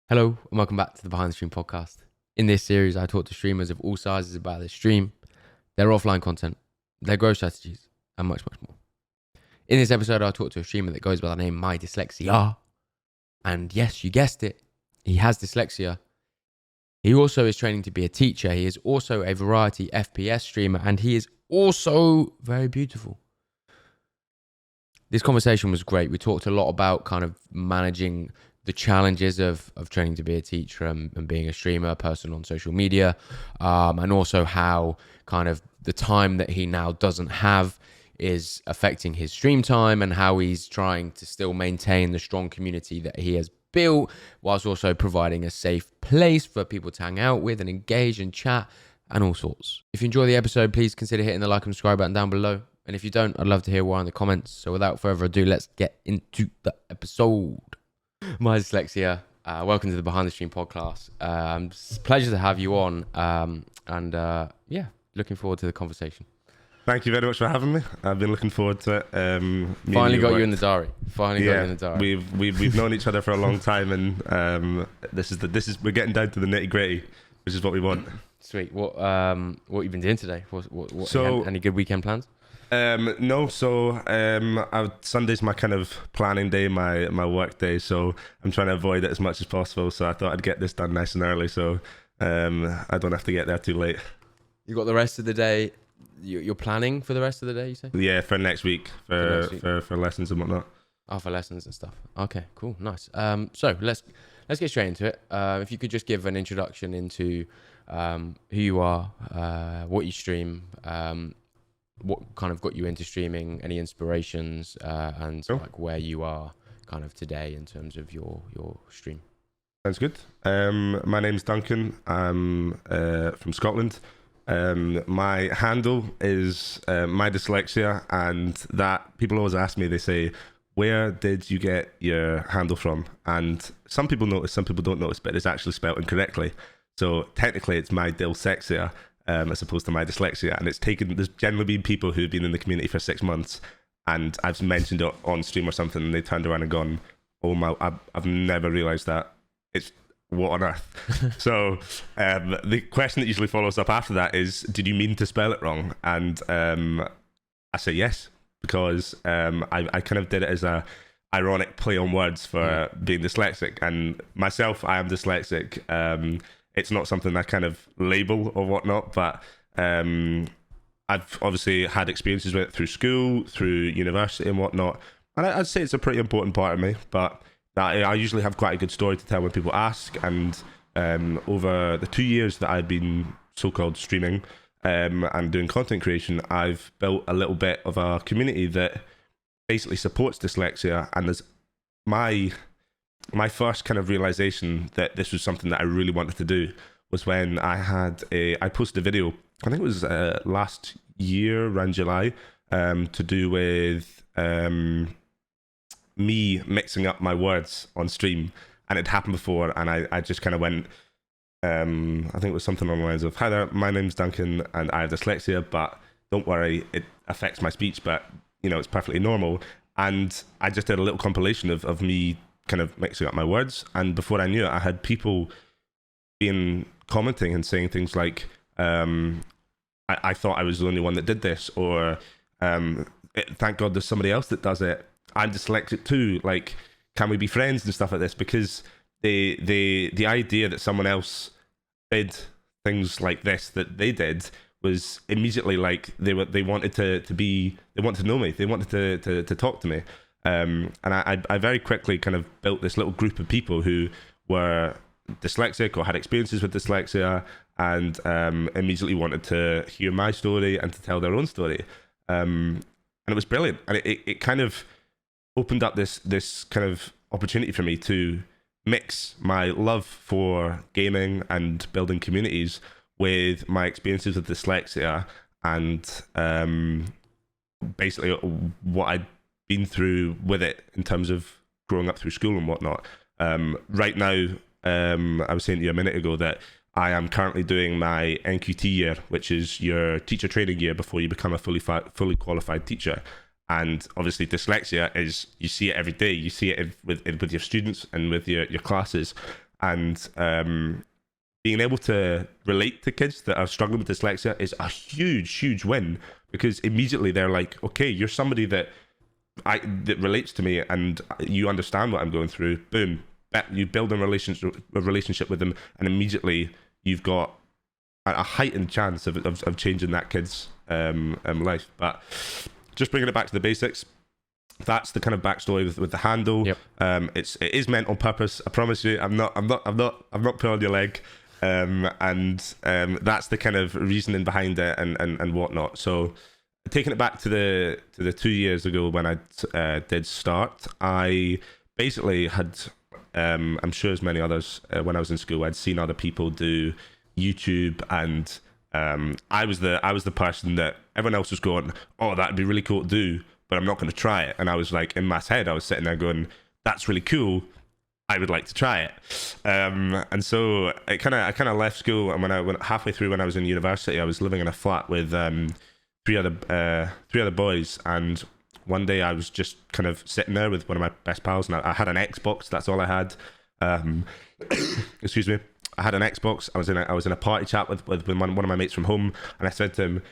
Hello and welcome back to the Behind the Stream podcast. In this series, I talk to streamers of all sizes about their stream, their offline content, their growth strategies, and much, much more. In this episode, I talk to a streamer that goes by the name MyDylsexia. And yes, you guessed it, he has dyslexia. He also is training to be a teacher. He is also a variety FPS streamer, and he is also very beautiful. This conversation was great. We talked a lot about kind of managing the challenges of training to be a teacher and being a streamer, a person on social media, and also how kind of the time that he now doesn't have is affecting his stream time and how he's trying to still maintain the strong community that he has built whilst also providing a safe place for people to hang out with and engage and chat and all sorts. If you enjoy the episode, please consider hitting the like and subscribe button down below. And if you don't, I'd love to hear why in the comments. So without further ado, let's get into the episode. MyDylsexia, welcome to the Behind the Stream podcast. It's a pleasure to have you on, yeah, looking forward to the conversation. Thank you very much for having me. I've been looking forward to it. Finally got you in the diary. Got you in the diary. We've known each other for a long time, and we're getting down to the nitty gritty, which is what we want. Sweet. What you been doing today? Any good weekend plans? No, Sunday's my kind of planning day, my work day, so I'm trying to avoid it as much as possible. So I thought I'd get this done nice and early, so I don't have to get there too late. You got the rest of the day. You're planning for the rest of the day, you say? Yeah, for next week, for lessons and whatnot. Oh, for lessons and stuff. Okay, cool, nice. So let's get straight into it. If you could just give an introduction into who you are, what you stream, what kind of got you into streaming, any inspirations, and Sure. like where you are kind of today in terms of your stream. Sounds good. My name's Duncan. I'm from Scotland. My handle is MyDylsexia, and that people always ask me, they say, where did you get your handle from? And some people notice, some people don't notice, but it's actually spelled incorrectly. So technically it's MyDylsexia, as opposed to MyDylsexia, and there's generally been people who've been in the community for 6 months, and I've mentioned it on stream or something, and they turned around and gone, oh my, I've never realised that. It's what on earth? So the question that usually follows up after that is, did you mean to spell it wrong? And I say yes, because I kind of did it as a ironic play on words for being dyslexic, and myself, I am dyslexic. It's not something I kind of label or whatnot, but I've obviously had experiences with it through school, through university and whatnot, and I'd say it's a pretty important part of me, but I usually have quite a good story to tell when people ask, and over the 2 years that I've been so-called streaming and doing content creation, I've built a little bit of a community that basically supports dyslexia, and there's my first kind of realization that this was something that I really wanted to do was when I posted a video, I think it was last year around July, to do with me mixing up my words on stream, and it happened before, and I just kind of went, I think it was something along the lines of, hi there, my name's Duncan and I have dyslexia, but don't worry, it affects my speech, but it's perfectly normal. And I just did a little compilation of me kind of mixing up my words, and before I knew it, I had people commenting and saying things like, I thought I was the only one that did this, or thank God there's somebody else that does it, I'm dyslexic too, like, can we be friends and stuff like this? Because the idea that someone else did things like this that they did was immediately like they wanted to know me, they wanted to talk to me. And I very quickly kind of built this little group of people who were dyslexic or had experiences with dyslexia, and immediately wanted to hear my story and to tell their own story. And it was brilliant. And it kind of opened up this kind of opportunity for me to mix my love for gaming and building communities with my experiences with dyslexia, and basically what I'd been through with it in terms of growing up through school and whatnot. Right now, I was saying to you a minute ago that I am currently doing my NQT year, which is your teacher training year before you become a fully qualified teacher. And obviously dyslexia is, you see it every day. You see it with your students and with your classes. and being able to relate to kids that are struggling with dyslexia is a huge win, because immediately they're like, okay, you're somebody that relates to me and you understand what I'm going through. Boom, you build a relationship with them, and immediately you've got a heightened chance of changing that kid's life. But just bringing it back to the basics, that's the kind of backstory with the handle. Yep. It is meant on purpose. I promise you, I'm not pulling your leg. And that's the kind of reasoning behind it and whatnot. So taking it back to the 2 years ago when I did start, I basically had, I'm sure as many others, when I was in school, I'd seen other people do YouTube, and I was the person that everyone else was going, oh, that'd be really cool to do, but I'm not going to try it. And I was like, in my head, I was sitting there going, that's really cool, I would like to try it. And so I kind of left school, and when I went halfway through, when I was in university, I was living in a flat with three other boys, and one day I was just kind of sitting there with one of my best pals, and I had an Xbox. That's all I had. Excuse me. I had an Xbox. I was in a party chat with one of my mates from home, and I said to him, "Do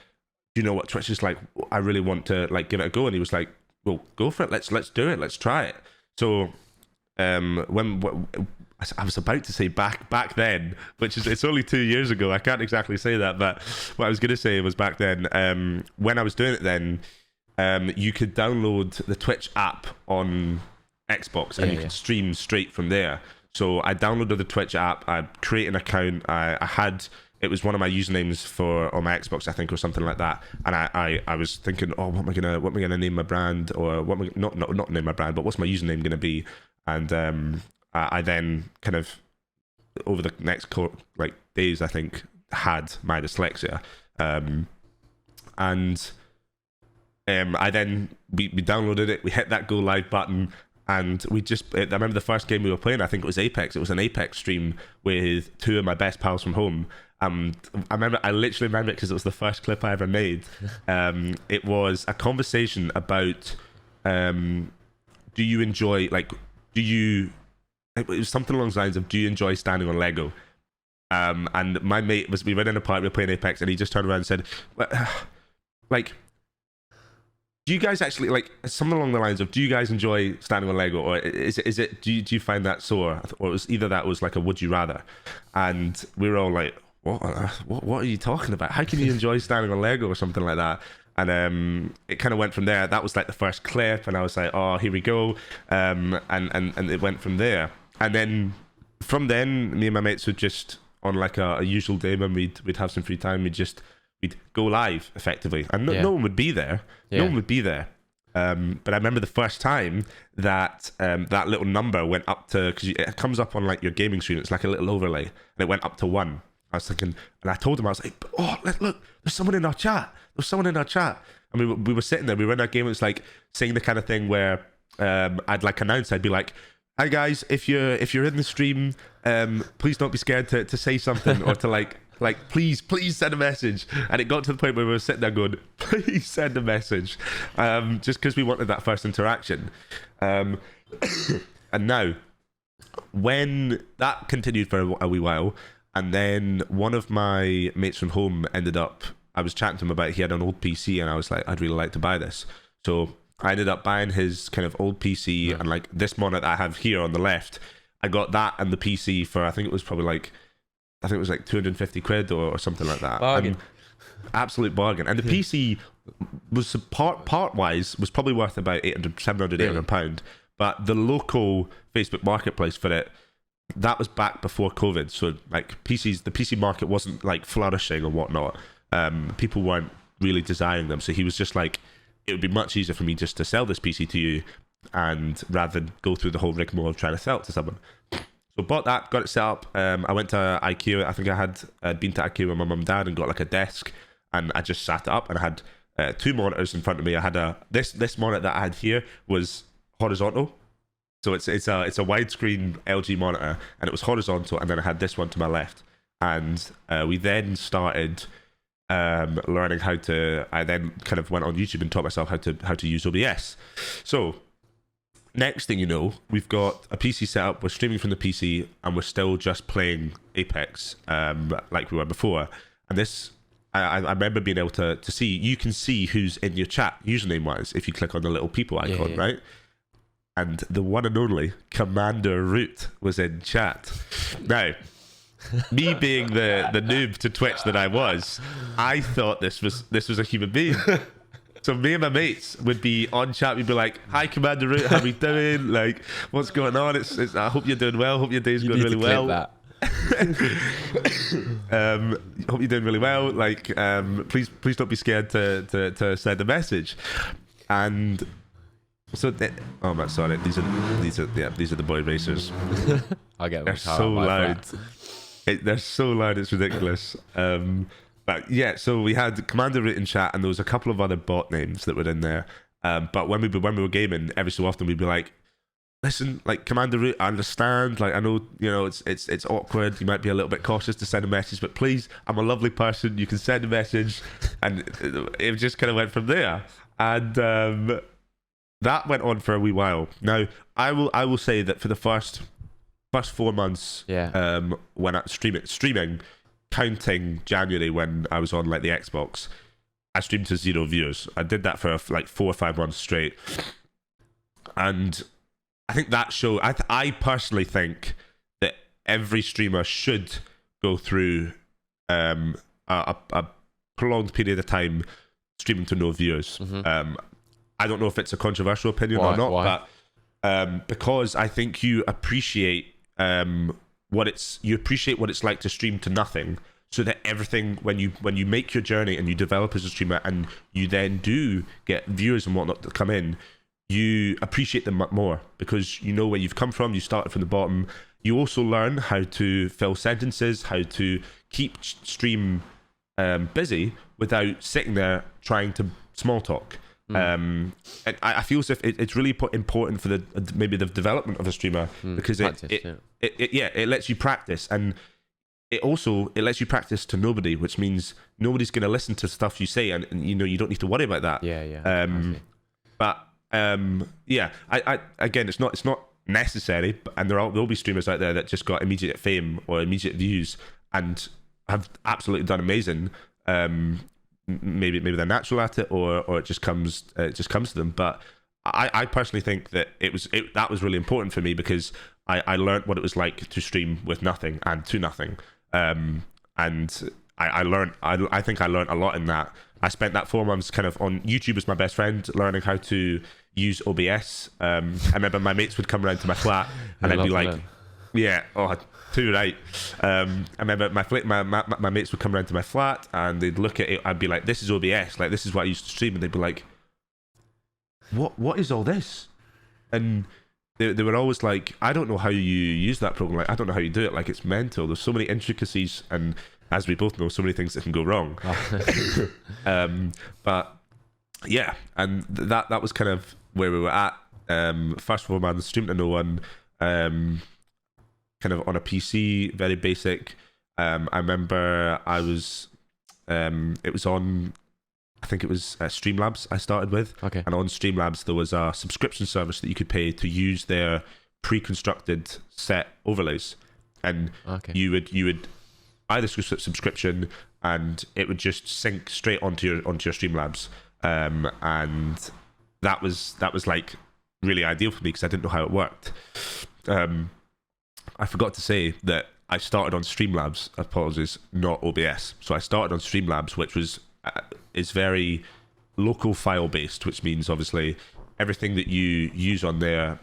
you know what Twitch is like? I really want to like give it a go." And he was like, "Well, go for it. Let's do it. Let's try it." So when I was about to say back then, which is, it's only 2 years ago. I can't exactly say that, but what I was going to say was back then, when I was doing it then, you could download the Twitch app on Xbox, and you could stream straight from there. So I downloaded the Twitch app, I created an account, I had, it was one of my usernames on my Xbox, I think, or something like that. And I was thinking, oh, what am I gonna name my brand, or what am I, not name my brand, but what's my username gonna be? And I then kind of over the next days, I think, had MyDylsexia, and I then we downloaded it, we hit that go live button, and I remember the first game we were playing, I think it was Apex. It was an Apex stream with two of my best pals from home. I literally remember it because it was the first clip I ever made. It was a conversation about do you enjoy, it was something along the lines of, do you enjoy standing on Lego? And my mate we went in a party, we were playing Apex, and he just turned around and said, do you guys actually, something along the lines of, do you guys enjoy standing on Lego, or is it do you find that sore? Or it was either that was like a would you rather, and we were all like, what are you talking about? How can you enjoy standing on Lego or something like that? And it kind of went from there. That was like the first clip, and I was like, oh, here we go. And it went from there. And then from then, me and my mates would just, on like a usual day when we'd have some free time, we'd go live effectively, and no one would be there. No one would be there. But I remember the first time that that little number went up to, because it comes up on like your gaming screen, it's like a little overlay, and it went up to 1. I was thinking, and I told him, I was like, oh, look, there's someone in our chat. And we were sitting there, we were in our game, it's like saying the kind of thing where I'd like announce, I'd be like, hi guys, if you're in the stream, please don't be scared to say something, or to like please send a message. And it got to the point where we were sitting there going, please send a message, just because we wanted that first interaction. And now, when that continued for a wee while, and then one of my mates from home I was chatting to him about, he had an old PC, and I was like, I'd really like to buy this. So I ended up buying his kind of old PC, and like this monitor that I have here on the left, I got that and the PC for, I think it was like 250 quid or something like that. Bargain. Absolute bargain. And the PC was part wise was probably worth about 800 pound, but the local Facebook marketplace for it, that was back before COVID, so like the PC market wasn't like flourishing or whatnot. People weren't really desiring them, so he was just like, it would be much easier for me just to sell this PC to you, and rather than go through the whole rigmarole of trying to sell it to someone. So bought that, got it set up. I went to IKEA. I think I'd been to IKEA with my mum and dad and got like a desk, and I just sat it up, and I had 2 monitors in front of me. I had this monitor that I had here was horizontal, so it's a widescreen LG monitor, and it was horizontal, and then I had this one to my left. And we then started learning how to. I then kind of went on YouTube and taught myself how to use OBS. So next thing you know, we've got a PC set up. We're streaming from the PC, and we're still just playing Apex, like we were before. And this, I remember being able to see. You can see who's in your chat username wise if you click on the little people icon, right? And the one and only Commander Root was in chat. Now, me being the noob to Twitch that I was, I thought this was a human being. So me and my mates would be on chat. We'd be like, "Hi, Commander Root, how we doing? Like, what's going on? It's I hope you're doing well. Hope your day's going really well. Hope you're doing really well. Like, please don't be scared to send a message." And so, oh man, sorry. These are the boy racers. I get them. They're so loud. They're so loud. It's ridiculous. But yeah, so we had Commander Root in chat, and there was a couple of other bot names that were in there. But when we were gaming, every so often we'd be like, "Listen, like Commander Root, I understand. Like I know, it's awkward. You might be a little bit cautious to send a message, but please, I'm a lovely person. You can send a message." And it just kind of went from there. And that went on for a wee while. Now, I will say that for the first 4 months, when I streaming. Counting January when I was on like the Xbox, I streamed to 0 viewers. I did that for like 4 or 5 months straight, and I think that show. I personally think that every streamer should go through a prolonged period of time streaming to no viewers. I don't know if it's a controversial opinion or not, but because I think you appreciate what it's like to stream to nothing, so that everything when you make your journey and you develop as a streamer and you then do get viewers and whatnot that come in, you appreciate them more because you know where you've come from. You started from the bottom. You also learn how to fill sentences, how to keep stream busy without sitting there trying to small talk. And I feel as if it's really important for maybe the development of a streamer because it lets you practice, and it lets you practice to nobody, which means nobody's going to listen to stuff you say, and you don't need to worry about that. I again, it's not necessary, and there will be streamers out there that just got immediate fame or immediate views and have absolutely done amazing. Maybe they're natural at it, or it just comes to them. But I personally think that that was really important for me because I learned what it was like to stream with nothing and to nothing. And I think I learned a lot in that. I spent that 4 months kind of on YouTube as my best friend, learning how to use OBS. I remember my mates would come around to my flat and I'd be like, too right. I remember my mates would come around to my flat and they'd look at it. I'd be like, "This is OBS. Like this is what I used to stream," and they'd be like, "What is all this?" And they were always like, "I don't know how you use that program. Like I don't know how you do it. Like it's mental. There's so many intricacies, and as we both know, so many things that can go wrong." But yeah, and that was kind of where we were at. First 4 months, stream to no one. Kind of on a PC, very basic. I remember I was, it was on, I think it was Streamlabs I started with. Okay. And on Streamlabs, there was a subscription service that you could pay to use their pre-constructed set overlays. And you would buy the subscription and it would just sync straight onto your Streamlabs. And that was like really ideal for me because I didn't know how it worked. I forgot to say that I started on Streamlabs, apologies, not OBS. So I started on Streamlabs, which is very local file based, which means obviously everything that you use on there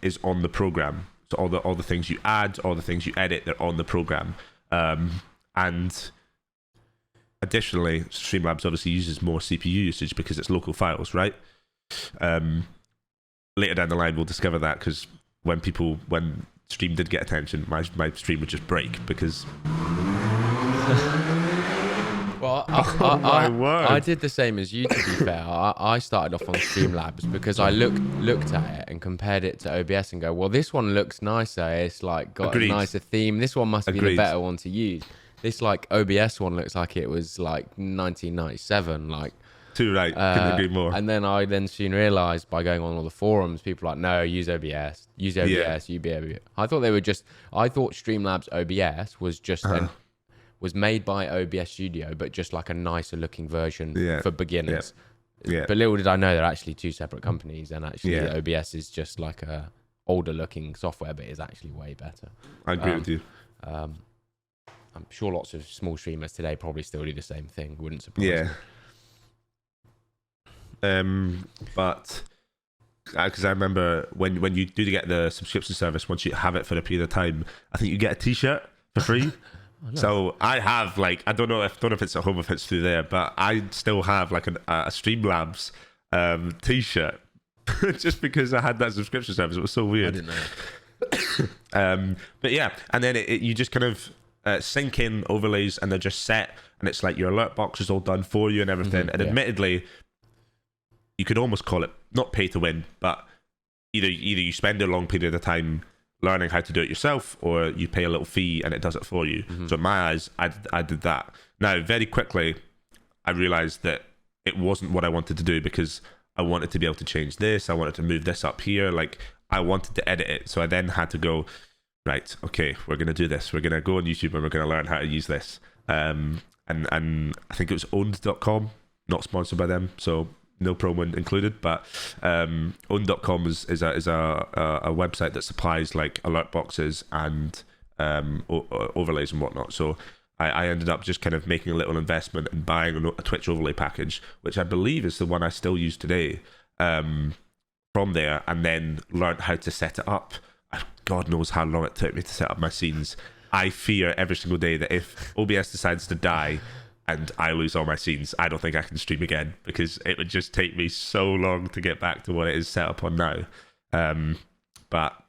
is on the program. So all the things you add, all the things you edit, they're on the program. And additionally, Streamlabs obviously uses more CPU usage because it's local files, right? Later down the line, we'll discover that because when stream did get attention, my stream would just break because well I did the same as you, to be fair. I started off on Streamlabs because I looked at it and compared it to OBS and go, well, this one looks nicer, it's like got a nicer theme, this one must be the better one to use. This like OBS one looks like it was like 1997, like Too right. Couldn't agree more. And then I soon realized by going on all the forums, people are like, no, use OBS, use OBS, use OBS. I thought I thought Streamlabs OBS was just was made by OBS Studio, but just like a nicer looking version for beginners. Yeah. But little did I know they're actually two separate companies, and actually OBS is just like a older looking software, but is actually way better. I agree with you. I'm sure lots of small streamers today probably still do the same thing. Wouldn't surprise me. But because I remember when you do get the subscription service, once you have it for a period of time, I think you get a T-shirt for free. So I have I don't know if it's at home, if it's through there, but I still have like a Streamlabs T-shirt just because I had that subscription service. It was so weird. I didn't know. But yeah, and then you just kind of sync in overlays, and they're just set, and it's like your alert box is all done for you and everything. And admittedly, you could almost call it not pay to win, but either you spend a long period of time learning how to do it yourself, or you pay a little fee and it does it for you. So in my eyes, I did that. Now, very quickly, I realized that it wasn't what I wanted to do, because I wanted to be able to change this. I wanted to move this up here. Like, I wanted to edit it. So I then had to go, right, okay, we're going to do this. We're going to go on YouTube and we're going to learn how to use this. And I think it was owned.com, not sponsored by them, so no promo included, but own.com is a website that supplies like alert boxes and overlays and whatnot. So I ended up just kind of making a little investment and buying a Twitch overlay package, which I believe is the one I still use today, from there, and then learned how to set it up. God knows how long it took me to set up my scenes. I fear every single day that if OBS decides to die and I lose all my scenes, I don't think I can stream again, because it would just take me so long to get back to what it is set up on now. But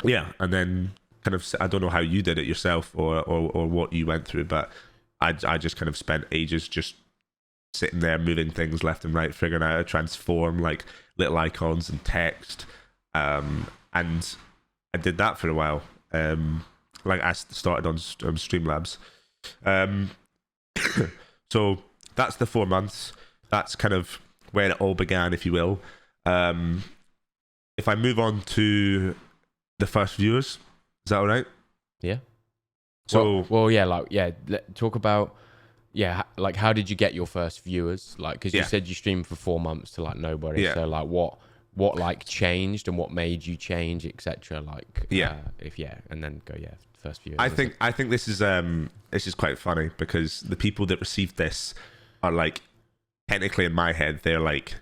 yeah, and then kind of, I don't know how you did it yourself or what you went through, but I just kind of spent ages just sitting there moving things left and right, figuring out how to transform like little icons and text. And I did that for a while. Like I started on Streamlabs. So that's the 4 months. That's kind of where it all began, if you will. If I move on to the first viewers, is that all right? Yeah. So talk about like how did you get your first viewers? Like, because you said you streamed for 4 months to like nobody. So like what like changed and what made you change, etc. Like and then go first viewers. I think this is quite funny, because the people that received this are like, technically in my head, they're like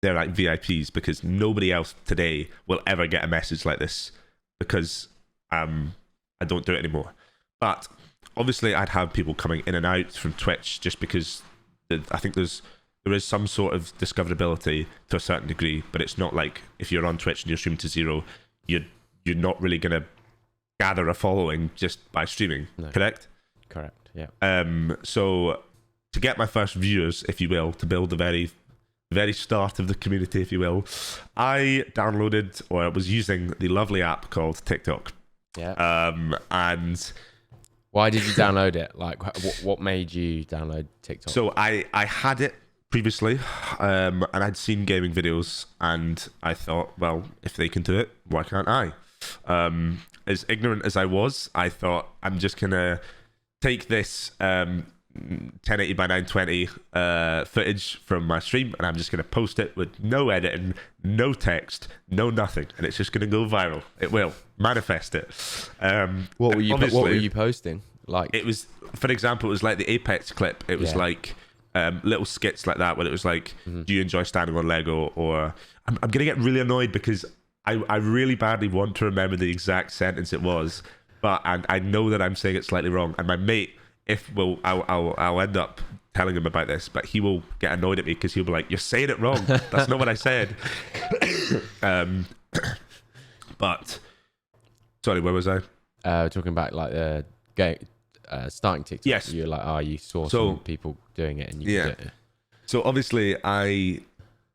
VIPs, because nobody else today will ever get a message like this, because I don't do it anymore. But obviously I'd have people coming in and out from Twitch, just because I think there is some sort of discoverability to a certain degree, but it's not like if you're on Twitch and you're streaming to zero, you're not really going to gather a following just by streaming. No. Correct, yeah. So to get my first viewers, if you will, to build the very, very start of the community, if you will, I downloaded, or was using, the lovely app called TikTok. And why did you download it? Like, what made you download TikTok? So I had it previously, and I'd seen gaming videos, and I thought, well, if they can do it, why can't I? As ignorant as I was, I thought, I'm just gonna take this 1080 by 920 footage from my stream, and I'm just gonna post it with no editing, no text, no nothing, and it's just gonna go viral. It will manifest it. What were you posting? Like, it was, for example, it was like the Ep.6 clip. It was like little skits like that, where it was like, do you enjoy standing on Lego? Or I'm gonna get really annoyed, because I really badly want to remember the exact sentence it was, but I know that I'm saying it slightly wrong, and my mate, I'll end up telling him about this, but he will get annoyed at me, because he'll be like, you're saying it wrong, that's not what I said. But sorry, where was I? Talking about like starting TikTok. Yes. You're like, you saw some people doing it and you did it. So obviously I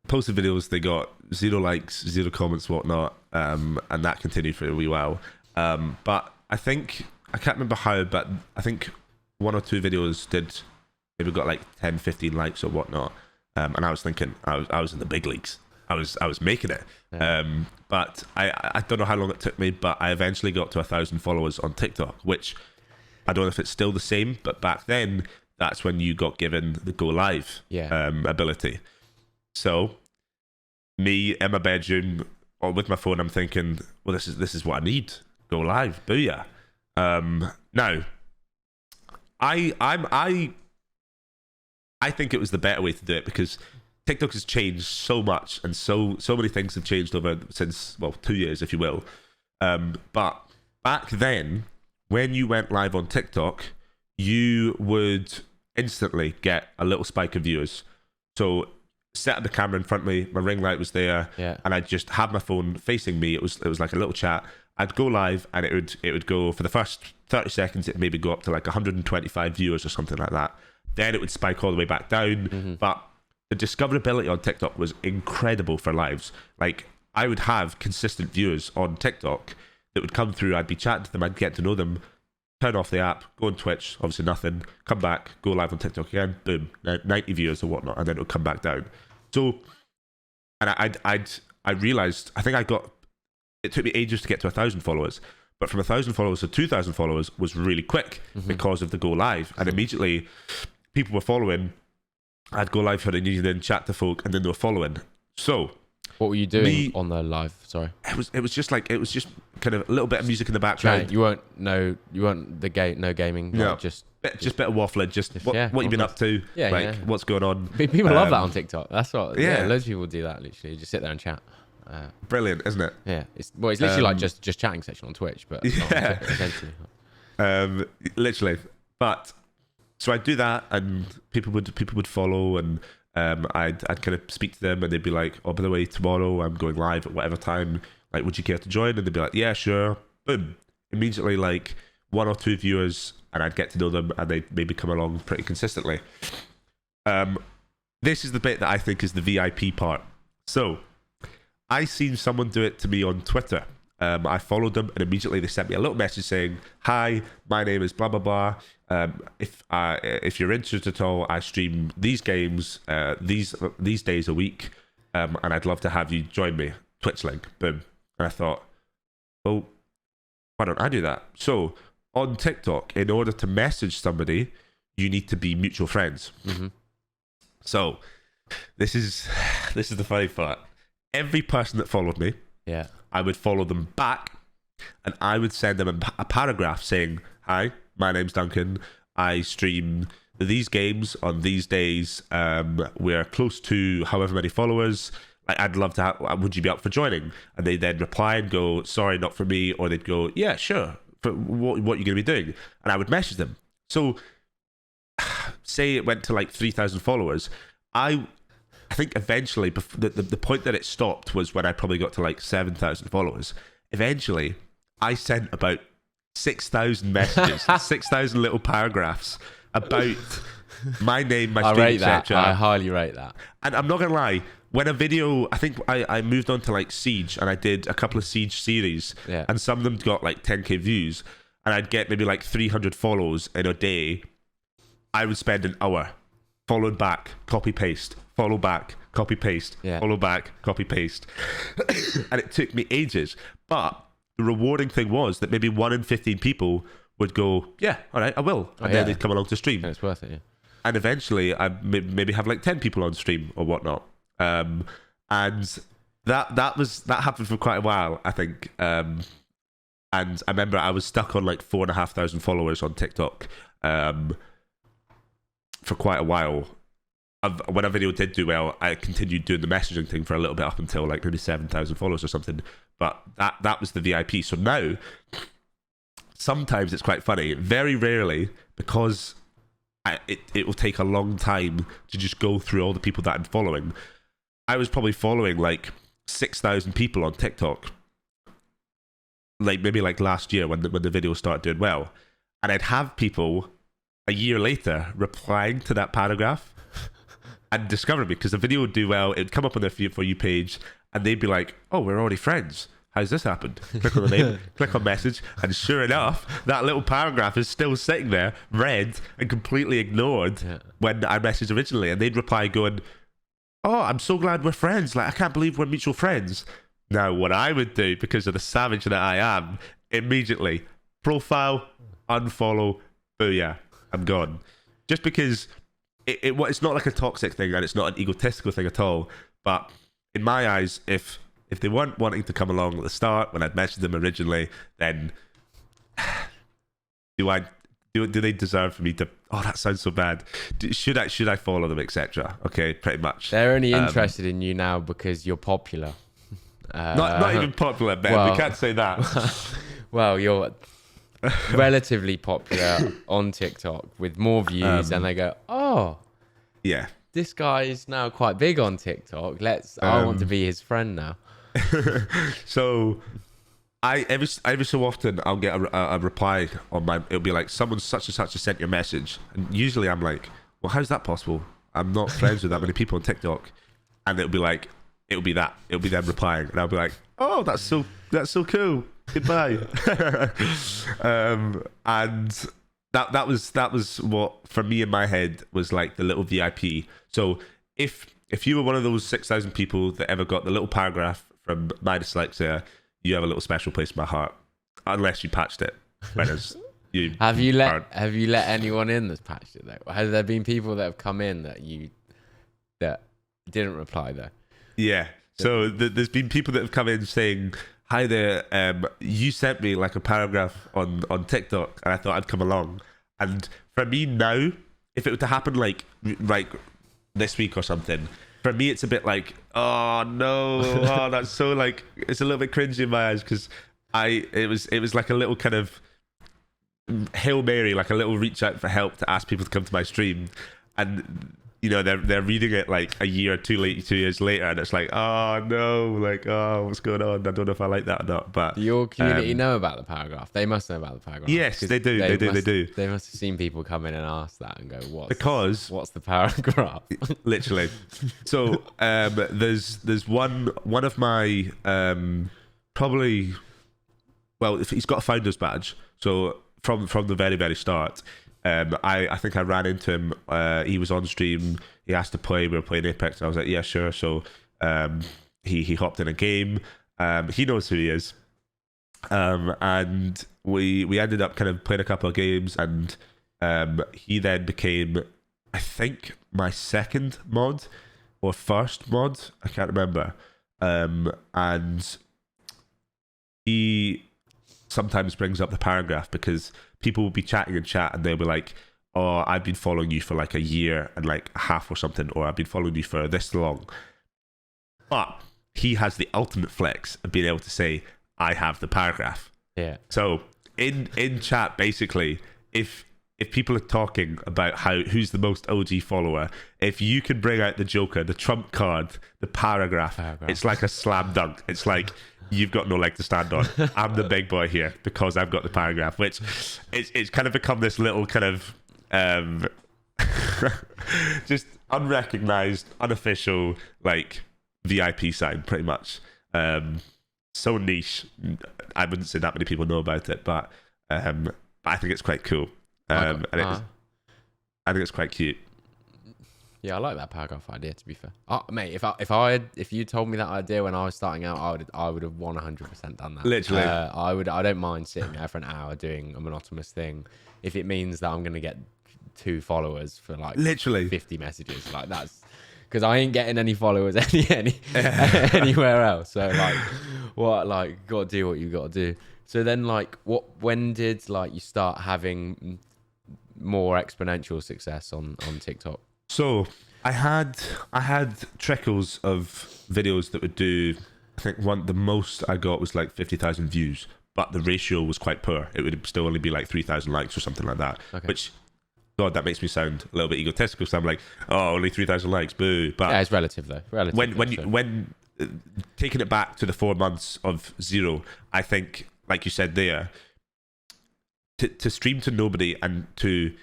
posted videos, they got 0 likes, 0 comments, whatnot, and that continued for a wee while. But I can't remember how, but I think 1 or 2 videos did maybe got like 10, 15 likes or whatnot. And I was thinking, I was in the big leagues. I was making it. Yeah. But I don't know how long it took me, but I eventually got to 1,000 followers on TikTok, which I don't know if it's still the same, but back then that's when you got given the go live ability. So me in my bedroom or with my phone, I'm thinking, well, this is what I need. Go live, booyah. Now, I think it was the better way to do it because TikTok has changed so much, and so many things have changed since 2 years, if you will. But back then, when you went live on TikTok, you would instantly get a little spike of viewers. So set up the camera in front of me, my ring light was there, and I'd just have my phone facing me. It was like a little chat. I'd go live, and it would go for the first 30 seconds. It maybe go up to like 125 viewers or something like that. Then it would spike all the way back down. But the discoverability on TikTok was incredible for lives. Like, I would have consistent viewers on TikTok that would come through. I'd be chatting to them. I'd get to know them. Turn off the app, go on Twitch, obviously nothing. Come back, go live on TikTok again. Boom, 90 viewers or whatnot, and then it would come back down. So, and I realized, I think it took me ages to get to 1,000 followers. But from 1,000 followers to 2,000 followers was really quick because of the go live. And immediately people were following. I'd go live for the news, then chat to folk, and then they were following. So what were you doing on the live? Sorry. It was just kind of a little bit of music in the background. You weren't no gaming. No, like just bit of waffling. Just what you've been up to. What's going on. People love that on TikTok. That's what. Yeah, loads of people do that. Literally, just sit there and chat. Brilliant, isn't it? Yeah, it's literally like just chatting section on Twitch, but not on TikTok, essentially. Literally. But so I'd do that, and people would follow, and I'd kind of speak to them, and they'd be like, "Oh, by the way, tomorrow I'm going live at whatever time. Like, would you care to join?" And they'd be like, "Yeah, sure." Boom! Immediately, like 1 or 2 viewers, and I'd get to know them, and they'd maybe come along pretty consistently. This is the bit that I think is the VIP part. So I seen someone do it to me on Twitter. I followed them, and immediately they sent me a little message saying, "Hi, my name is blah blah blah. If you're interested at all, I stream these games these days a week, and I'd love to have you join me. Twitch link." Boom. And I thought, well, why don't I do that? So on TikTok, in order to message somebody, you need to be mutual friends. So this is the funny part. Every person that followed me, I would follow them back, and I would send them a paragraph saying, "Hi, my name's Duncan. I stream these games on these days. We're close to however many followers. I'd love to would you be up for joining?" And they then reply and go, "Sorry, not for me," or they'd go, "Yeah, sure. For what you're going to be doing?" And I would message them. So say it went to like 3,000 followers. I think eventually, the point that it stopped was when I probably got to like 7,000 followers. Eventually, I sent about 6,000 messages, 6,000 little paragraphs about my name, my stream, etc. I highly rate that. And I'm not going to lie, when a video, I think I moved on to like Siege, and I did a couple of Siege series, and some of them got like 10k views, and I'd get maybe like 300 follows in a day. I would spend an hour followed back, copy paste, follow back, copy paste, follow back, copy paste. And it took me ages. But the rewarding thing was that maybe 1 in 15 people would go, "Yeah, all right, I will." And then they'd come along to stream. And it's worth it, yeah. And eventually I'd maybe have like 10 people on stream or whatnot. And that happened for quite a while, I think. And I remember I was stuck on like 4,500 followers on TikTok for quite a while. When a video did do well, I continued doing the messaging thing for a little bit up until like maybe 7,000 followers or something. But that was the VIP. So now, sometimes it's quite funny. Very rarely, because it will take a long time to just go through all the people that I'm following. I was probably following like 6,000 people on TikTok, like maybe like last year when the video started doing well, and I'd have people a year later replying to that paragraph and discover me, because the video would do well. It'd come up on their For You page, and they'd be like, "Oh, we're already friends. how's this happened? Click on the name, click on message, and sure enough, that little paragraph is still sitting there, read and completely ignored when I messaged originally. And they'd reply going, oh, I'm so glad we're friends. Like, I can't believe we're mutual friends. Now, what I would do, because of the savage that I am, immediately, profile, unfollow, booyah, I'm gone. Just because it's not like a toxic thing and it's not an egotistical thing at all. But in my eyes, if they weren't wanting to come along at the start when I'd messaged them originally, then do they deserve for me to? Oh, that sounds so bad. Should I follow them, etc.? Okay, pretty much. They're only interested in you now because you're popular. Not even popular, Ben. Well, we can't say that. Well, you're relatively popular on TikTok with more views, and they go, oh, yeah, this guy is now quite big on TikTok. I want to be his friend now. So every so often I'll get a reply on my, it'll be like, someone such and such has sent your message, and usually I'm like, well, how's that possible? I'm not friends with that many people on TikTok. And it'll be them replying, and I'll be like, oh, that's so cool, goodbye. And that was what for me in my head was like the little VIP. So if you were one of those 6,000 people that ever got the little paragraph from MyDylsexia, you have a little special place in my heart, unless you patched it. Whereas you have you let anyone in that's patched it though? Has there been people that have come in that didn't reply though? Yeah. So there's been people that have come in saying, hi there, you sent me like a paragraph on TikTok and I thought I'd come along. And for me now, if it were to happen like this week or something, for me it's a bit like, oh no, oh, that's so like, it's a little bit cringy in my eyes, because it was like a little kind of Hail Mary, like a little reach out for help to ask people to come to my stream. And you know, they're reading it like a year or 2 years later, and it's like, oh no, like, oh, what's going on? I don't know if I like that or not. But do your community know about the paragraph? They must know about the paragraph. Yes, they do. They do. They must have seen people come in and ask that and go, what's the paragraph? Literally. So there's one of my probably, well, if he's got a founder's badge, so from the very, very start. I think I ran into him. He was on stream. He asked to play. We were playing Apex. I was like, yeah, sure. So he hopped in a game. He knows who he is. And we ended up kind of playing a couple of games, and he then became, I think, my second mod or first mod. I can't remember. And he sometimes brings up the paragraph because people will be chatting in chat and they'll be like, oh, I've been following you for like a year and like a half or something, or I've been following you for this long. But he has the ultimate flex of being able to say, I have the paragraph. Yeah. So in chat, basically, if people are talking about who's the most OG follower, if you can bring out the Joker, the trump card, the paragraph, it's like a slam dunk. It's like, you've got no leg to stand on. I'm the big boy here because I've got the paragraph, which it's kind of become this little kind of just unrecognized, unofficial, like VIP sign, pretty much. So niche. I wouldn't say that many people know about it, but I think it's quite cool. I think it's quite cute. Yeah, I like that paragraph idea, to be fair. Mate, if you told me that idea when I was starting out, I would have 100% done that. Literally. I don't mind sitting there for an hour doing a monotonous thing if it means that I'm going to get 2 followers for like literally 50 messages. Like, that's because I ain't getting any followers anywhere else. So like, got to do what you got to do. So then like, when did like you start having more exponential success on TikTok? So I had trickles of videos that would do, I think the most I got was like 50,000 views, but the ratio was quite poor. It would still only be like 3,000 likes or something like that. Okay. Which, God, that makes me sound a little bit egotistical. So I'm like, oh, only 3,000 likes, boo. But yeah, it's relative though. When taking it back to the 4 months of zero, I think, like you said there, to stream to nobody and to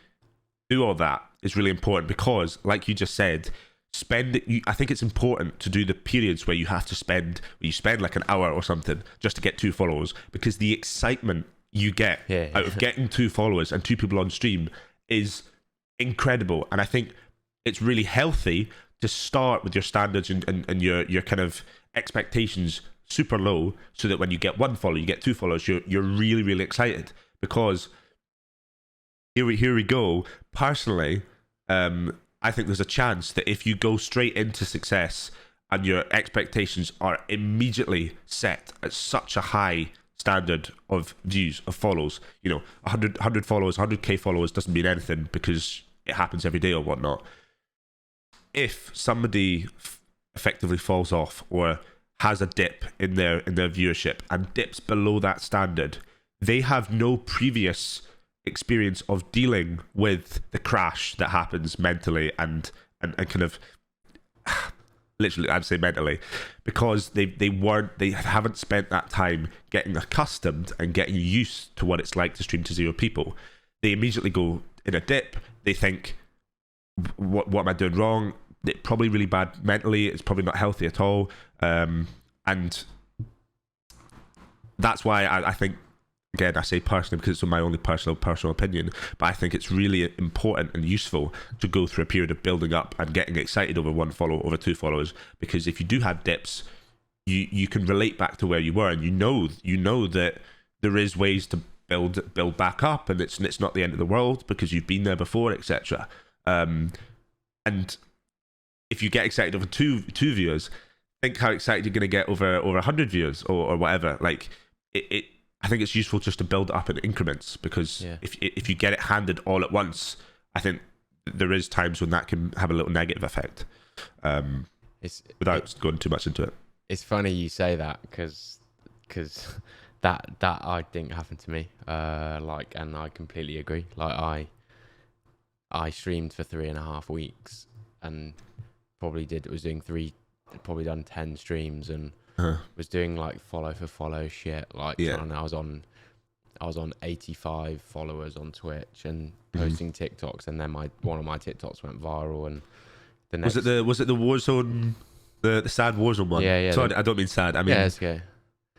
do all that is really important because, like you just said, I think it's important to do the periods where you spend like an hour or something just to get 2 followers, because the excitement you get out of getting 2 followers and 2 people on stream is incredible. And I think it's really healthy to start with your standards and your kind of expectations super low, so that when you get 1 follower, you get 2 followers, you're really, really excited. Because here we go. Personally, I think there's a chance that if you go straight into success and your expectations are immediately set at such a high standard of views, of follows, 100 followers, 100k followers doesn't mean anything because it happens every day or whatnot. If somebody effectively falls off or has a dip in their viewership and dips below that standard, they have no previous experience of dealing with the crash that happens mentally and kind of literally, I'd say mentally, because they haven't spent that time getting accustomed and getting used to what it's like to stream to 0 people. They immediately go in a dip. They think, what am I doing wrong? It's probably really bad mentally. It's probably not healthy at all. And that's why I think, again, I say personally because it's my only personal opinion, but I think it's really important and useful to go through a period of building up and getting excited over 1 follower, over 2 followers, because if you do have dips, you can relate back to where you were, and you know that there is ways to build back up, and it's not the end of the world because you've been there before, etc. And if you get excited over two viewers, think how excited you're going to get over 100 viewers or whatever. Like it I think it's useful just to build it up in increments, because if you get it handed all at once, I think there is times when that can have a little negative effect. Without going too much into it. It's funny you say that because that I think happened to me. And I completely agree. Like I streamed for 3.5 weeks and probably done 10 streams and was doing like follow for follow shit. Like I was on 85 followers on Twitch and posting TikToks, and then one of my TikToks went viral. And the next was it the Warzone, the sad Warzone one? Yeah. Sorry, I don't mean sad. I mean it's okay.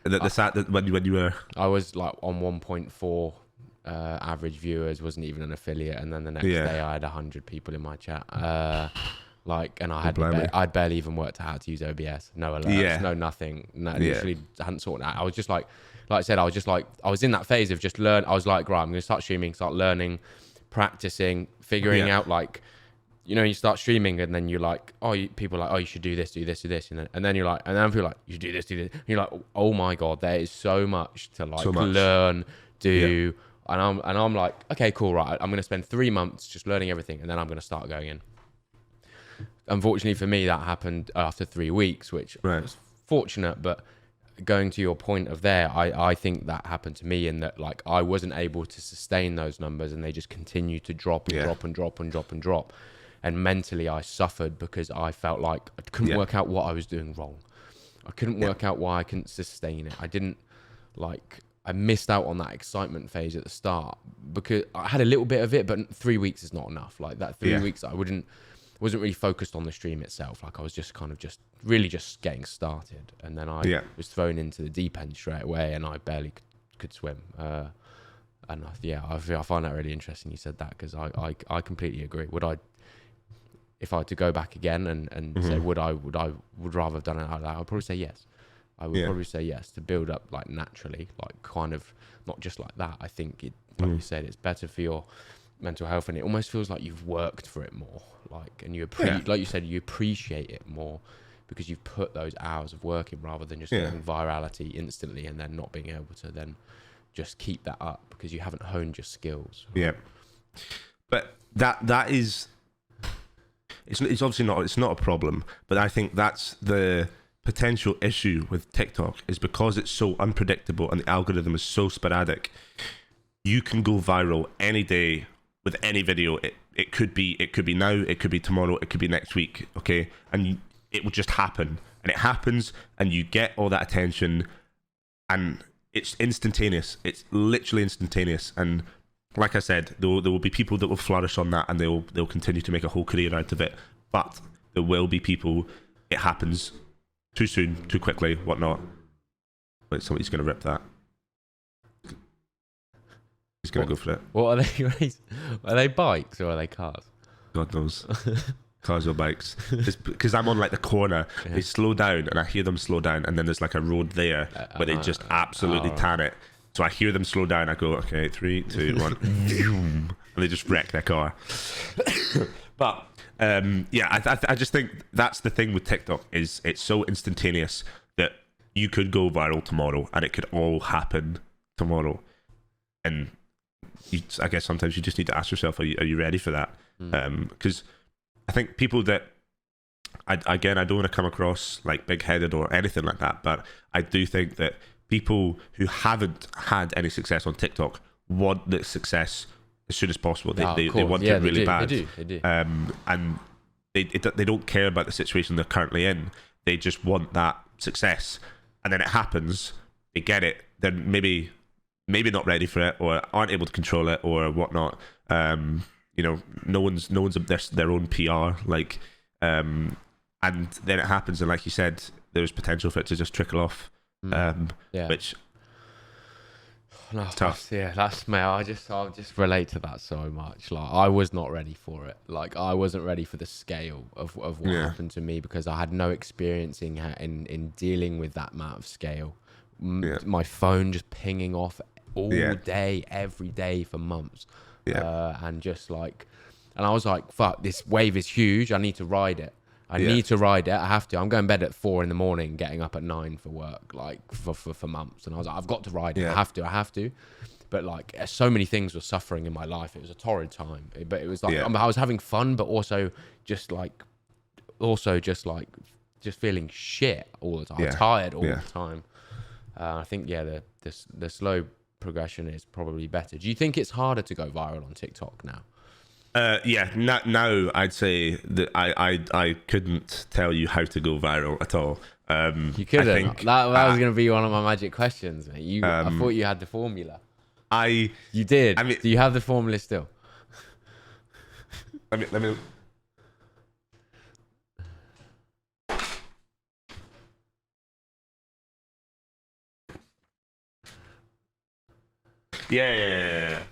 The sad when you were. I was like on 1.4 average viewers. Wasn't even an affiliate, and then the next day I had 100 people in my chat. And I'd barely even worked out how to use OBS. No alerts, no nothing. No, literally hadn't sorted out. I was just like I said, I was in that phase of just learn. I was like, right, I'm going to start streaming, start learning, practicing, figuring out, like, you start streaming and then you're like, people are like, you should do this. And then you're like, and then people are like, you should do this. And you're like, oh my God, there is so much to learn, do. And I'm like, okay, cool, right. I'm going to spend 3 months just learning everything, and then I'm going to start going in. Unfortunately for me, that happened after 3 weeks, which was fortunate. But going to your point of there, I think that happened to me in that, like, I wasn't able to sustain those numbers, and they just continued to drop and drop. And mentally, I suffered because I felt like I couldn't work out what I was doing wrong. I couldn't work out why I couldn't sustain it. I missed out on that excitement phase at the start because I had a little bit of it, but 3 weeks is not enough. Like that 3 weeks, wasn't really focused on the stream itself. Like I was just kind of really getting started, and then I was thrown into the deep end straight away, and I barely could swim. I find that really interesting you said that, because I completely agree. If I had to go back again and say would rather have done it like that, I'd probably say yes. I would probably say yes, to build up like naturally, like kind of not just like that. I think you said, it's better for your mental health, and it almost feels like you've worked for it more, like, and like you said, you appreciate it more because you've put those hours of work in, rather than just getting virality instantly and then not being able to then just keep that up because you haven't honed your skills. But that is, it's obviously not a problem, but I think that's the potential issue with TikTok, is because it's so unpredictable and the algorithm is so sporadic. You can go viral any day with any video. It could be now, it could be tomorrow, it could be next week, okay? And it will just happen, and it happens, and you get all that attention, and it's instantaneous. It's literally instantaneous. And like I said, there will be people that will flourish on that, and they'll continue to make a whole career out of it. But there will be people, it happens too soon, too quickly, whatnot. Wait, somebody's going to rip that. He's going to go for it. What are they? Are they bikes or are they cars? God knows. Cars or bikes. It's because I'm on like the corner. They slow down and I hear them slow down, and then there's like a road there where they just absolutely tan it. So I hear them slow down. I go, okay, 3, 2, 1, and they just wreck their car. But I just think that's the thing with TikTok, is it's so instantaneous that you could go viral tomorrow and it could all happen tomorrow. And I guess sometimes you just need to ask yourself, are you ready for that? Because I think people that, I don't want to come across like big-headed or anything like that, but I do think that people who haven't had any success on TikTok want the success as soon as possible. They want it really bad. They do. And they don't care about the situation they're currently in. They just want that success, and then it happens. They get it. They're maybe not ready for it, or aren't able to control it, or whatnot. No one's their own PR, like, and then it happens, and like you said, there's potential for it to just trickle off. Which tough. That's me. I just relate to that so much. Like, I was not ready for it. Like, I wasn't ready for the scale of what happened to me, because I had no experience in dealing with that amount of scale. My phone just pinging off all day, every day for months. And I was like, fuck, this wave is huge. I need to ride it. I have to. I'm going to bed at 4 a.m, getting up at 9 for work, like for months. And I was like, I've got to ride it. I have to. But like, so many things were suffering in my life. It was a torrid time. But it was like, I was having fun, but also just feeling shit all the time. Tired all the time. I think the slow progression is probably better. Do you think it's harder to go viral on TikTok now? Now I'd say that I couldn't tell you how to go viral at all. You couldn't. That was going to be one of my magic questions, mate. I thought you had the formula. You did. I mean, do you have the formula still? Let me. Yeah.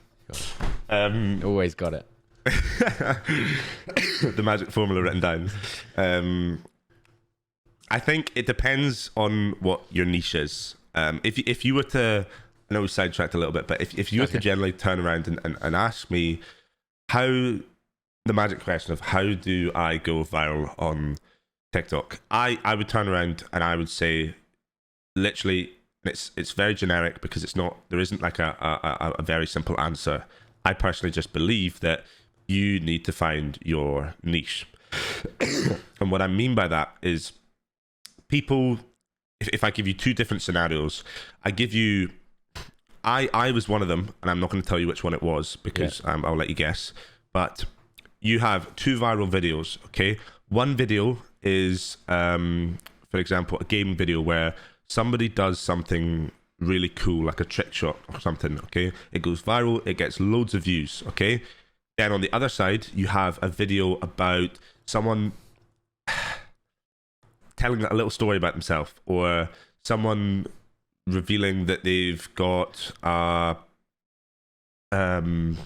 Always got it. The magic formula written down. I think it depends on what your niche is. If you were to, I know we sidetracked a little bit, but if you were to generally turn around and ask me the magic question of how do I go viral on TikTok, I would turn around and I would say, literally, it's very generic, because there isn't like a very simple answer. I personally just believe that you need to find your niche. And what I mean by that is, people, if I give you 2 different scenarios, I was one of them, and I'm not going to tell you which one it was, because I'll let you guess. But you have 2 viral videos, okay? One video is, for example, a game video where somebody does something really cool, like a trick shot or something, okay? It goes viral, it gets loads of views, okay? Then on the other side, you have a video about someone telling a little story about themselves, or someone revealing that they've got I don't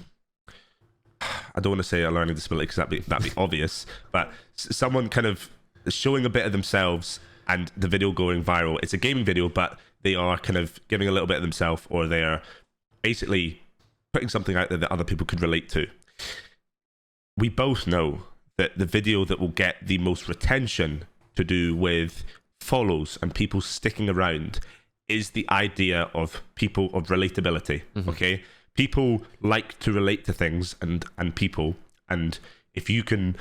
want to say a learning disability, because that'd be obvious, but someone kind of showing a bit of themselves, and the video going viral. It's a gaming video, but they are kind of giving a little bit of themselves, or they're basically putting something out there that other people could relate to. We both know that the video that will get the most retention to do with follows and people sticking around is the idea of relatability. Okay, people like to relate to things and people, and if you can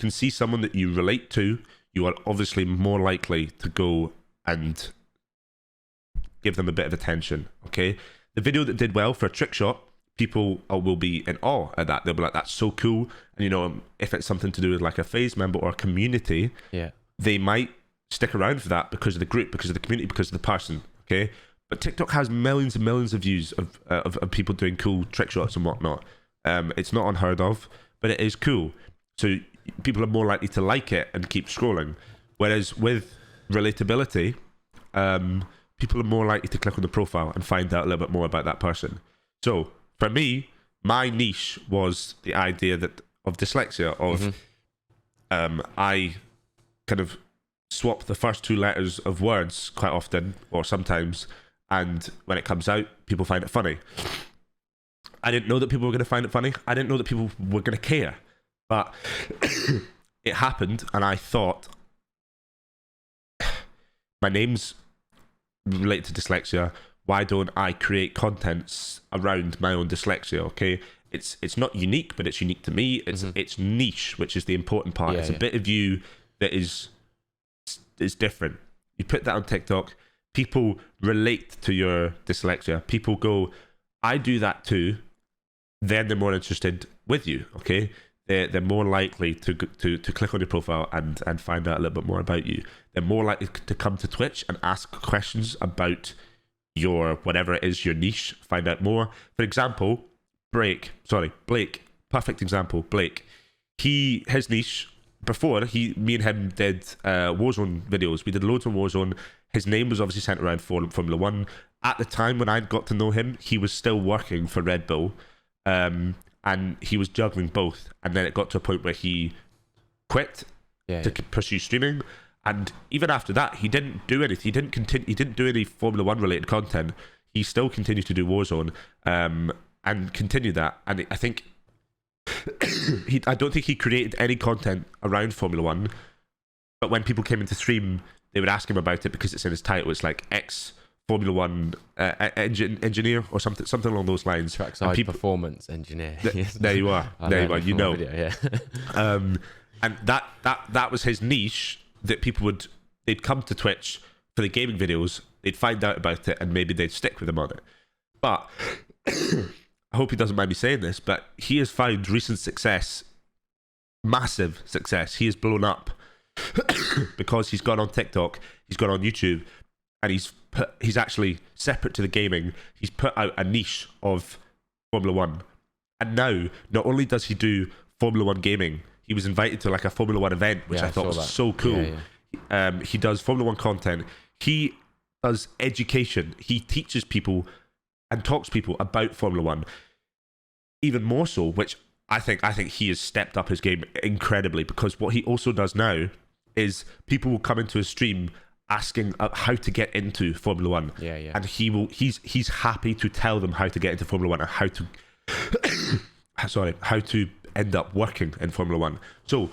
see someone that you relate to, you are obviously more likely to go and give them a bit of attention. Okay, the video that did well for a trick shot, people will be in awe at that. They'll be like, that's so cool. And if it's something to do with like a phase member or a community, they might stick around for that because of the group, because of the community, because of the person. Okay, but TikTok has millions and millions of views of people doing cool trick shots and whatnot. It's not unheard of, but it is cool. So people are more likely to like it and keep scrolling. Whereas with relatability, people are more likely to click on the profile and find out a little bit more about that person. So for me, my niche was the idea of dyslexia, of I kind of swap the first two letters of words quite often, or sometimes, and when it comes out, people find it funny. I didn't know that people were going to find it funny. I didn't know that people were going to care, but it happened, and I thought, my name's related to dyslexia. Why don't I create contents around my own dyslexia? Okay, it's not unique, but it's unique to me. It's niche, which is the important part. It's a bit of you that is different. You put that on TikTok, people relate to your dyslexia. People go, I do that too. Then they're more interested with you. Okay, they're more likely to click on your profile and find out a little bit more about you. They're more likely to come to Twitch and ask questions about your whatever it is, your niche, find out more. For example, Blake, perfect example, Blake. His niche, before, me and him did Warzone videos. We did loads on Warzone. His name was obviously centered around Formula 1. At the time when I got to know him, he was still working for Red Bull, and he was juggling both. And then it got to a point where he quit to pursue streaming. And even after that, he didn't do anything. He didn't do any Formula 1 related content. He still continued to do Warzone, and continue that. And I think I don't think he created any content around Formula 1. But when people came into stream, they would ask him about it because it's in his title. It's like ex Formula 1 engineer or something along those lines. Trackside performance engineer. There you are. There you are. You know. Video, And that was his niche. That people they'd come to Twitch for the gaming videos, they'd find out about it, and maybe they'd stick with him on it. But I hope he doesn't mind me saying this, but he has found recent success, massive success. He has blown up because he's gone on TikTok, he's gone on YouTube, and he's actually separate to the gaming. He's put out a niche of Formula 1, and now not only does he do Formula 1 gaming, he was invited to like a Formula 1 event, which I thought was so cool. He does Formula 1 content. He does education. He teaches people and talks to people about Formula 1. Even more so, which I think he has stepped up his game incredibly, because what he also does now is people will come into his stream asking how to get into Formula 1. And he's happy to tell them how to get into Formula 1 and how to how to end up working in Formula 1. So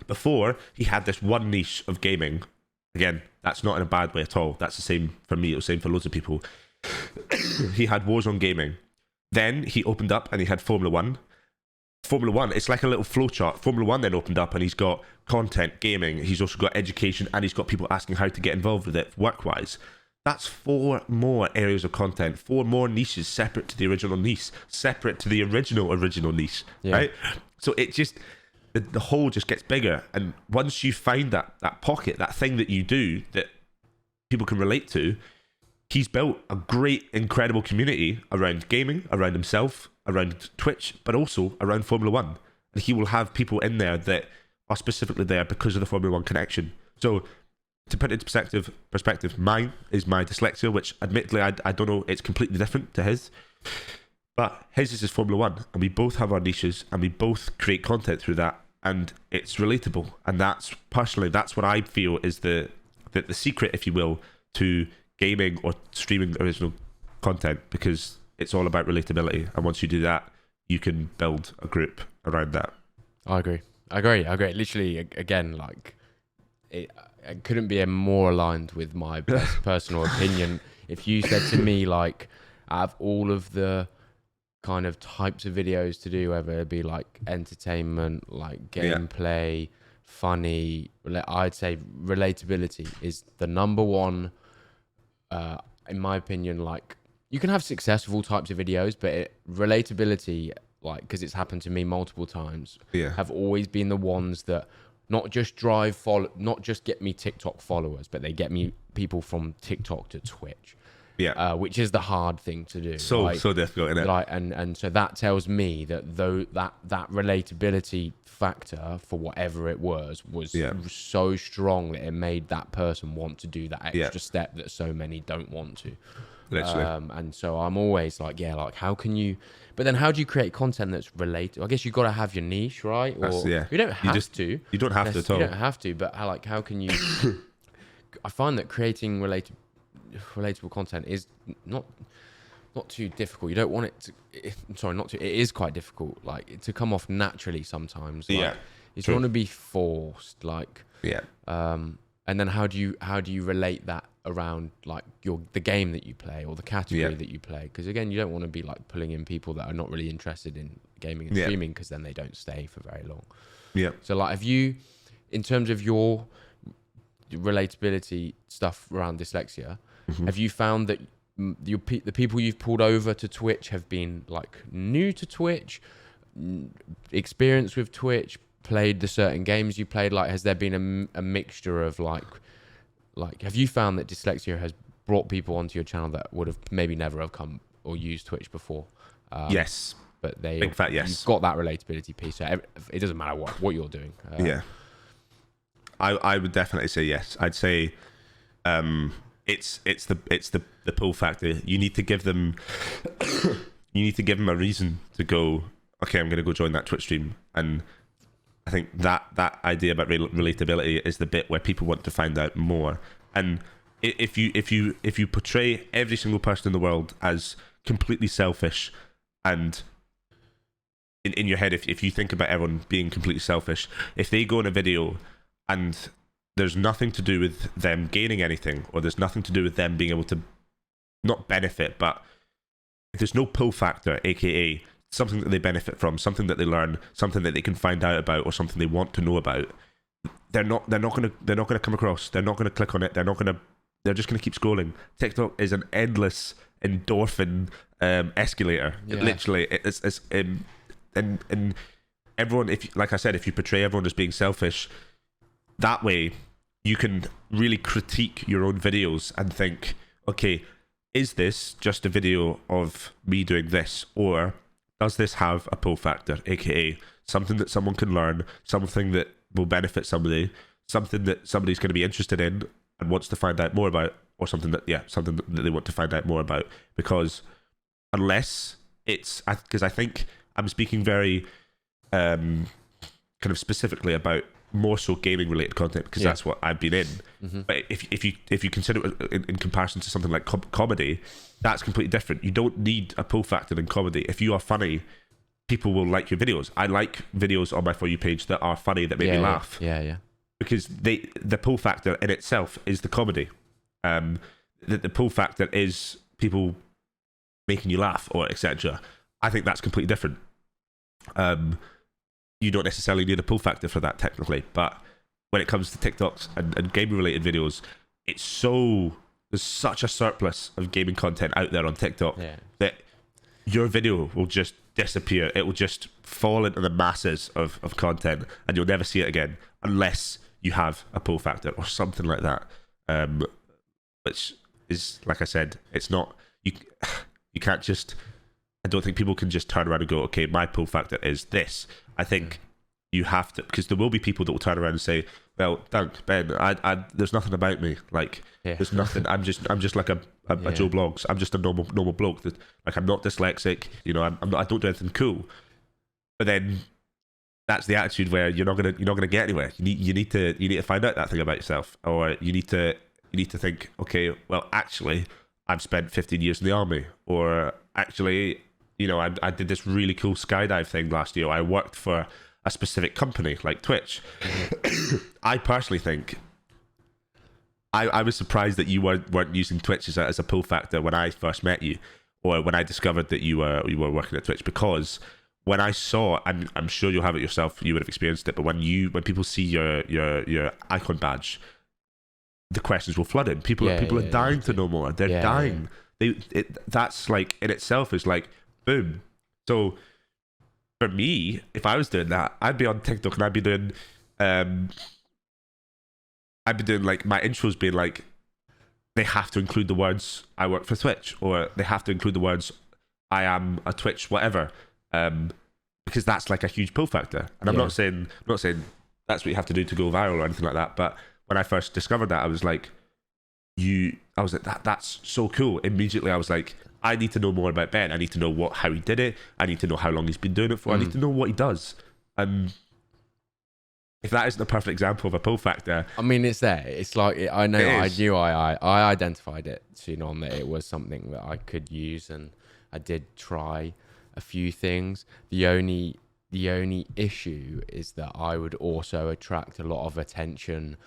before, he had this one niche of gaming. Again, that's not in a bad way at all. That's the same for me. It was the same for loads of people. He had Warzone gaming. Then he opened up and he had Formula 1. Formula 1, it's like a little flowchart. Formula 1 then opened up and he's got content, gaming. He's also got education, and he's got people asking how to get involved with it work-wise. That's 4 more areas of content, 4 more niches separate to the original niche, separate to the original niche, right? So it just, the hole just gets bigger. And once you find that pocket, that thing that you do that people can relate to, he's built a great, incredible community around gaming, around himself, around Twitch, but also around Formula 1. And he will have people in there that are specifically there because of the Formula 1 connection. So to put it into perspective, mine is MyDylsexia, which admittedly I don't know, it's completely different to his. But his is Formula 1, and we both have our niches, and we both create content through that, and it's relatable. And that's what I feel is the secret, if you will, to gaming or streaming original content, because it's all about relatability. And once you do that, you can build a group around that. I agree. Literally, again, like it couldn't be more aligned with my personal opinion. If you said to me, like, out of all of the kind of types of videos to do, whether it be like entertainment, like gameplay, funny, I'd say relatability is the number one, in my opinion. Like, you can have success with all types of videos, but relatability, like, because it's happened to me multiple times, have always been the ones that not just get me TikTok followers, but they get me people from TikTok to Twitch. which is the hard thing to do. So difficult, isn't it? Like, and so that tells me that though that relatability factor for whatever it was so strong that it made that person want to do that extra step that so many don't want to. Literally. And so I'm always like, how can you? But then, how do you create content that's related? I guess you've got to have your niche, right? Or you don't have to. You don't have to at all. You don't have to. But how can you? I find that creating relatable content is not too difficult. You don't want it to. It is quite difficult, like to come off naturally sometimes. Like, you don't want to be forced, like. And then how do you relate that around like the game that you play or the category that you play? Because again, you don't want to be like pulling in people that are not really interested in gaming and streaming, because then they don't stay for very long. So like, have you, in terms of your relatability stuff around dyslexia, have you found that the people you've pulled over to Twitch have been like new to Twitch, experienced with Twitch, played the certain games you played? Like, has there been a mixture of like have you found that dyslexia has brought people onto your channel that would have maybe never have come or used Twitch before? Yes, but in fact, yes, you've got that relatability piece, so it doesn't matter what you're doing. I would definitely say yes. I'd say it's the pull factor. You need to give them a reason to go, okay, I'm going to go join that Twitch stream. And I think that idea about relatability is the bit where people want to find out more. And if you portray every single person in the world as completely selfish, and in your head, if you think about everyone being completely selfish, if they go in a video and there's nothing to do with them gaining anything, or there's nothing to do with them being able to not benefit, but if there's no pull factor, aka something that they benefit from, something that they learn, something that they can find out about, or something they want to know about, they're not gonna come across. They're not gonna click on it. They're just gonna keep scrolling. TikTok is an endless endorphin escalator. Literally, it's and everyone. If, like I said, if you portray everyone as being selfish, that way you can really critique your own videos and think, okay, is this just a video of me doing this, or does this have a pull factor, aka something that someone can learn, something that will benefit somebody, something that somebody's going to be interested in and wants to find out more about, or something that they want to find out more about? Because unless it's, because I think I'm speaking very kind of specifically about more so gaming related content, because that's what I've been in. But if you consider it in comparison to something like comedy, that's completely different. You don't need a pull factor in comedy. If you are funny, people will like your videos. I like videos on my For You page that are funny, that make me laugh. Because the pull factor in itself is the comedy. The pull factor is people making you laugh, or etc. I think that's completely different. You don't necessarily need a pull factor for that technically, but when it comes to TikToks and gaming related videos, there's such a surplus of gaming content out there on TikTok that your video will just disappear. It will just fall into the masses of content, and you'll never see it again unless you have a pull factor or something like that. Which is, like I said, it's not, you can't just, I don't think people can just turn around and go, okay, my pull factor is this. I think you have to, because there will be people that will turn around and say, well, Ben, I there's nothing about me. Like, there's nothing. I'm just like a Joe Blogs. I'm just a normal bloke. Like, I'm not dyslexic. You know, I don't do anything cool. But then that's the attitude where you're not gonna get anywhere. You need to find out that thing about yourself, or you need to think, okay, well, actually, I've spent 15 years in the army, or actually, you know, I did this really cool skydive thing last year. I worked for a specific company like Twitch. I personally think I was surprised that you weren't using Twitch as a pull factor when I first met you, or when I discovered that you were working at Twitch, because when I saw, I'm sure you'll have it yourself, you would have experienced it, but when people see your icon badge, the questions will flood in. People are dying to know more. They're dying. That's like, in itself is like, boom. So for me, if I was doing that, I'd be on TikTok and I'd be doing like, my intros being like, they have to include the words "I work for Twitch" or they have to include the words "I am a Twitch whatever," because that's like a huge pull factor. And I'm not saying that's what you have to do to go viral or anything like that. But when I first discovered that, I was like, that's so cool. Immediately, I was like, I need to know more about Ben. I need to know how he did it. I need to know how long he's been doing it for. I need to know what he does. If that isn't a perfect example of a pull factor, I mean, it's there. It's like I identified it soon on that it was something that I could use, and I did try a few things. The only issue is that I would also attract a lot of attention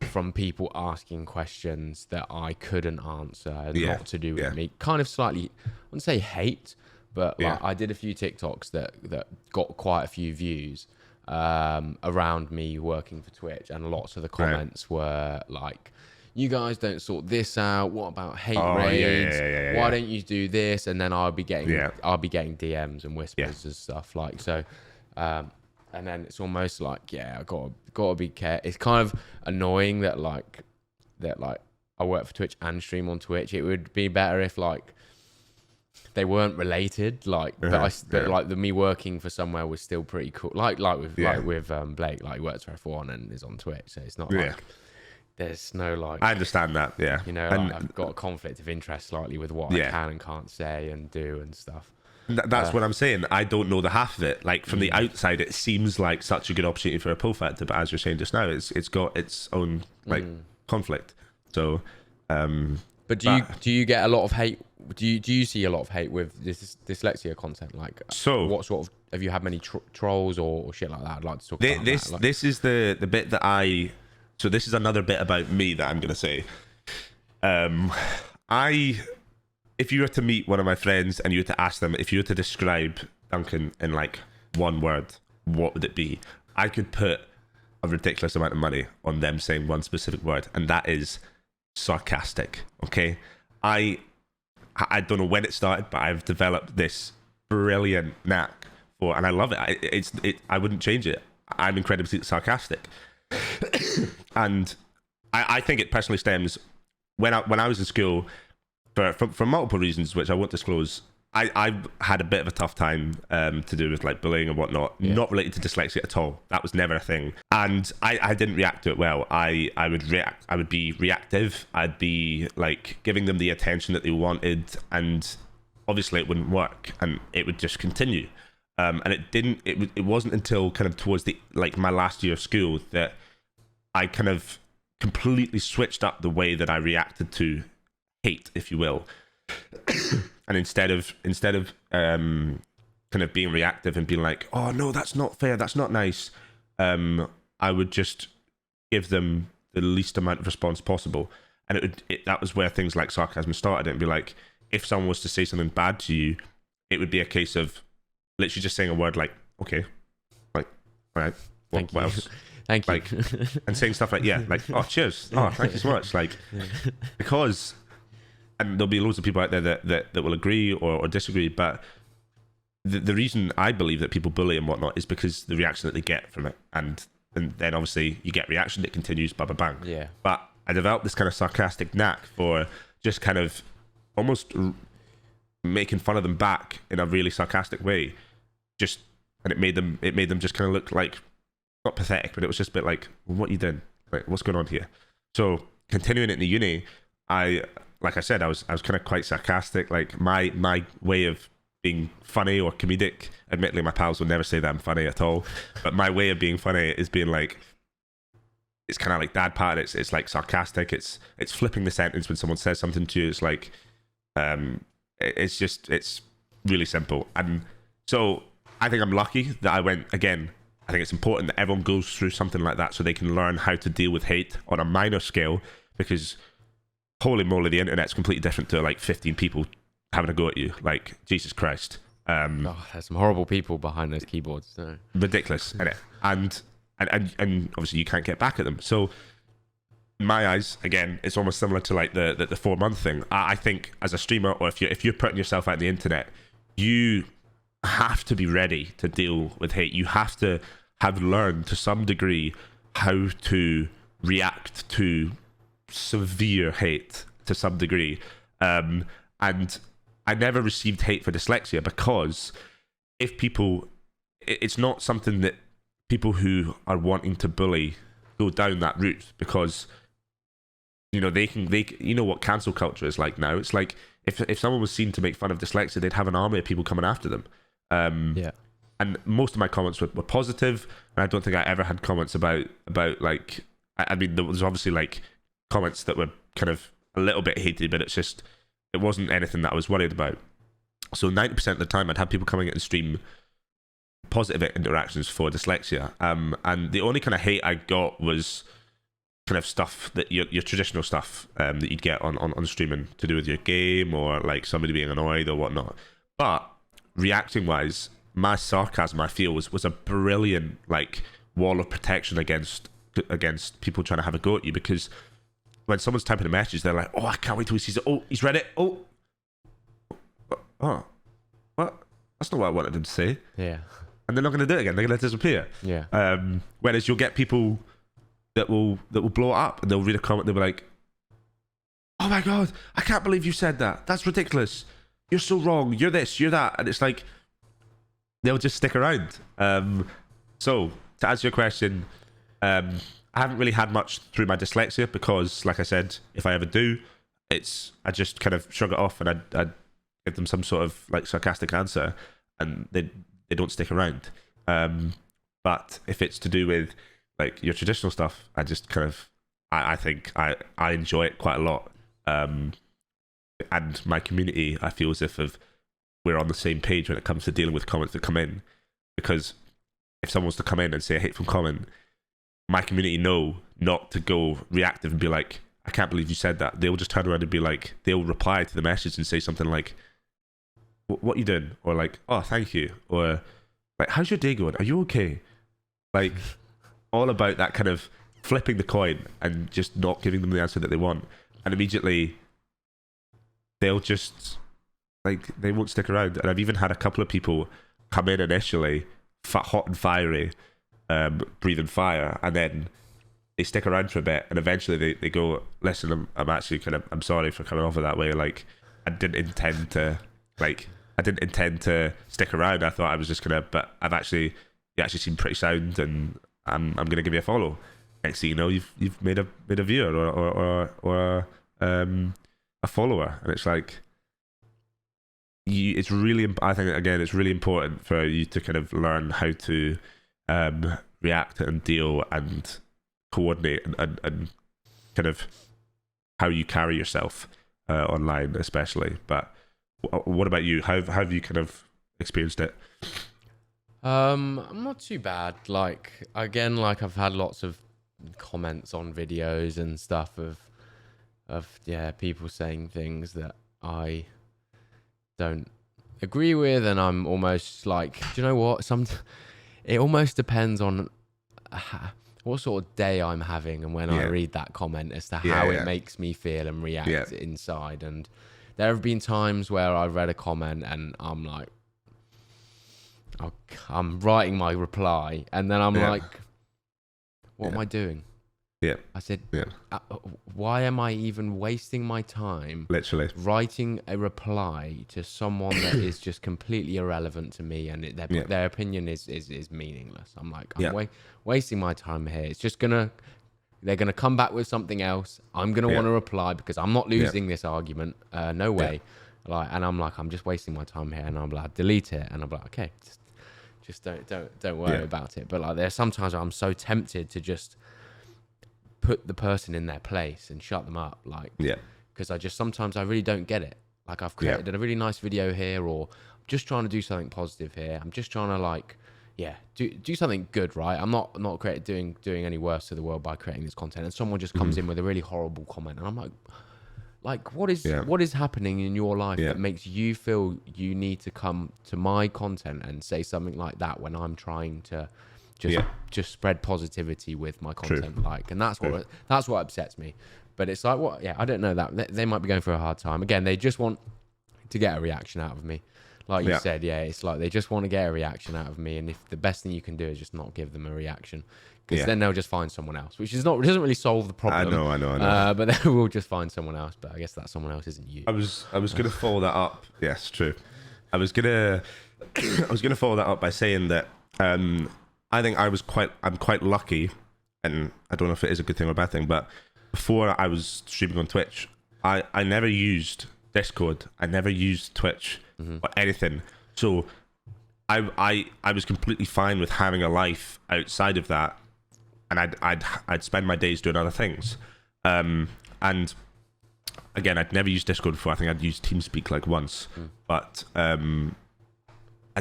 from people asking questions that I couldn't answer, not to do with me. Kind of slightly, I wouldn't say hate, but like I did a few TikToks that got quite a few views around me working for Twitch, and lots of the comments were like, you guys don't sort this out. What about hate raids? Why don't you do this? And then I'll be getting DMs and whispers and stuff like so. And then it's almost like, I gotta be careful. It's kind of annoying that I work for Twitch and stream on Twitch. It would be better if like they weren't related. Like, but like me working for somewhere was still pretty cool. Like with Blake, like he works for F1 and is on Twitch, so it's not like there's no like. I understand that. Yeah, you know, like, I've got a conflict of interest slightly with what I can and can't say and do and stuff. That's what I'm saying. I don't know the half of it. Like from the outside, it seems like such a good opportunity for a pull factor, but as you're saying just now, it's got its own like conflict. So, but do you get a lot of hate? Do you see a lot of hate with this dyslexia content? Like, so what sort of have you had many trolls or shit like that? I'd like to talk about this. That. Like, this is the bit that I. So this is another bit about me that I'm gonna say. If you were to meet one of my friends and you were to ask them, if you were to describe Duncan in like one word, what would it be? I could put a ridiculous amount of money on them saying one specific word, and that is sarcastic. Okay, I don't know when it started, but I've developed this brilliant knack for, and I love it. I wouldn't change it. I'm incredibly sarcastic, and I think it personally stems when I was in school. For multiple reasons, which I won't disclose, I had a bit of a tough time to do with like bullying and whatnot, not related to dyslexia at all. That was never a thing, and I didn't react to it well. I would be reactive. I'd be like giving them the attention that they wanted, and obviously it wouldn't work, and it would just continue. And it didn't. It wasn't until kind of towards the like my last year of school that I kind of completely switched up the way that I reacted to hate, if you will, and instead of kind of being reactive and being like, oh no, that's not fair, that's not nice, I would just give them the least amount of response possible, and that was where things like sarcasm started. It'd be like, if someone was to say something bad to you, it would be a case of literally just saying a word like, okay, like, all right, what else? Thank you. Like, and saying stuff like, like, oh, cheers, oh, thank you so much, like, because. And there'll be loads of people out there that will agree or disagree, but the reason I believe that people bully and whatnot is because the reaction that they get from it, and then obviously you get reaction that continues, bang, bang, bang. Yeah. But I developed this kind of sarcastic knack for just kind of almost making fun of them back in a really sarcastic way, and it made them just kind of look like, not pathetic, but it was just a bit like, what are you doing? Like, what's going on here? So continuing it in the uni, like I said, I was kind of quite sarcastic. Like my way of being funny or comedic, admittedly my pals will never say that I'm funny at all, but my way of being funny is being like, it's kind of like dad part. It's like sarcastic. It's flipping the sentence when someone says something to you. It's like, it's really simple. And so I think I'm lucky that I went again. I think it's important that everyone goes through something like that so they can learn how to deal with hate on a minor scale, because holy moly, the internet's completely different to like 15 people having a go at you. Like, Jesus Christ. There's some horrible people behind those keyboards. So. Ridiculous, isn't it? And obviously you can't get back at them. So in my eyes, again, it's almost similar to like the 4-month thing. I think as a streamer, or if you're putting yourself out on the internet, you have to be ready to deal with hate. You have to have learned to some degree how to react to severe hate, to some degree. And I never received hate for dyslexia because if people, it's not something that people who are wanting to bully go down that route, because you know they you know what cancel culture is like now. It's like if someone was seen to make fun of dyslexia, they'd have an army of people coming after them. And most of my comments were positive, and I don't think I ever had comments about like, I mean, there was obviously like comments that were kind of a little bit hated, but it wasn't anything that I was worried about. So 90% of the time I'd have people coming in and stream positive interactions for dyslexia. And the only kind of hate I got was kind of stuff that your traditional stuff that you'd get on streaming to do with your game, or like somebody being annoyed or whatnot. But reacting wise, my sarcasm, I feel, was a brilliant like wall of protection against people trying to have a go at you, because when someone's typing a message, they're like, oh, I can't wait till he sees it. Oh, he's read it. Oh, what? That's not what I wanted him to say. Yeah. And they're not going to do it again. They're going to disappear. Yeah. Whereas you'll get people that will blow it up, and they'll read a comment. They'll be like, oh my God, I can't believe you said that. That's ridiculous. You're so wrong. You're this, you're that. And it's like, they'll just stick around. So to answer your question, I haven't really had much through my dyslexia, because like I said, if I ever do, I just kind of shrug it off, and I'd give them some sort of like sarcastic answer, and they don't stick around. But if it's to do with like your traditional stuff, I just kind of I think I enjoy it quite a lot. And my community, I feel as if we're on the same page when it comes to dealing with comments that come in, because if someone was to come in and say a hateful comment, my community know not to go reactive and be like, I can't believe you said that. They'll just turn around and be like, they'll reply to the message and say something like, what are you doing? Or like, oh, thank you. Or like, how's your day going? Are you okay? Like, all about that kind of flipping the coin and just not giving them the answer that they want. And immediately they'll just, like, they won't stick around. And I've even had a couple of people come in initially, hot and fiery, breathing fire, and then they stick around for a bit, and eventually they go, listen, I'm actually I'm sorry for coming off it that way. Like, I didn't intend to stick around. I thought I was just gonna, but you actually seem pretty sound, and I'm gonna give you a follow. Next thing you know, you've made a viewer or a follower, and it's like, it's really, I think again, it's really important for you to kind of learn how to react and deal and coordinate and kind of how you carry yourself online, especially. But what about you? How have you kind of experienced it? I'm not too bad. Like, again, like I've had lots of comments on videos and stuff of people saying things that I don't agree with, and I'm almost like, do you know what? It almost depends on what sort of day I'm having, and when I read that comment, as to how it makes me feel and react inside. And there have been times where I've read a comment and I'm like, I'm writing my reply, and then I'm like, what am I doing? Yeah. I said, why am I even wasting my time literally writing a reply to someone that is just completely irrelevant to me, and their opinion is meaningless? I'm like, I'm wasting my time here. It's just they're gonna come back with something else. I'm gonna want to reply because I'm not losing this argument. No way. Like, and I'm like, I'm just wasting my time here, and I'm like, delete it, and I'm like, okay, just don't worry about it. But like, there's sometimes I'm so tempted to just put the person in their place and shut them up, like, because sometimes I really don't get it. Like, I've created a really nice video here, or I'm just trying to do something positive here. I'm just trying to like, do something good, right? I'm not doing any worse to the world by creating this content, and someone just comes in with a really horrible comment, and I'm like, what is happening in your life that makes you feel you need to come to my content and say something like that when I'm trying to just spread positivity with my content? True. Like, and that's what upsets me. But it's like, I don't know, that they might be going through a hard time. Again, they just want to get a reaction out of me. Like you said, yeah, it's like they just want to get a reaction out of me, and if the best thing you can do is just not give them a reaction, because then they'll just find someone else, which doesn't really solve the problem. I know. But they will just find someone else. But I guess that someone else isn't you. I was gonna follow that up. Yes, true. I was gonna follow that up by saying that I think I'm quite lucky, and I don't know if it is a good thing or a bad thing, but before I was streaming on Twitch, I never used Discord, I never used Twitch or anything. So I was completely fine with having a life outside of that, and I'd spend my days doing other things. And again, I'd never used Discord before. I think I'd used TeamSpeak like once, but I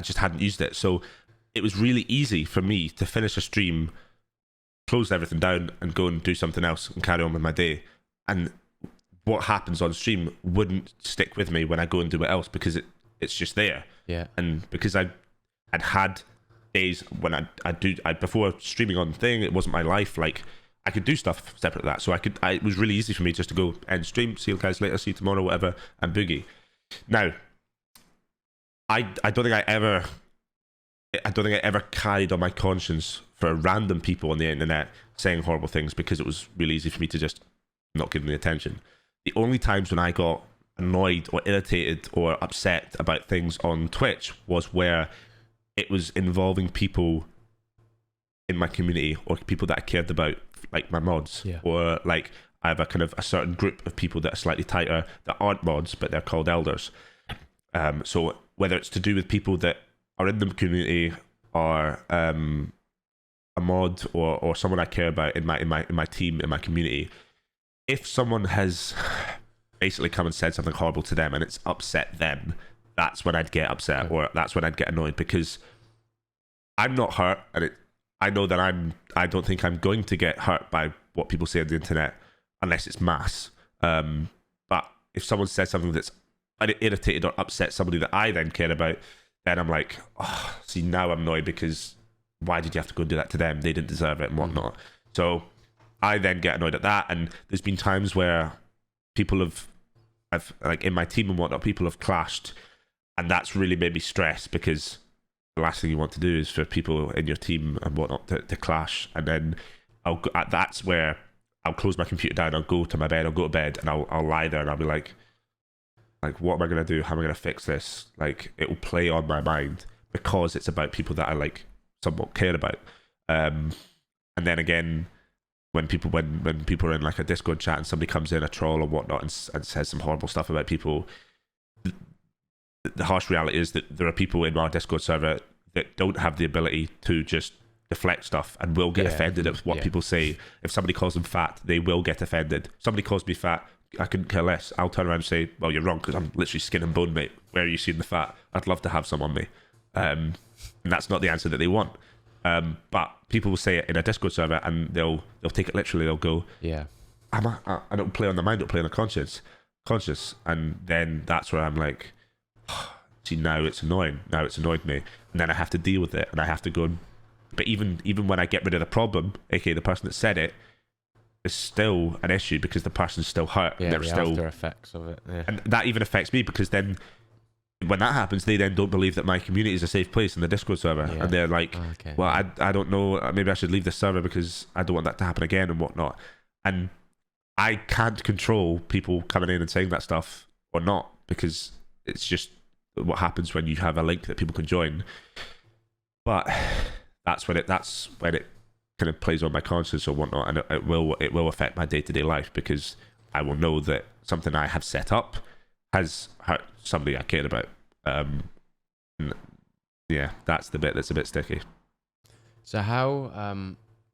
just hadn't used it. So it was really easy for me to finish a stream, close everything down, and go and do something else and carry on with my day. And what happens on stream wouldn't stick with me when I go and do it else, because it's just there. Yeah. And because I'd had days when I before streaming on thing, it wasn't my life. Like, I could do stuff separate to that. So it was really easy for me just to go end stream, see you guys later, see you tomorrow, whatever, and boogie. Now, I don't think I ever carried on my conscience for random people on the internet saying horrible things, because it was really easy for me to just not give them the attention. The only times when I got annoyed or irritated or upset about things on Twitch was where it was involving people in my community or people that I cared about, like my mods, or like I have a certain group of people that are slightly tighter that aren't mods, but they're called elders. So whether it's to do with people that are in the community, or a mod, or someone I care about in my team, in my community, if someone has basically come and said something horrible to them and it's upset them, that's when I'd get upset, or that's when I'd get annoyed, because I'm not hurt, and I know that I don't think I'm going to get hurt by what people say on the internet unless it's mass. But if someone says something that's irritated or upset somebody that I then care about, then I'm like, oh, see, now I'm annoyed, because why did you have to go and do that to them? They didn't deserve it and whatnot. So I then get annoyed at that. And there's been times where people I've like in my team and whatnot, people have clashed, and that's really made me stress, because the last thing you want to do is for people in your team and whatnot to clash. And then that's where I'll close my computer down, I'll go to my bed, I'll go to bed, and I'll lie there, and I'll be like, what am I going to do? How am I going to fix this? Like, it will play on my mind, because it's about people that I like somewhat care about. And then again, when people are in like a Discord chat and somebody comes in, a troll or whatnot, and says some horrible stuff about people, the harsh reality is that there are people in our Discord server that don't have the ability to just deflect stuff and will get offended at what people say. If somebody calls them fat, they will get offended. Somebody calls me fat, I couldn't care less. I'll turn around and say, well, you're wrong, because I'm literally skin and bone, mate. Where are you seeing the fat? I'd love to have some on me. And that's not the answer that they want. But people will say it in a Discord server, and they'll take it literally. They'll go, and it'll play on the mind, it'll play on the conscious. And then that's where I'm like, see, now it's annoying. Now it's annoyed me. And then I have to deal with it, and I have to go. But even when I get rid of the problem, aka the person that said it, is still an issue, because the person's still hurt. Yeah, they're the still after effects of it. Yeah. And that even affects me, because then when that happens, they then don't believe that my community is a safe place in the Discord server. And they're like, well, I don't know, maybe I should leave this server because I don't want that to happen again and whatnot. And I can't control people coming in and saying that stuff or not, because it's just what happens when you have a link that people can join. But that's when it kind of plays on my conscience or whatnot, and it will affect my day-to-day life, because I will know that something I have set up has hurt somebody I cared about. That's the bit that's a bit sticky. So how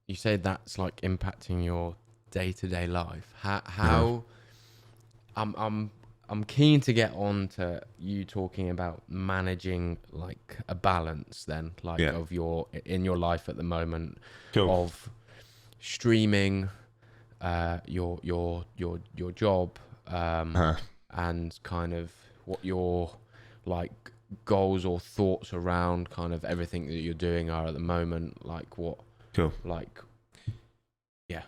you say that's like impacting your day-to-day life? How I'm keen to get on to you talking about managing like a balance then, like of your life at the moment, of streaming, your job, and kind of what your like goals or thoughts around kind of everything that you're doing are at the moment. Like what? Like. Yeah.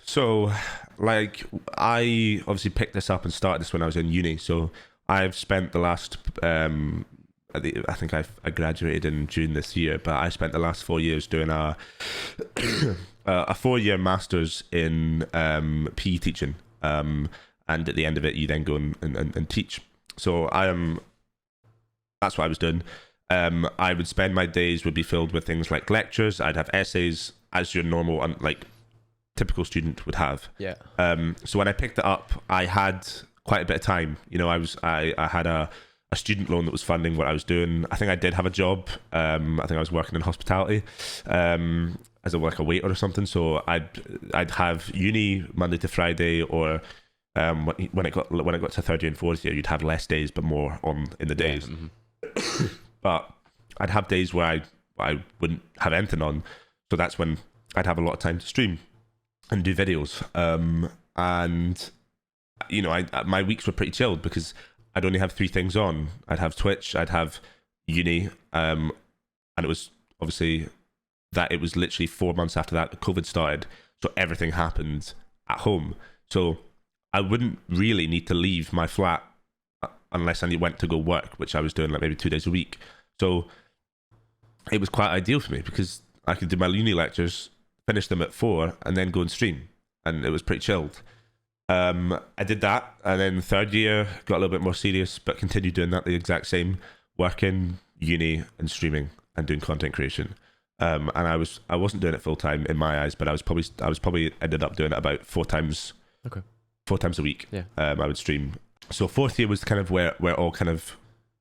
So like I obviously picked this up and started this when I was in uni. So I've spent the last I think I graduated in June this year, but I spent the last 4 years doing a 4-year master's in PE teaching. And at the end of it, you then go and teach. So that's what I was doing. I would spend my days would be filled with things like lectures. I'd have essays, as your normal typical student would have. Yeah. So when I picked it up, I had quite a bit of time. You know, I had a student loan that was funding what I was doing. I think I did have a job. I think I was working in hospitality as a waiter or something. So I'd have uni Monday to Friday, or when it got to third year and fourth year, you'd have less days but more on in the days. Yeah. Mm-hmm. But I'd have days where I wouldn't have anything on. So that's when I'd have a lot of time to stream and do videos. And you know, my weeks were pretty chilled because I'd only have 3 things on. I'd have Twitch, I'd have uni, and it was obviously that it was literally 4 months after that COVID started, so everything happened at home. So I wouldn't really need to leave my flat unless I went to go work, which I was doing like maybe 2 days a week. So it was quite ideal for me because I could do my uni lectures, finish them at 4, and then go and stream, and it was pretty chilled. I did that, and then third year got a little bit more serious, but continued doing that the exact same, working, uni, and streaming, and doing content creation. And I wasn't doing it full time in my eyes, but I was probably ended up doing it about 4 times. Okay. 4 times a week. Yeah. I would stream. So fourth year was kind of where it all kind of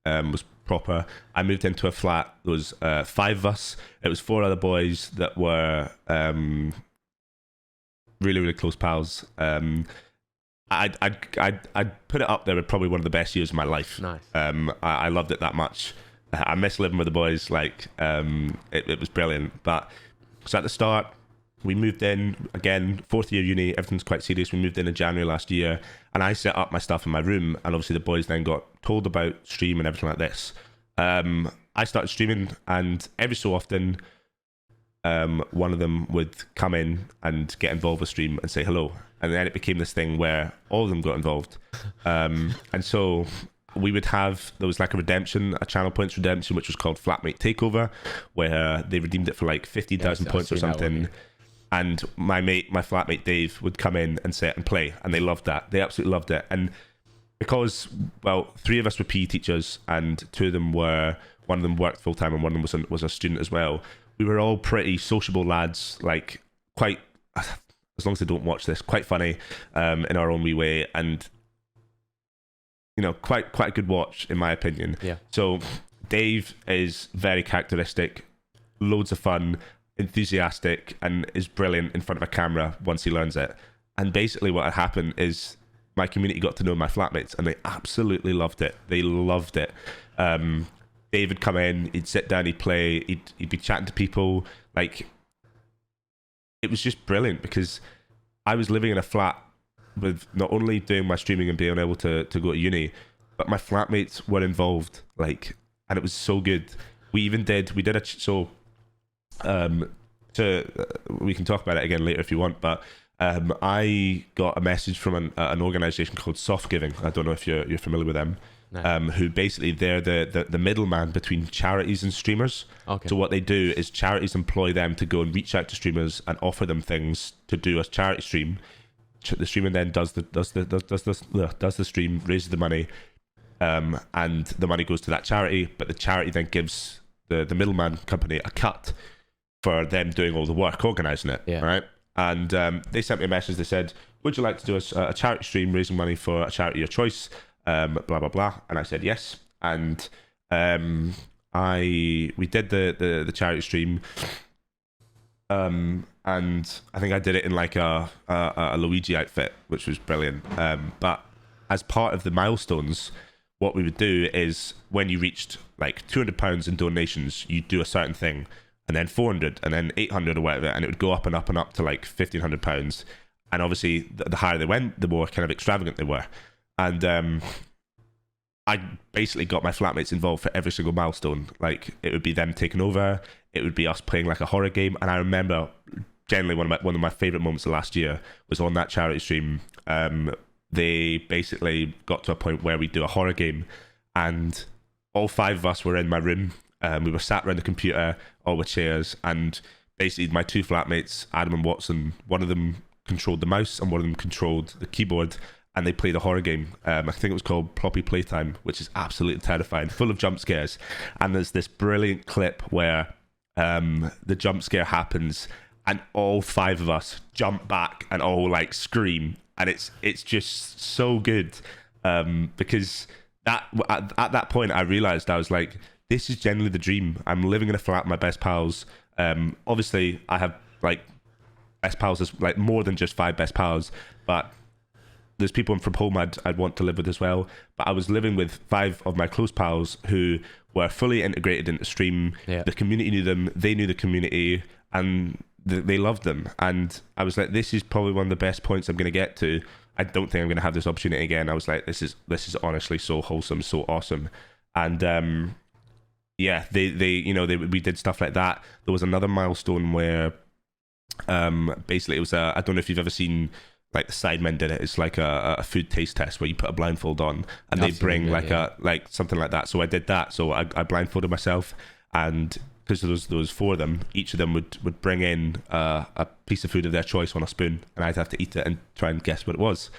was proper. I moved into a flat. There was 5 of us. It was 4 other boys that were really, really close pals. I'd put it up there with probably one of the best years of my life. Nice. I loved it that much. I miss living with the boys. Like, it was brilliant. But so at the start, we moved in again, 4th year uni. Everything's quite serious. We moved in January last year, and I set up my stuff in my room. And obviously, the boys then got told about stream and everything like this. I started streaming, and every so often, one of them would come in and get involved with stream and say hello. And then it became this thing where all of them got involved. And so we would have, there was like a channel points redemption, which was called Flatmate Takeover, where they redeemed it for like 15,000 points or something. And my flatmate Dave would come in and sit and play, and they loved that. They absolutely loved it. And because, well, 3 of us were PE teachers, and one of them worked full time, and one of them was a student as well. We were all pretty sociable lads, like quite, as long as they don't watch this, quite funny in our own wee way, and you know, quite a good watch in my opinion. Yeah. So Dave is very characteristic, loads of fun, enthusiastic, and is brilliant in front of a camera once he learns it. And basically what had happened is my community got to know my flatmates, and they absolutely loved it. They loved it. Dave would come in, he'd sit down, he'd play, he'd be chatting to people. Like, it was just brilliant because I was living in a flat with not only doing my streaming and being able to go to uni, but my flatmates were involved. Like, and it was so good. We can talk about it again later if you want, but I got a message from an organization called Soft Giving. I don't know if you're familiar with them. No. Who basically they're the middleman between charities and streamers. Okay. So what they do is charities employ them to go and reach out to streamers and offer them things to do a charity stream. The streamer then does the stream, raises the money, and the money goes to that charity. But the charity then gives the middleman company a cut for them doing all the work, organising it. Yeah. Right. And they sent me a message. They said, "Would you like to do a charity stream raising money for a charity of your choice?" Blah blah blah. And I said yes. And we did the charity stream. And I think I did it in like a Luigi outfit, which was brilliant. But as part of the milestones, what we would do is when you reached like £200 in donations, you do a certain thing, and then 400, and then 800 or whatever, and it would go up and up and up to like £1,500. And obviously, the higher they went, the more kind of extravagant they were. And I basically got my flatmates involved for every single milestone. Like, it would be them taking over, it would be us playing like a horror game. And I remember generally one of my favorite moments of last year was on that charity stream. They basically got to a point where we do a horror game, and all 5 of us were in my room. We were sat around the computer, all with chairs, and basically my 2 flatmates, Adam and Watson, one of them controlled the mouse and one of them controlled the keyboard, and they played a horror game. I think it was called Ploppy Playtime, which is absolutely terrifying, full of jump scares. And there's this brilliant clip where the jump scare happens and all 5 of us jump back and all like scream, and it's just so good, because that at that point I realized, I was like, this is generally the dream. I'm living in a flat with my best pals. Obviously I have like best pals is like more than just 5 best pals, but there's people from home I'd want to live with as well. But I was living with 5 of my close pals who were fully integrated into Stream. Yeah. The community knew them, they knew the community, and they loved them. And I was like, this is probably one of the best points I'm going to get to. I don't think I'm going to have this opportunity again. I was like, this is honestly so wholesome, so awesome. And yeah, we did stuff like that. There was another milestone where basically it was I don't know if you've ever seen, like the Sidemen did it. It's like a food taste test where you put a blindfold on and they bring like something like that. So I did that. So I blindfolded myself, and because there was 4 of them, each of them would bring in a piece of food of their choice on a spoon, and I'd have to eat it and try and guess what it was.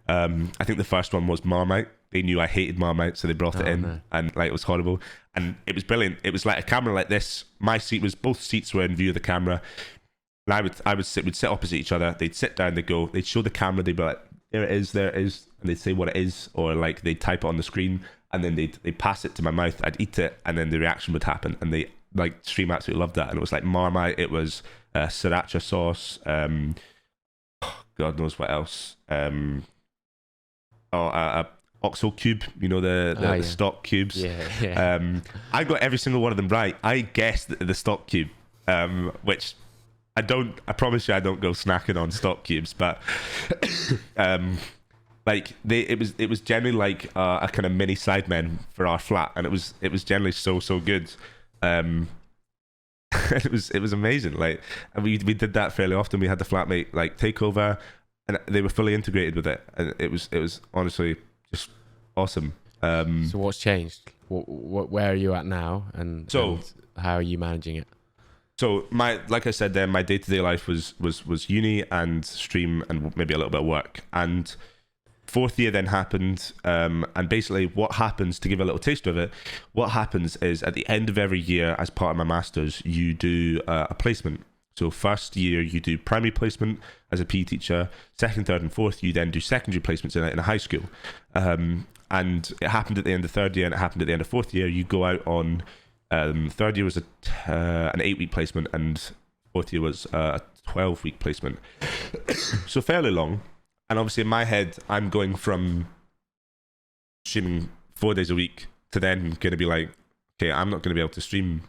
I think the first one was Marmite. They knew I hated Marmite, so they brought it in. No. And like, it was horrible, and it was brilliant. It was like a camera like this. My seat was, both seats were in view of the camera. And we'd sit opposite each other. They'd sit down, they'd show the camera, they'd be like, there it is, and they'd say what it is, or like they'd type it on the screen, and then they'd pass it to my mouth. I'd eat it, and then the reaction would happen, and they like Stream absolutely loved that. And it was like Marmite, it was sriracha sauce, God knows what else, Oxo cube, the stock cubes. Yeah. I got every single one of them right. I guessed the stock cube, which I promise you I don't go snacking on stock cubes, but like it was generally like a kind of mini Sidemen for our flat, and it was generally so good. It was amazing. Like, and we did that fairly often. We had the flatmate like takeover, and they were fully integrated with it, and it was honestly just awesome. So what's changed? Where are you at now, and how are you managing it? So like I said there, my day-to-day life was uni and Stream and maybe a little bit of work. And 4th year then happened, and basically what happens, to give a little taste of it, what happens is at the end of every year, as part of my masters, you do a placement. So 1st year you do primary placement as a PE teacher. 2nd, 3rd, and 4th you then do secondary placements in a high school. And it happened at the end of 3rd year, and it happened at the end of 4th year. You go out on 3rd year was an 8-week placement, and 4th year was a 12-week placement. So fairly long. And obviously in my head, I'm going from streaming 4 days a week to then going to be like, okay, I'm not going to be able to stream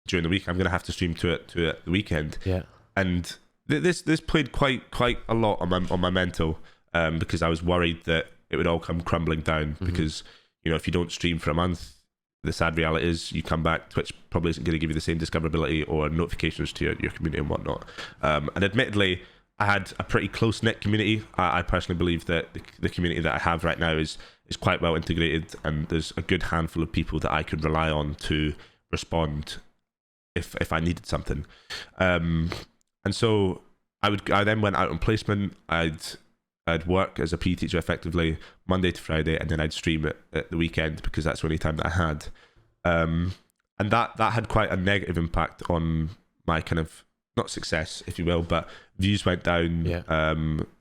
during the week. I'm going to have to stream to it the weekend. Yeah. And this played quite a lot on my mental, because I was worried that it would all come crumbling down. Mm-hmm. Because if you don't stream for a month, the sad reality is you come back, Twitch probably isn't going to give you the same discoverability or notifications to your community and whatnot. And admittedly, I had a pretty close-knit community. I personally believe that the community that I have right now is quite well integrated, and there's a good handful of people that I could rely on to respond if I needed something. And so I then went out on placement. I'd work as a PE teacher effectively Monday to Friday, and then I'd stream it at the weekend because that's the only time that I had. And that had quite a negative impact on my kind of, not success, if you will, but views went down,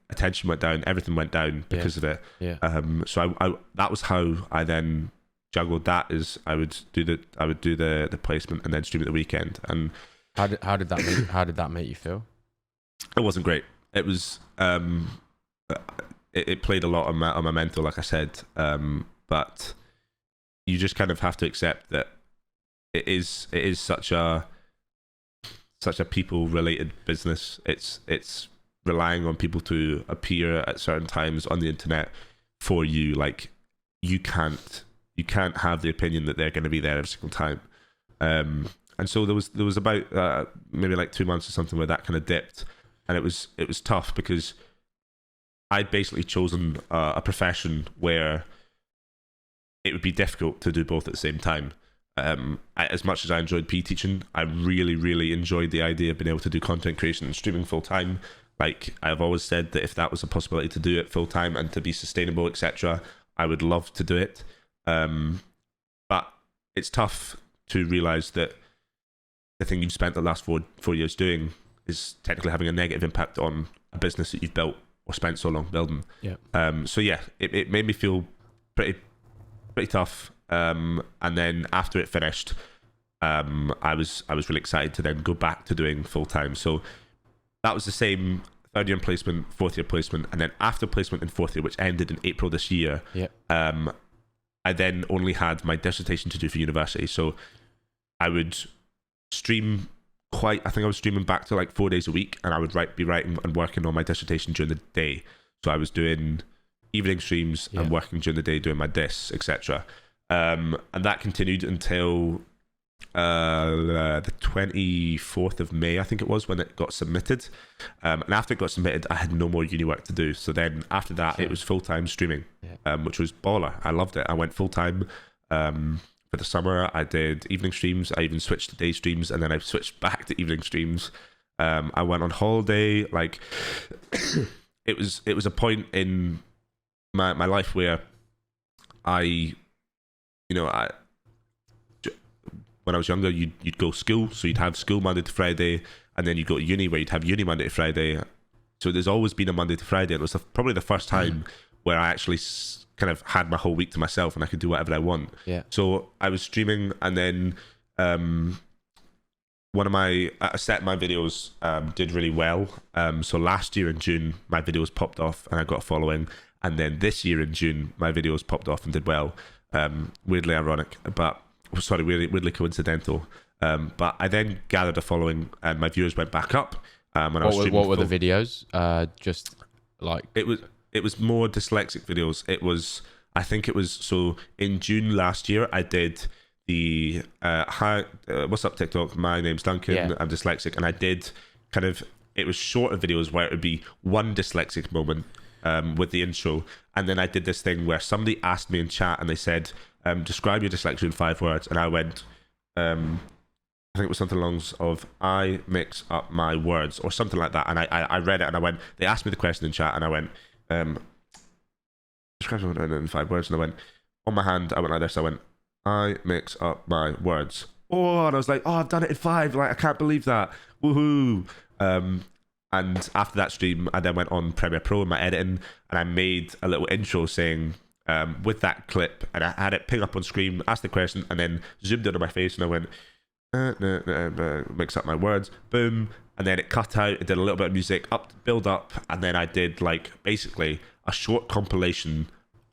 attention went down, everything went down because of it. Yeah. So I that was how I then juggled that. Is I would do the placement and then stream at the weekend. And how did that make you feel? It wasn't great. It was it played a lot on my mental, like I said. But you just kind of have to accept that it is such a people related business. It's relying on people to appear at certain times on the internet for you. Like, you can't have the opinion that they're going to be there every single time. And so there was about maybe like 2 months or something where that kind of dipped, and it was tough because I'd basically chosen a profession where it would be difficult to do both at the same time. As much as I enjoyed PE teaching, I really, really enjoyed the idea of being able to do content creation and streaming full time. Like, I've always said that if that was a possibility to do it full time and to be sustainable, etc., I would love to do it. But it's tough to realize that the thing you've spent the last four years doing is technically having a negative impact on a business that you've built or spent so long building. Yeah. So yeah, it made me feel pretty tough. And then after it finished, I was really excited to then go back to doing full time. So that was the same third year placement, fourth year placement, and then after placement in fourth year, which ended in April this year. Yeah. I then only had my dissertation to do for university. So I would stream I think I was streaming back to like 4 days a week, and I would be writing and working on my dissertation during the day. So I was doing evening streams and working during the day doing my dis, etc. And that continued until the 24th of May, I think it was, when it got submitted. And after it got submitted, I had no more uni work to do. So then after that, it was full-time streaming, which was baller. I loved it. I went full-time for the summer. I did evening streams. I even switched to day streams, and then I switched back to evening streams. I went on holiday. Like, it was a point in my life where when I was younger, you'd go school, so you'd have school Monday to Friday, and then you'd go to uni, where you'd have uni Monday to Friday. So there's always been a Monday to Friday, and it was probably the first time where I actually kind of had my whole week to myself, and I could do whatever I want. Yeah. So I was streaming, and then a set of my videos did really well. So last year in June, my videos popped off, and I got a following, and then this year in June, my videos popped off and did well. Weirdly ironic, but sorry, weirdly coincidental. But I then gathered a following, and my viewers went back up. What were the videos? Just like it was more dyslexic videos. I think it was so in June last year. I did the hi, what's up TikTok? My name's Duncan. I'm dyslexic, and I did it was shorter videos where it would be one dyslexic moment with the intro, and then I did this thing where somebody asked me in chat, and they said, describe your dyslexia in 5 words, and I went, I think it was something along of I mix up my words or something like that, and I read it, and I went, they asked me the question in chat, and I went, describe it in 5 words, and I went, on my hand, I went like this, I went, I mix up my words. Oh, and I was like, oh, I've done it in 5, like, I can't believe that, woohoo. And after that stream, I then went on Premiere Pro in my editing, and I made a little intro saying, with that clip, and I had it ping up on screen, asked the question, and then zoomed in on my face, and I went, mix up my words, boom, and then it cut out, it did a little bit of music, build up, and then I did like basically a short compilation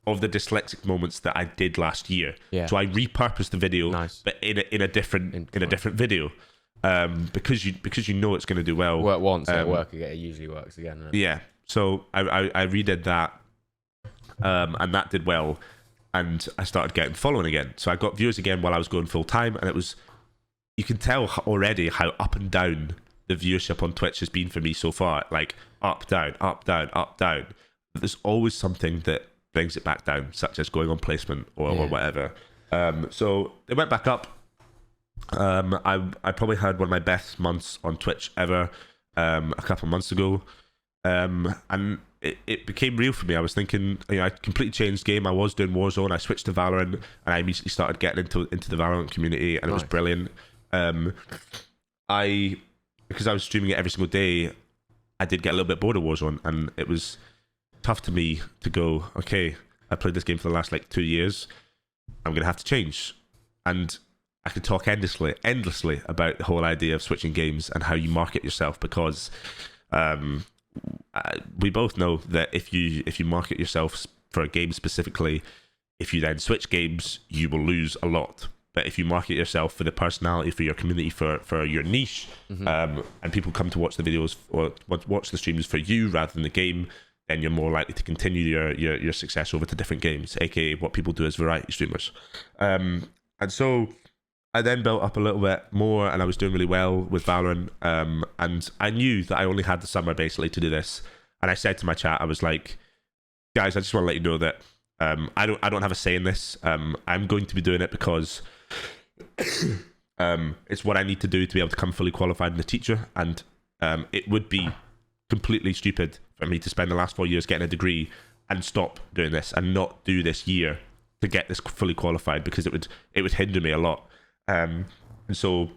of the dyslexic moments that I did last year. Yeah. So I repurposed the video, Nice. but in a different video, because you know it's going to do well. Work once, it'll work again. It usually works again. Right? Yeah. So I redid that, and that did well, and I started getting following again. So I got viewers again while I was going full time, and it was, you can tell already how up and down the viewership on Twitch has been for me so far. Like up, down, up, down, up, down. But there's always something that brings it back down, such as going on placement or whatever. So it went back up. I probably had one of my best months on Twitch ever a couple of months ago, and it became real for me. I was thinking, I completely changed game. I was doing Warzone, I switched to Valorant, and I immediately started getting into the Valorant community, and it was brilliant. Because I was streaming it every single day, I did get a little bit bored of Warzone, and it was tough to me to go, okay, I played this game for the last like 2 years, I'm gonna have to change. And I could talk endlessly about the whole idea of switching games and how you market yourself, because we both know that if you market yourself for a game specifically, if you then switch games, you will lose a lot. But if you market yourself for the personality, for your community, for your niche, and people come to watch the videos or watch the streams for you rather than the game, then you're more likely to continue your success over to different games, aka what people do as variety streamers. And so I then built up a little bit more, and I was doing really well with Valorant, and I knew that I only had the summer basically to do this. And I said to my chat, I was like, guys, I just want to let you know that I don't have a say in this. I'm going to be doing it because it's what I need to do to be able to become fully qualified in a teacher, and it would be completely stupid for me to spend the last 4 years getting a degree and stop doing this and not do this year to get this fully qualified, because it would hinder me a lot. And so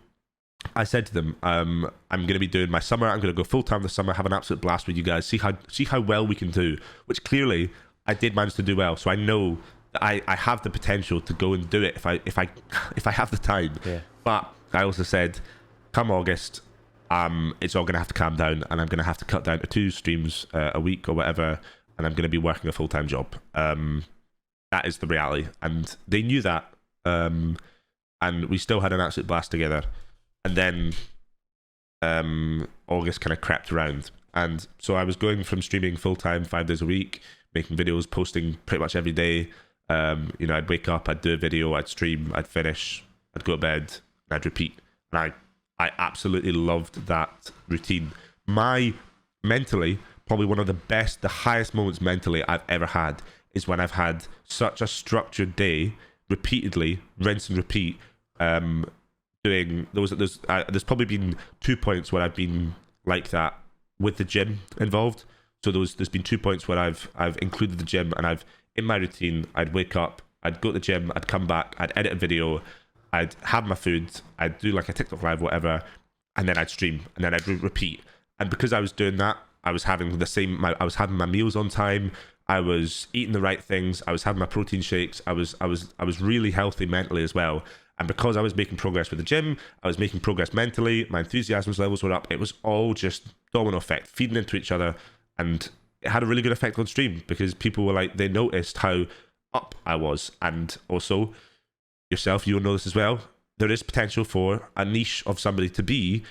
I said to them, I'm going to be doing my summer. I'm going to go full time this summer, have an absolute blast with you guys, see how well we can do, which clearly I did manage to do well. So I know that I have the potential to go and do it if I have the time. Yeah. But I also said, come August, it's all going to have to calm down, and I'm going to have to cut down to 2 streams a week or whatever, and I'm going to be working a full-time job. That is the reality, and they knew that, and we still had an absolute blast together. And then August kind of crept around, and so I was going from streaming full-time 5 days a week, making videos, posting pretty much every day. I'd wake up, I'd do a video, I'd stream, I'd finish, I'd go to bed, and I'd repeat. And I absolutely loved that routine. Mentally, probably one of the highest moments mentally I've ever had is when I've had such a structured day, repeatedly, rinse and repeat, doing those. There's probably been 2 points where I've been like that with the gym involved. So there's been 2 points where I've included the gym, and in my routine, I'd wake up, I'd go to the gym, I'd come back, I'd edit a video, I'd have my food, I'd do like a TikTok live, whatever, and then I'd stream, and then I'd repeat. And because I was doing that, I was having I was having my meals on time, I was eating the right things, I was having my protein shakes, I was really healthy mentally as well. And because I was making progress with the gym, I was making progress mentally, my enthusiasm levels were up. It was all just domino effect, feeding into each other, and it had a really good effect on stream, because people were like, they noticed how up I was. And also, yourself, you'll know this as well, there is potential for a niche of somebody to be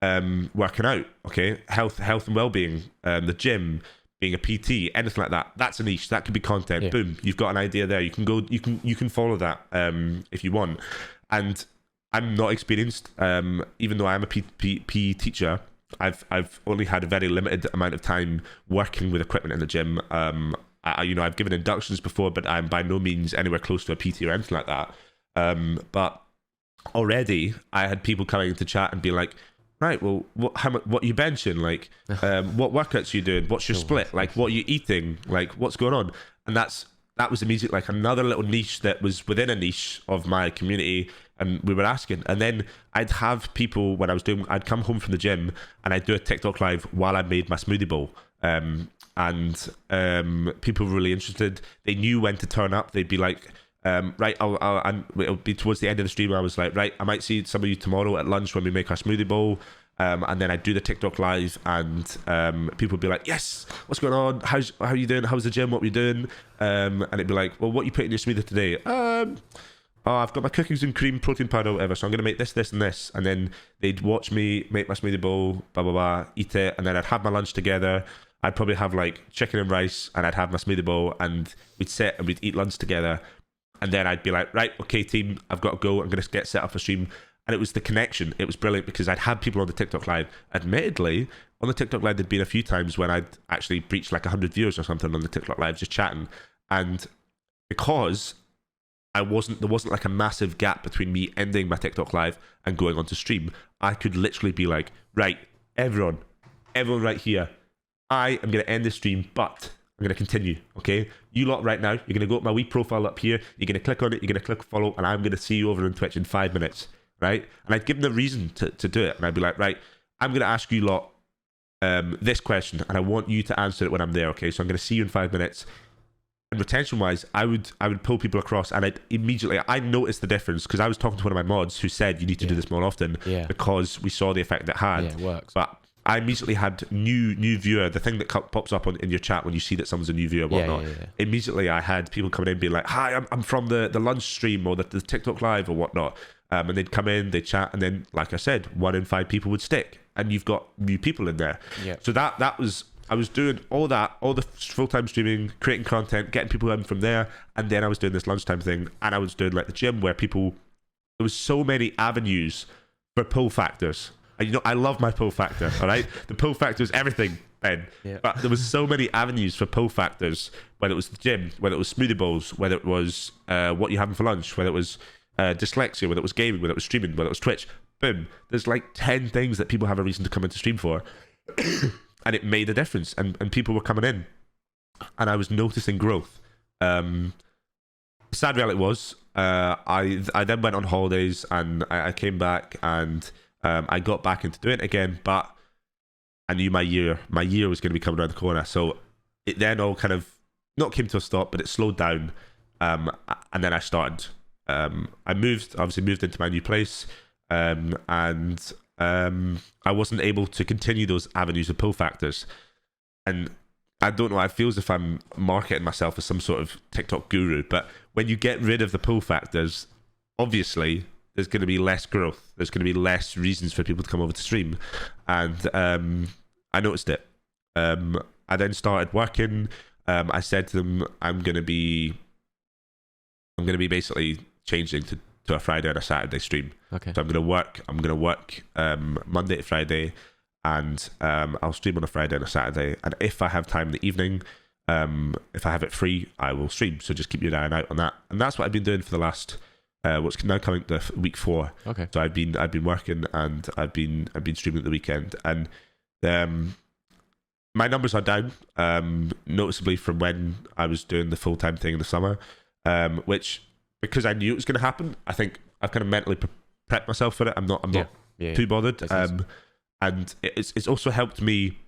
working out, okay? Health and well-being, the gym, being a PT, anything like that. That's a niche. That could be content. Yeah. Boom, you've got an idea there. You can follow that if you want. And I'm not experienced, even though I am a PE teacher. I've only had a very limited amount of time working with equipment in the gym. I've given inductions before, but I'm by no means anywhere close to a PT or anything like that. But already I had people coming into chat and be like, right, well, what are you benching? Like, what workouts are you doing? What's your split? Like, what are you eating? Like, what's going on? And that was immediately like another little niche that was within a niche of my community. And we were asking, and then I'd have people I'd come home from the gym and I'd do a TikTok live while I made my smoothie bowl. And people were really interested. They knew when to turn up. They'd be like, right, and it'll be towards the end of the stream where I was like, right, I might see some of you tomorrow at lunch when we make our smoothie bowl. And then I'd do the TikTok live, and people would be like, yes, what's going on? How are you doing? How's the gym? What were you doing? And it'd be like, well, what are you putting in your smoothie today? I've got my cookies and cream protein powder, whatever, so I'm going to make this, and this. And then they'd watch me make my smoothie bowl, blah, blah, blah, eat it. And then I'd have my lunch together. I'd probably have like chicken and rice, and I'd have my smoothie bowl, and we'd sit and we'd eat lunch together. And then I'd be like, right, okay, team, I've got to go. I'm going to get set up for stream. And it was the connection. It was brilliant, because I'd had people on the TikTok live. Admittedly, on the TikTok live, there'd been a few times when I'd actually breached like 100 viewers or something on the TikTok live, just chatting. And because there wasn't like a massive gap between me ending my TikTok live and going on to stream, I could literally be like, right, everyone right here, I am going to end the stream, but I'm going to continue, okay? You lot right now, you're going to go up my wee profile up here, you're going to click on it, you're going to click follow, and I'm going to see you over on Twitch in 5 minutes, right? And I'd give them the reason to do it, and I'd be like, right, I'm going to ask you lot this question, and I want you to answer it when I'm there, okay? So I'm going to see you in 5 minutes. And retention-wise, I would pull people across, and I noticed the difference, because I was talking to one of my mods who said you need to do this more often, because we saw the effect it had. Yeah, it works. But I immediately had new viewer, the thing that pops up in your chat when you see that someone's a new viewer, whatnot. Yeah. Immediately, I had people coming in being like, "Hi, I'm from the lunch stream or the TikTok live or whatnot," and they'd come in, they'd chat, and then, like I said, 1 in 5 people would stick, and you've got new people in there. Yeah. So that was. I was doing all the full-time streaming, creating content, getting people in from there, and then I was doing this lunchtime thing, and I was doing like the gym where there was so many avenues for pull factors. And, I love my pull factor, all right? The pull factor is everything. Ben. Yeah. But there was so many avenues for pull factors, whether it was the gym, whether it was smoothie bowls, whether it was what you're having for lunch, whether it was dyslexia, whether it was gaming, whether it was streaming, whether it was Twitch. Boom. There's like 10 things that people have a reason to come into stream for. And it made a difference. And people were coming in. And I was noticing growth. Sad reality was, I then went on holidays and I came back and I got back into doing it again, but I knew my year was going to be coming around the corner. So it then all kind of not came to a stop, but it slowed down. And then I started. I moved into my new place, and I wasn't able to continue those avenues of pull factors. And I don't know, I feel as if I'm marketing myself as some sort of TikTok guru, but when you get rid of the pull factors, obviously there's going to be less growth. There's going to be less reasons for people to come over to stream. And I noticed it. I then started working. I said to them, I'm going to be basically changing to a Friday and a Saturday stream. Okay. So I'm going to work Monday to Friday, and I'll stream on a Friday and a Saturday. And if I have time in the evening, if I have it free, I will stream. So just keep your eye out on that. And that's what I've been doing for the last what's now coming to week 4. Okay. So I've been working and I've been streaming at the weekend, and my numbers are down noticeably from when I was doing the full-time thing in the summer, which, because I knew it was going to happen, I think I've kind of mentally prepped myself for it. I'm not too bothered. And it's also helped me.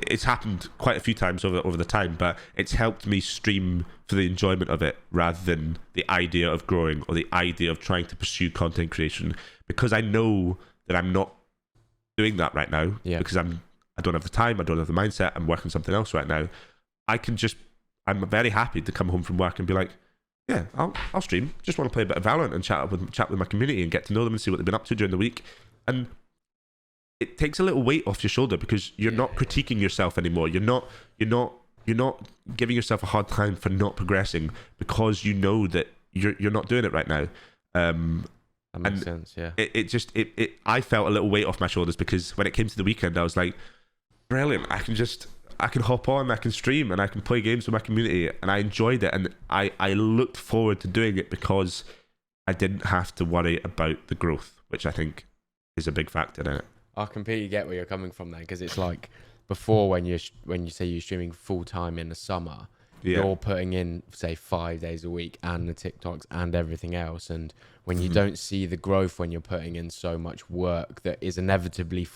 It's happened quite a few times over the time, but it's helped me stream for the enjoyment of it rather than the idea of growing or the idea of trying to pursue content creation, because I know that I'm not doing that right now, because I don't have the time, I don't have the mindset, I'm working something else right now. I'm very happy to come home from work and be like, yeah, I'll stream. Just want to play a bit of Valorant and chat with my community and get to know them and see what they've been up to during the week. And it takes a little weight off your shoulder because you're not critiquing yourself anymore. You're not giving yourself a hard time for not progressing because you know that you're not doing it right now. That makes sense. Yeah. I felt a little weight off my shoulders because when it came to the weekend, I was like, brilliant. I can hop on, I can stream, and I can play games with my community, and I enjoyed it, and I looked forward to doing it because I didn't have to worry about the growth, which I think is a big factor in it. I completely get where you're coming from there, because it's like before when you say you're streaming full time in the summer, you're putting in, say, 5 days a week and the TikToks and everything else, and when you don't see the growth, when you're putting in so much work that is inevitably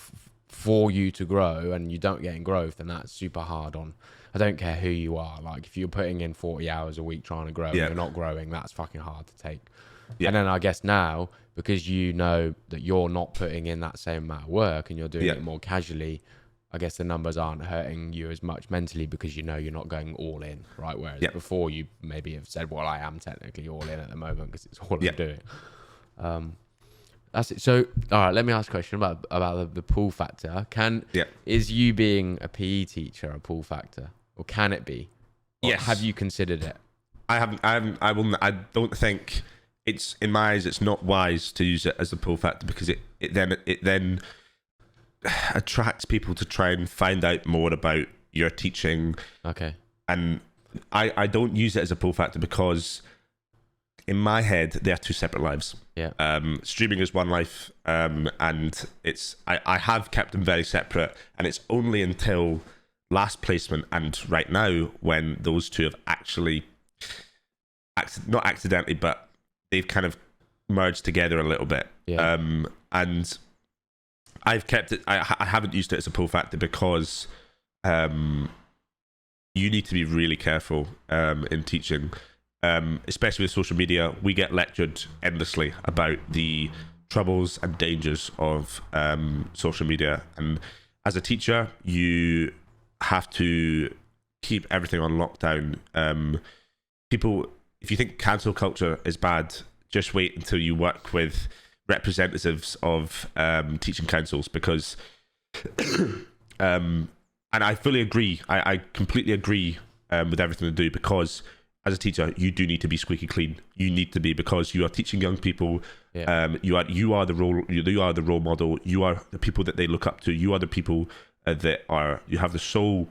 for you to grow and you don't get in growth, and that's super hard on. I don't care who you are. Like, if you're putting in 40 hours a week trying to grow and you're not growing, that's fucking hard to take. And then I guess now, because you know that you're not putting in that same amount of work and you're doing it more casually, I guess the numbers aren't hurting you as much mentally because you know you're not going all in, right? Whereas before you maybe have said, well, I am technically all in at the moment because it's all I'm doing. That's it. So, all right, let me ask a question about the pull factor. Is you being a PE teacher a pull factor, or can it be? Or have you considered it? I haven't. I don't think it's, in my eyes, it's not wise to use it as a pull factor because it then attracts people to try and find out more about your teaching. Okay. And I don't use it as a pull factor because in my head, they are two separate lives. Yeah. Streaming is one life, and I have kept them very separate, and it's only until last placement and right now when those two have actually, not accidentally, but they've kind of merged together a little bit. Yeah. And I've kept it. I haven't used it as a pull factor because you need to be really careful in teaching. Especially with social media, we get lectured endlessly about the troubles and dangers of social media. And as a teacher, you have to keep everything on lockdown. People, if you think cancel culture is bad, just wait until you work with representatives of teaching councils because, and I fully agree, I completely agree with everything they do because as a teacher, you do need to be squeaky clean. You need to be, because you are teaching young people. Yeah. You are the role model. You are the people that they look up to. You are the people you have one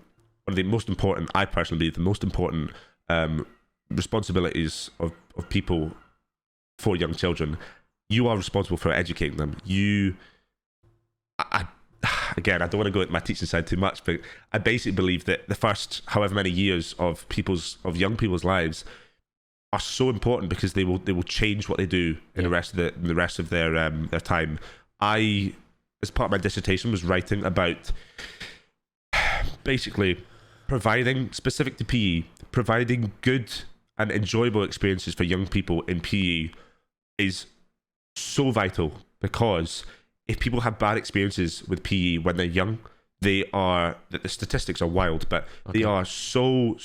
of the most important, I personally believe, the most important responsibilities of people for young children. You are responsible for educating them. Again, I don't want to go into my teaching side too much, but I basically believe that the first however many years of young people's lives are so important, because they will change what they do in the rest of their time. I, as part of my dissertation, was writing about basically providing, specific to PE, providing good and enjoyable experiences for young people in PE is so vital, because if people have bad experiences with PE when they're young, the statistics are wild, but they are so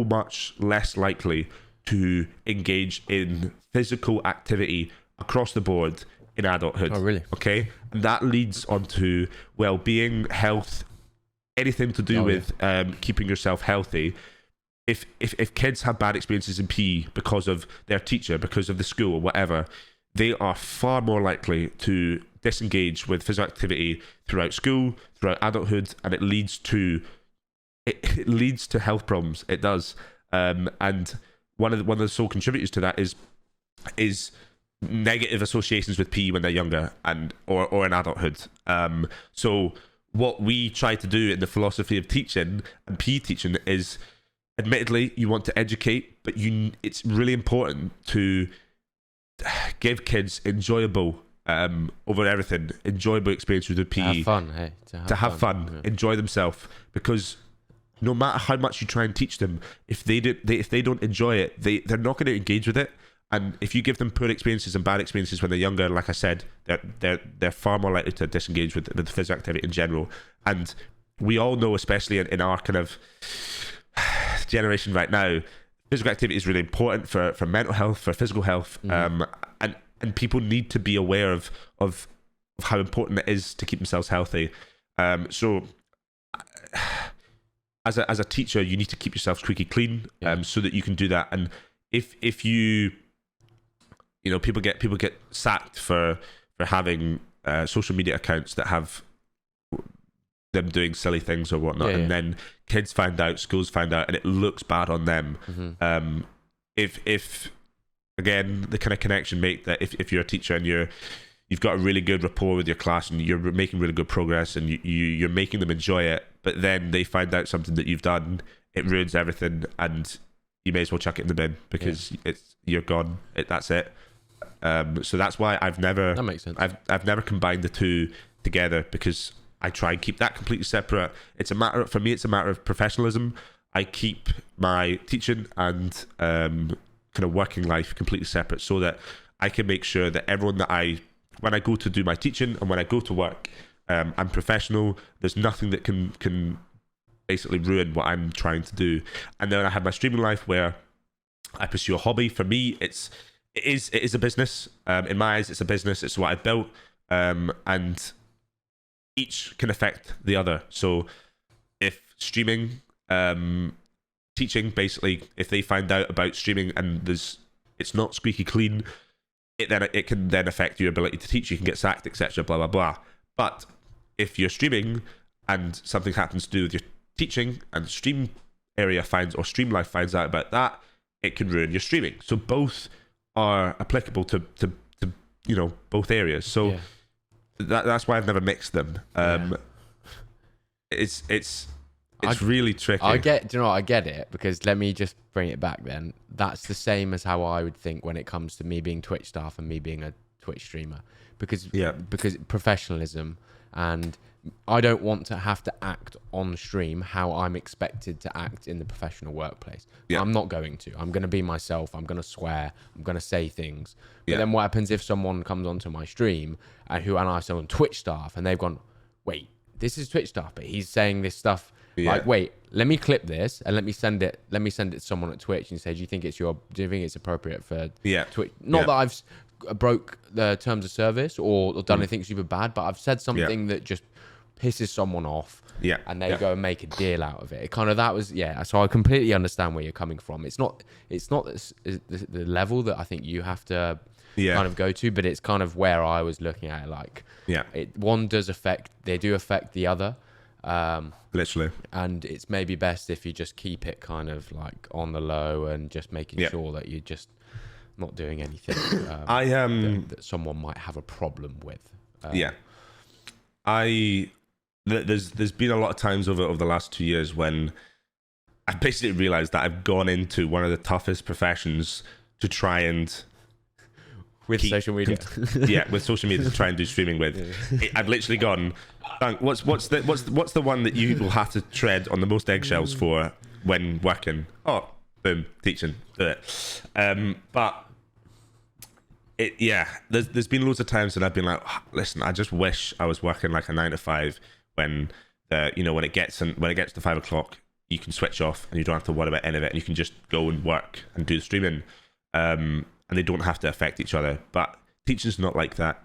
much less likely to engage in physical activity across the board in adulthood. Oh, really? Okay, and that leads on to well-being, health, anything to do with keeping yourself healthy. If kids have bad experiences in PE because of their teacher, because of the school, whatever, they are far more likely to disengage with physical activity throughout school, throughout adulthood, and it leads to health problems. It does, and one of the sole contributors to that is negative associations with PE when they're younger or in adulthood. So what we try to do in the philosophy of teaching and PE teaching is, admittedly, you want to educate, but it's really important to give kids enjoyable, over everything, enjoyable experiences with PE. Have fun, hey. To have fun. Yeah. Enjoy themselves, because no matter how much you try and teach them, if they don't enjoy it, they're not going to engage with it. And if you give them poor experiences and bad experiences when they're younger, like I said, they're far more likely to disengage with physical activity in general. And we all know, especially in our kind of generation right now, physical activity is really important for mental health, for physical health, and people need to be aware of how important it is to keep themselves healthy. So as a teacher, you need to keep yourself squeaky clean, so that you can do that. And if you people get sacked for having social media accounts that have them doing silly things or whatnot, and then kids find out, schools find out, and it looks bad on them. If again, the kind of connection make that if you're a teacher and you've got a really good rapport with your class and you're making really good progress and you're making them enjoy it, but then they find out something that you've done, it ruins everything, and you may as well chuck it in the bin, because you're gone. That's it. So that's why that makes sense. I've never combined the two together, because I try and keep that completely separate. For me, it's a matter of professionalism. I keep my teaching and kind of working life completely separate, so that I can make sure that everyone when I go to do my teaching and when I go to work, I'm professional. There's nothing that can basically ruin what I'm trying to do. And then I have my streaming life, where I pursue a hobby. For me, it is a business. In my eyes, it's a business. It's what I built, and each can affect the other. So if streaming, teaching, basically, if they find out about streaming and it's not squeaky clean, it can then affect your ability to teach. You can get sacked, etc. Blah blah blah. But if you're streaming and something happens to do with your teaching, and stream life finds out about that, it can ruin your streaming. So both are applicable to both areas. So that's why I've never mixed them. It's really tricky. I get it, because let me just bring it back then. That's the same as how I would think when it comes to me being Twitch staff and me being a Twitch streamer, because professionalism, and I don't want to have to act on stream how I'm expected to act in the professional workplace. I'm not going to. I'm going to be myself. I'm going to swear. I'm going to say things. But then what happens if someone comes onto my stream and I say on Twitch staff, and they've gone, wait, this is Twitch staff, but he's saying this stuff. Like, wait, let me clip this and let me send it to someone at Twitch and say, do you think it's appropriate for Twitch? Not that I've broke the terms of service or done anything super bad, but I've said something that just pisses someone off, Yeah. and they go and make a deal out of it. It kind of that was So I completely understand where you're coming from. It's not the level that I think you have to kind of go to, but it's kind of where I was looking at it. Like, one does affect the other. Literally. And it's maybe best if you just keep it kind of like on the low and just making sure that you're just not doing anything that someone might have a problem with. There's been a lot of times over the last 2 years when I basically realized that I've gone into one of the toughest professions to try and social media. With social media to try and do streaming with. I've literally gone, what's the one that you will have to tread on the most eggshells for when working? Oh, boom, teaching, do it. But there's been loads of times that I've been like, listen, I just wish I was working like a 9 to 5 when when it gets to 5 o'clock, you can switch off and you don't have to worry about any of it, and you can just go and work and do the streaming. And they don't have to affect each other. But teaching's not like that.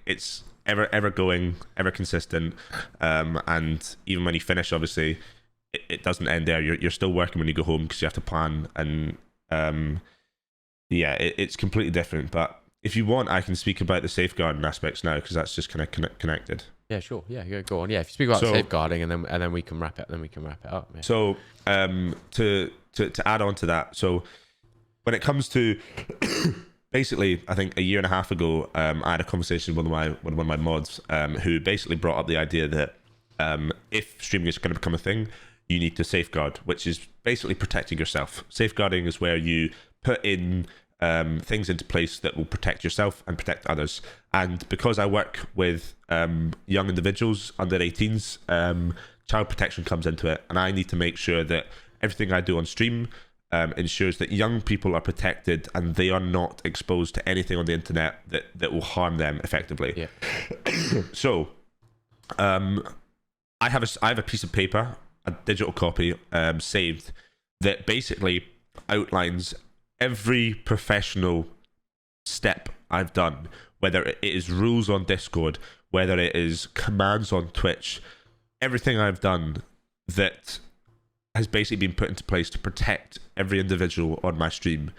It's ever going, ever consistent, and even when you finish, obviously, it doesn't end there. You're still working when you go home because you have to plan, and it's completely different. But if you want, I can speak about the safeguarding aspects now, because that's just kind of connected. Yeah, sure. Yeah, go on. Yeah, if you speak about safeguarding, and then we can wrap it. Then we can wrap it up. Yeah. So to add on to that, so when it comes to basically, I think a year and a half ago, I had a conversation with one of my mods, who basically brought up the idea that if streaming is going to become a thing, you need to safeguard, which is basically protecting yourself. Safeguarding is where you put in things into place that will protect yourself and protect others. And because I work with young individuals under 18s, child protection comes into it, and I need to make sure that everything I do on stream ensures that young people are protected and they are not exposed to anything on the internet that will harm them effectively. Yeah. So, I have a piece of paper, a digital copy, saved, that basically outlines every professional step I've done, whether it is rules on Discord, whether it is commands on Twitch, everything I've done that has basically been put into place to protect every individual on my stream.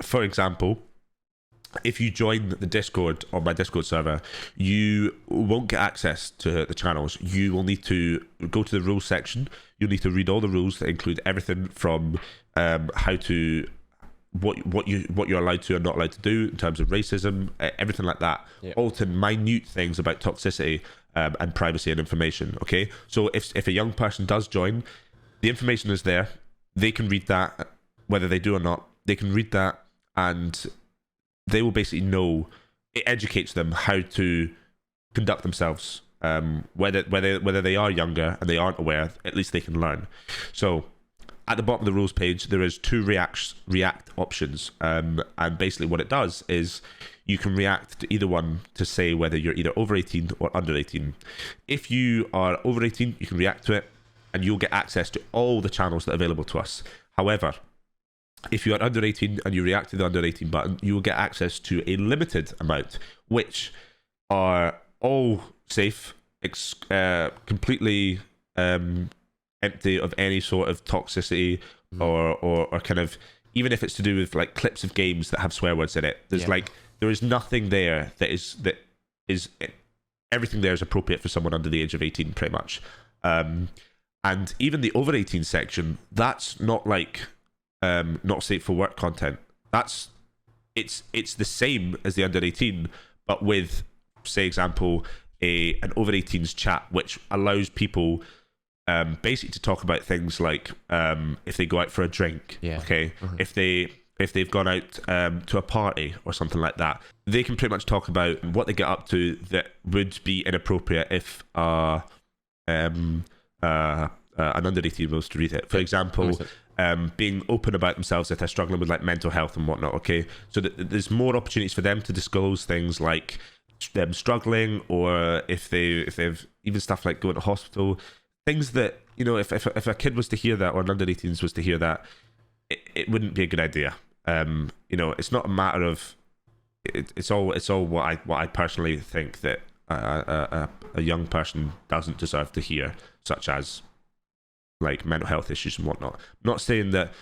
For example, if you join the Discord on my Discord server, you won't get access to the channels. You will need to go to the rules section. You'll need to read all the rules that include everything from what you're allowed to and not allowed to do in terms of racism, everything like that, all to minute things about toxicity and privacy and information. Okay, so if a young person does join, the information is there. They can read that, whether they do or not. They can read that, and they will basically know. It educates them how to conduct themselves. Whether they are younger and they aren't aware, at least they can learn. So, at the bottom of the rules page, there is 2 react options, and basically what it does is you can react to either one to say whether you're either over 18 or under 18. If you are over 18, you can react to it, and you'll get access to all the channels that are available to us. However, if you are under 18 and you react to the under 18 button, you will get access to a limited amount, which are all safe, completely empty of any sort of toxicity or kind of, even if it's to do with like clips of games that have swear words in it. There is nothing there that is everything there is appropriate for someone under the age of 18, pretty much. And even the over 18 section, that's not like not safe for work content. It's the same as the under 18, but with, say, example, an over 18s chat, which allows people basically to talk about things like if they go out for a drink, if they've gone out to a party or something like that, they can pretty much talk about what they get up to that would be inappropriate if an under 18 was to read it. For example, being open about themselves if they're struggling with like mental health and whatnot. Okay, so there's more opportunities for them to disclose things like them struggling, or if they've even stuff like going to hospital, things that, you know, if a kid was to hear that, or an under 18s was to hear that, it wouldn't be a good idea. You know, it's not a matter of it's all what I personally think that a young person doesn't deserve to hear, such as like mental health issues and whatnot. I'm not saying that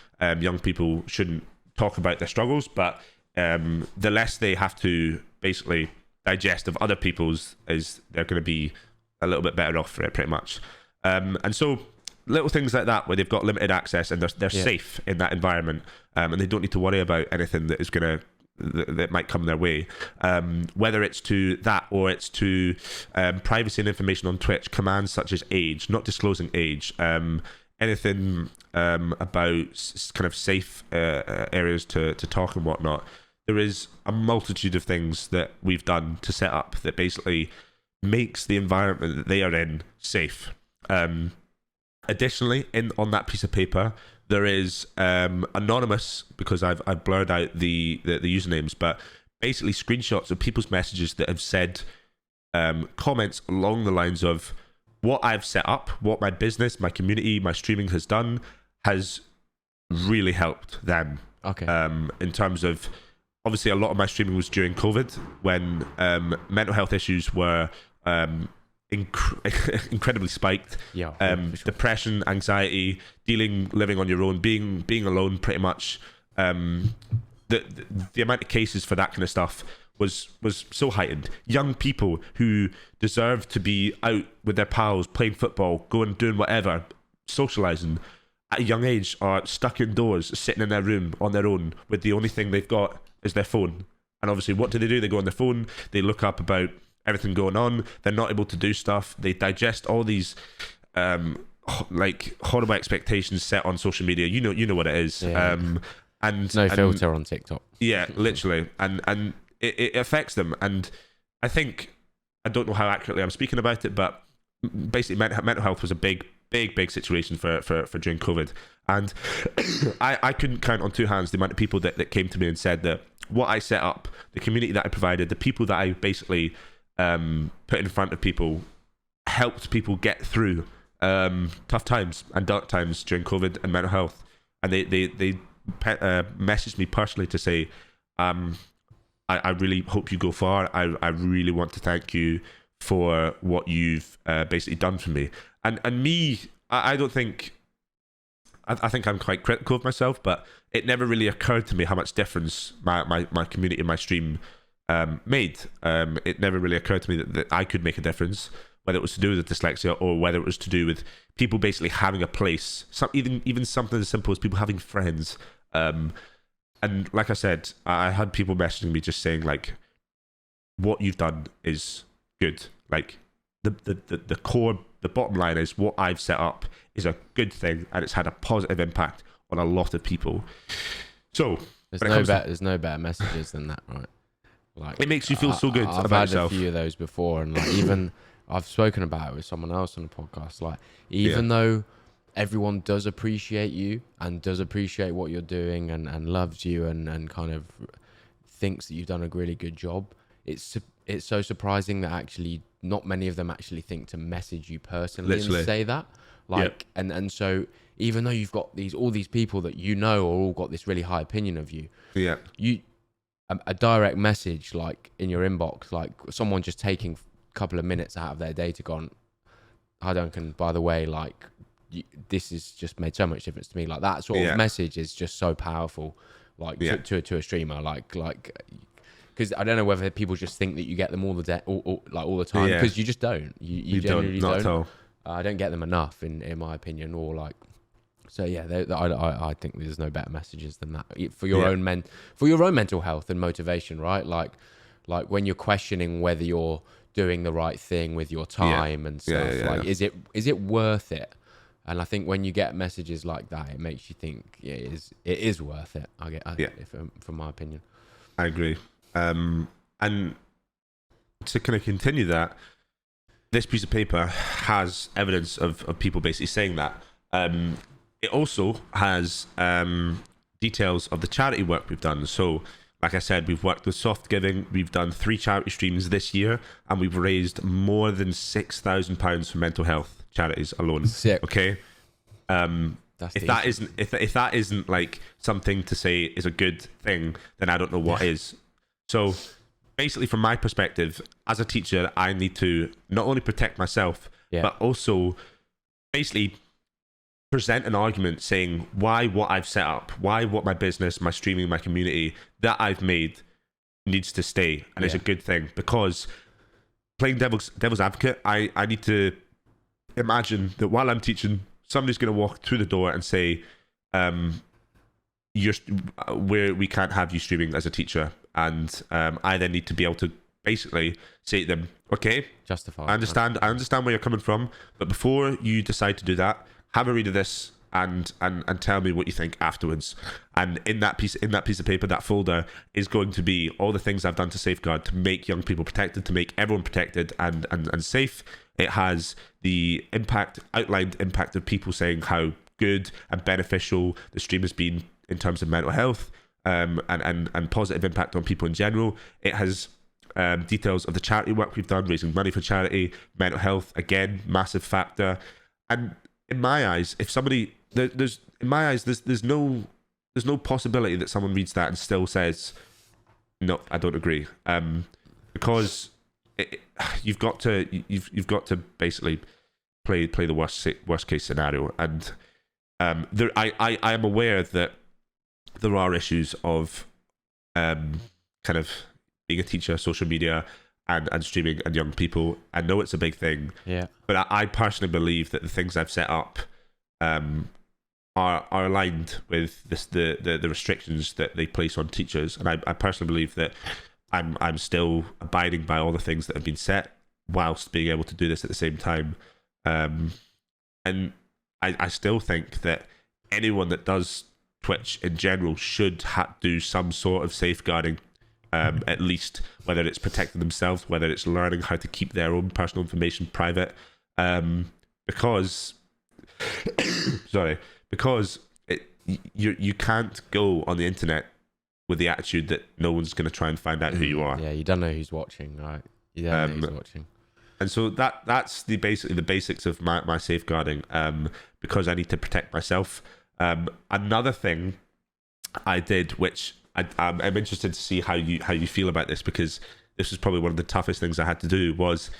young people shouldn't talk about their struggles, but the less they have to basically digest of other people's, is they're going to be a little bit better off for it, pretty much. And so little things like that, where they've got limited access and they're safe in that environment, and they don't need to worry about anything that is going to that might come their way, whether it's to that or it's to privacy and information on Twitch, commands such as age, not disclosing age, anything about kind of safe areas to talk and whatnot. There is a multitude of things that we've done to set up that basically makes the environment that they are in safe. Additionally, on that piece of paper, there is anonymous, because I've blurred out the usernames, but basically screenshots of people's messages that have said comments along the lines of what I've set up, what my business, my community, my streaming has done, has really helped them. Okay. In terms of, obviously, a lot of my streaming was during COVID, when mental health issues were incredibly spiked. Yeah. Sure. Depression, anxiety, living on your own, being alone, pretty much. The amount of cases for that kind of stuff was so heightened. Young people who deserve to be out with their pals, playing football, doing whatever, socializing, at a young age are stuck indoors, sitting in their room on their own, with the only thing they've got is their phone. And obviously, what do? They go on their phone, they look up about everything going on, they're not able to do stuff, they digest all these like horrible expectations set on social media. You know what it is. And no filter on TikTok. Yeah, literally. And it affects them. And I think, I don't know how accurately I'm speaking about it, but basically mental health was a big situation for during COVID. And I couldn't count on two hands the amount of people that came to me and said that what I set up, the community that I provided, the people that I basically put in front of people, helped people get through tough times and dark times during COVID and mental health. And they messaged me personally to say, I really hope you go far. I really want to thank you for what you've basically done for me. And me, I don't think, I think I'm quite critical of myself, but it never really occurred to me how much difference my community and my stream made. It never really occurred to me that I could make a difference, whether it was to do with dyslexia or whether it was to do with people basically having a place, even something as simple as people having friends. And like I said, I had people messaging me just saying, like, what you've done is good. Like, the core, the bottom line is what I've set up is a good thing, and it's had a positive impact on a lot of people. So there's no better messages than that, right? Like, it makes you feel so good I've about had yourself. a few of those before, and like, even I've spoken about it with someone else on the podcast. Like, even though everyone does appreciate you and does appreciate what you're doing and loves you and kind of thinks that you've done a really good job, it's so surprising that actually not many of them actually think to message you personally and say that. Like, and so even though you've got all these people that you know are all got this really high opinion of you, a direct message like in your inbox, like someone just taking a couple of minutes out of their day to go on, hi Duncan, by the way, like, this has just made so much difference to me. Like, that sort of message is just so powerful, like to a streamer, like because I don't know whether people just think that you get them all the time, because you just don't. You generally not don't. At all. I don't get them enough, in my opinion, or like. So yeah, I think there's no better messages than that for your own mental health and motivation, right? Like when you're questioning whether you're doing the right thing with your time and stuff. Is it worth it? And I think when you get messages like that, it makes you think, it is worth it. From my opinion. I agree. And to kind of continue that, this piece of paper has evidence of people basically saying that. It also has details of the charity work we've done. So, like I said, we've worked with Soft Giving. We've done 3 charity streams this year, and we've raised more than £6,000 for mental health charities alone. Sick. Okay. If that isn't like something to say is a good thing, then I don't know what is. So basically, from my perspective, as a teacher, I need to not only protect myself, but also basically present an argument saying why what I've set up, why what my business, my streaming, my community that I've made needs to stay, and it's a good thing. Because playing devil's advocate, I need to imagine that while I'm teaching, somebody's going to walk through the door and say, we can't have you streaming as a teacher, and I then need to be able to basically say to them, okay, justify. I understand where you're coming from, but before you decide to do that, have a read of this and tell me what you think afterwards. And in that piece of paper, that folder is going to be all the things I've done to safeguard, to make young people protected, to make everyone protected and safe. It has the outlined impact of people saying how good and beneficial the stream has been in terms of mental health, and positive impact on people in general. It has details of the charity work we've done, raising money for charity, mental health, again, massive factor. And in my eyes, if somebody there's no possibility that someone reads that and still says, no, I don't agree, because you've got to basically play the worst case scenario. And I am aware that there are issues of kind of being a teacher, social media, and streaming and young people. I know it's a big thing. Yeah. But I personally believe that the things I've set up are aligned with the restrictions that they place on teachers. And I personally believe that I'm still abiding by all the things that have been set whilst being able to do this at the same time. And I still think that anyone that does Twitch in general should do some sort of safeguarding, at least, whether it's protecting themselves, whether it's learning how to keep their own personal information private, because you can't go on the internet with the attitude that no one's going to try and find out who you are. Yeah, you don't know who's watching, right? You don't know who's watching. And so that's basically the basics of my safeguarding, because I need to protect myself. Another thing I did, which I'm interested to see how you feel about this, because this was probably one of the toughest things I had to do, was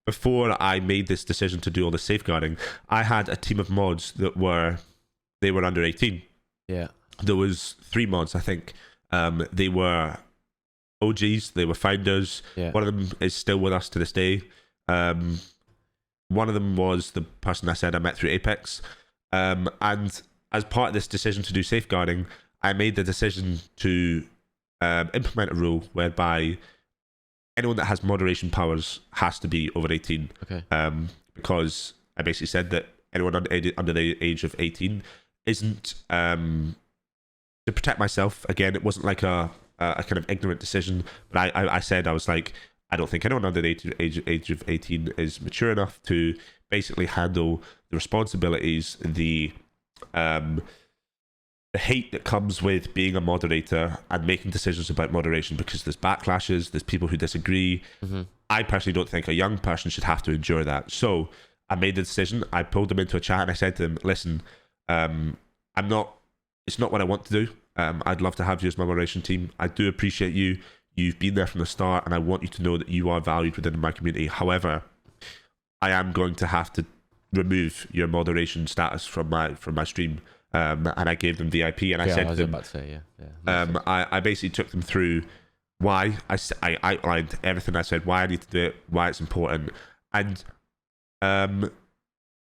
before I made this decision to do all the safeguarding, I had a team of mods that were under 18. Yeah. There was 3 mods, I think. They were OGs, they were founders. Yeah. One of them is still with us to this day. One of them was the person I said I met through Ep.6. And as part of this decision to do safeguarding, I made the decision to implement a rule whereby anyone that has moderation powers has to be over 18. Okay. Because I basically said that anyone under the age of 18 isn't, to protect myself. Again, it wasn't like a kind of ignorant decision, but I said, I was like, I don't think anyone under the age of 18 is mature enough to basically handle the responsibilities, the hate that comes with being a moderator and making decisions about moderation, because there's backlashes, there's people who disagree. Mm-hmm. I personally don't think a young person should have to endure that. So I made the decision. I pulled them into a chat and I said to them, listen, it's not what I want to do. I'd love to have you as my moderation team. I do appreciate you. You've been there from the start, and I want you to know that you are valued within my community. However, I am going to have to remove your moderation status from my stream. And I gave them VIP, and I said to them, I basically took them through why. I outlined everything. I said why I need to do it, why it's important, and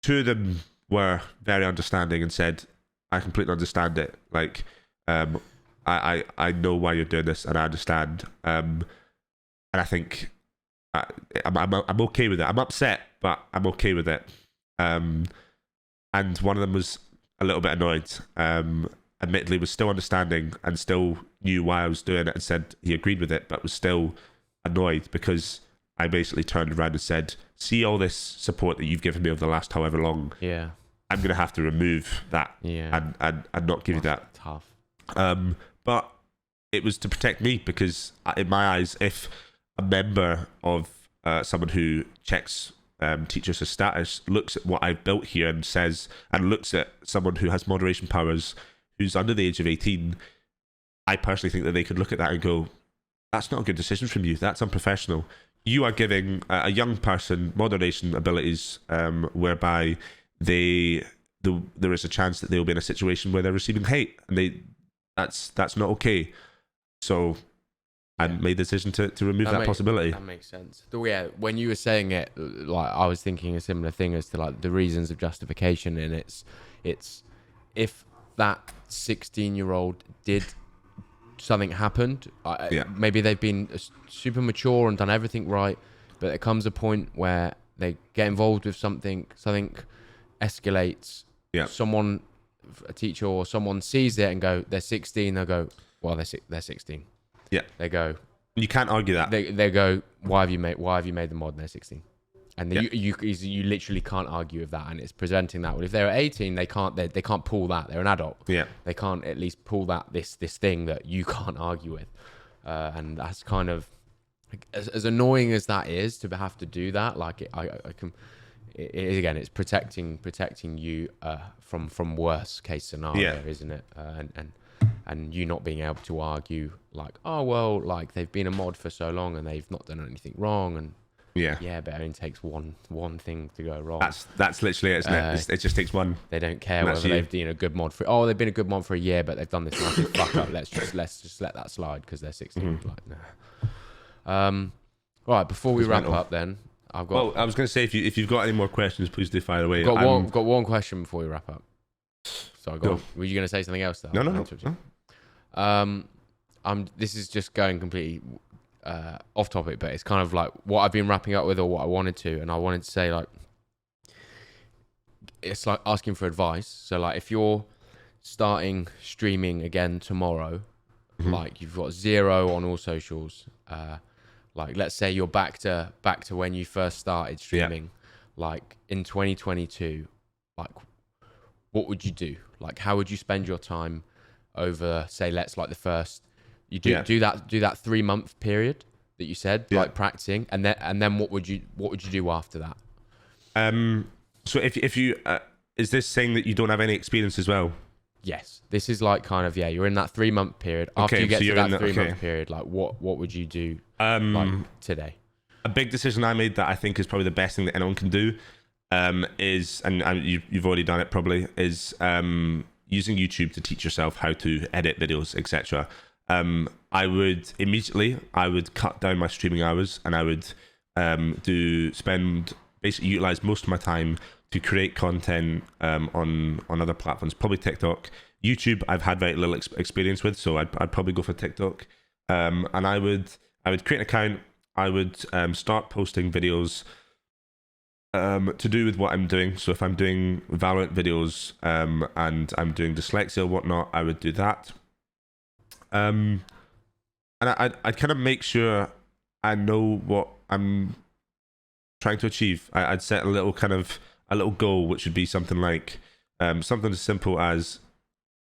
two of them were very understanding and said, I completely understand it. Like, I know why you're doing this, and I understand. And I think I'm okay with it. I'm upset, but I'm okay with it. And one of them was a little bit annoyed. Admittedly, was still understanding and still knew why I was doing it, and said he agreed with it, but was still annoyed because I basically turned around and said, see all this support that you've given me over the last however long. Yeah. I'm going to have to remove that and not give you that. Tough. But it was to protect me, because in my eyes, if a member of someone who checks teachers' status looks at what I've built here and says, and looks at someone who has moderation powers who's under the age of 18, I personally think that they could look at that and go, that's not a good decision from you. That's unprofessional. You are giving a young person moderation abilities, whereby there is a chance that they'll be in a situation where they're receiving hate, and that's not okay. So I made the decision to remove that possibility. That makes sense. Yeah, when you were saying it, like I was thinking a similar thing as to like the reasons of justification, and it's if that 16-year-old did something happened, maybe they've been super mature and done everything right, but there comes a point where they get involved with something escalates. Yeah. Someone, a teacher or someone sees it and go, they're 16. They'll go, well, they're 16. Yeah. They go, you can't argue that. They go, why have you made the mod? And they're 16. And you literally can't argue with that. And it's presenting that. Well, if they're 18, they can't pull that. They're an adult. Yeah. They can't at least pull that this thing that you can't argue with. And that's kind of as annoying as that is to have to do that. Like it is, again, it's protecting you from worst case scenario, isn't it? And you not being able to argue like, oh well, like they've been a mod for so long and they've not done anything wrong, and but it only takes one thing to go wrong. That's literally it, isn't it? It just takes one. They don't care whether they've been a good mod for they've been a good mod for a year, but they've done this massive fuck up. Let's just let that slide because they're 16. Mm-hmm. Like, nah. Right, before we wrap up, then I've got. Well, I was going to say if you've got any more questions, please do fire away. I've got one question before we wrap up. So were you going to say something else though? No. This is just going completely off topic, but it's kind of like what I've been wrapping up with, or what I wanted to, and I wanted to say, like, it's like asking for advice. So like if you're starting streaming again tomorrow, like you've got 0 on all socials, like let's say you're back to when you first started streaming, like in 2022, like what would you do? Like how would you spend your time over, say, let's like the first, you do that 3-month period that you said, like practicing, and then what would you do after that? So if you is this saying that you don't have any experience as well? Yes, this is like kind of you're in that 3-month period. After you get to that 3-month period, like what would you do like today? A big decision I made that I think is probably the best thing that anyone can do is, and you've already done it probably, is using YouTube to teach yourself how to edit videos, etc. I would cut down my streaming hours, and I would basically utilize most of my time to create content on other platforms, probably TikTok. YouTube I've had very little experience with, so I'd probably go for TikTok. And I would create an account. I would start posting videos to do with what I'm doing. So if I'm doing Valorant videos and I'm doing dyslexia or whatnot, I would do that. And I'd kind of make sure I know what I'm trying to achieve. I'd set a little goal, which would be something like something as simple as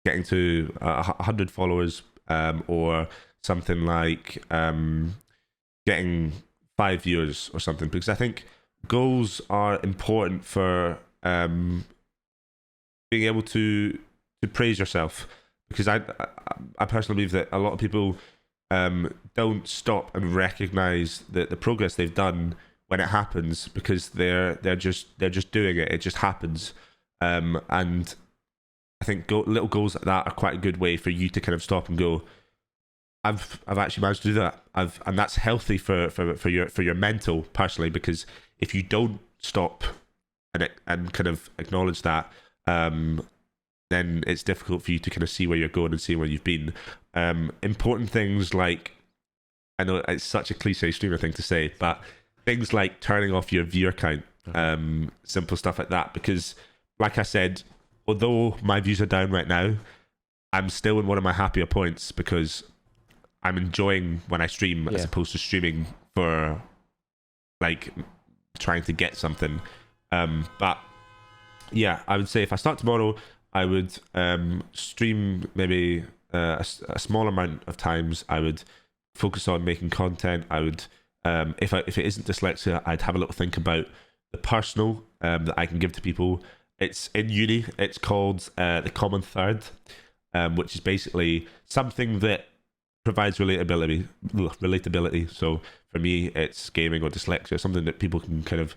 getting to 100 followers, or something like getting 5 viewers or something, because I think goals are important for being able to praise yourself, because I personally believe that a lot of people don't stop and recognize the progress they've done when it happens, because they're just doing it. It just happens, and I think little goals like that are quite a good way for you to kind of stop and go, I've actually managed to do that. And that's healthy for your mental, personally, because if you don't stop and kind of acknowledge that, then it's difficult for you to kind of see where you're going and see where you've been. Important things like, I know it's such a cliche streamer thing to say, but things like turning off your viewer count, simple stuff like that, because like I said, although my views are down right now, I'm still in one of my happier points, because I'm enjoying when I stream as opposed to streaming for like trying to get something. But yeah, I would say if I start tomorrow, I would stream maybe a small amount of times. I would focus on making content. I would, if it isn't dyslexia, I'd have a little think about the personal that I can give to people. It's in uni. It's called the Common Third, which is basically something that provides relatability. So for me, it's gaming or dyslexia, something that people can kind of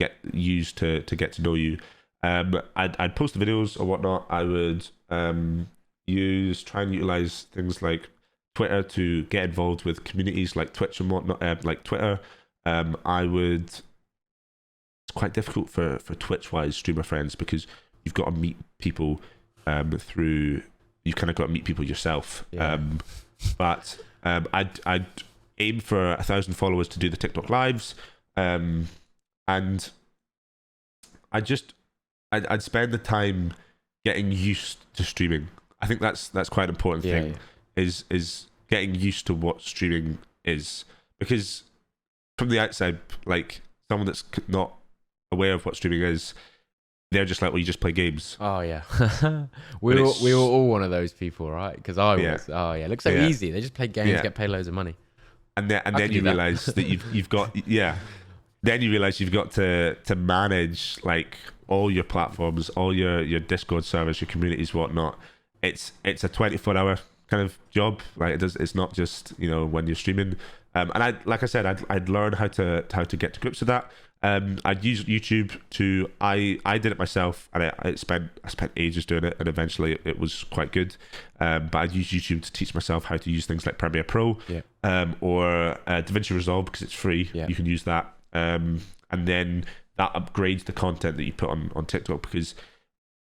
get used to get to know you. I'd post the videos or whatnot. I would try and utilize things like Twitter to get involved with communities like Twitch and whatnot, like Twitter. It's quite difficult for Twitch-wise streamer friends because you've got to meet people you've kind of got to meet people yourself. Yeah. But I'd aim for 1,000 followers to do the TikTok lives, and I'd spend the time getting used to streaming. I think that's quite an important thing. Is getting used to what streaming is, because from the outside, like someone that's not aware of what streaming is, they're just like, well, you just play games. Oh yeah. we were all one of those people, right? Because I was. Oh yeah, it looks so easy. They just play games, get paid loads of money. And then you realize that you've got Then you realize you've got to manage like all your platforms, all your Discord servers, your communities, whatnot. It's a 24-hour kind of job. Like it's not just when you're streaming. And I'd learn how to get to grips with that. I'd use YouTube to. I did it myself, and I spent ages doing it, and eventually it was quite good. But I'd use YouTube to teach myself how to use things like Premiere Pro, or DaVinci Resolve, because it's free. Yeah. You can use that, and then that upgrades the content that you put on TikTok, because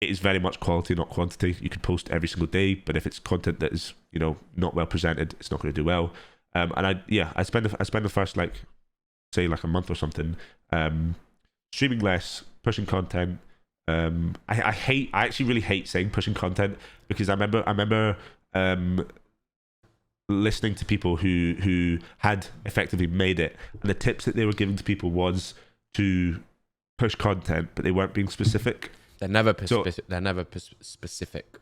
it is very much quality, not quantity. You can post every single day, but if it's content that is not well presented, it's not going to do well. And I spend the first say a month or something streaming less, pushing content. I actually really hate saying pushing content, because I remember listening to people who had effectively made it, and the tips that they were giving to people was to push content, but they weren't being specific. They're never specific. They're never specific.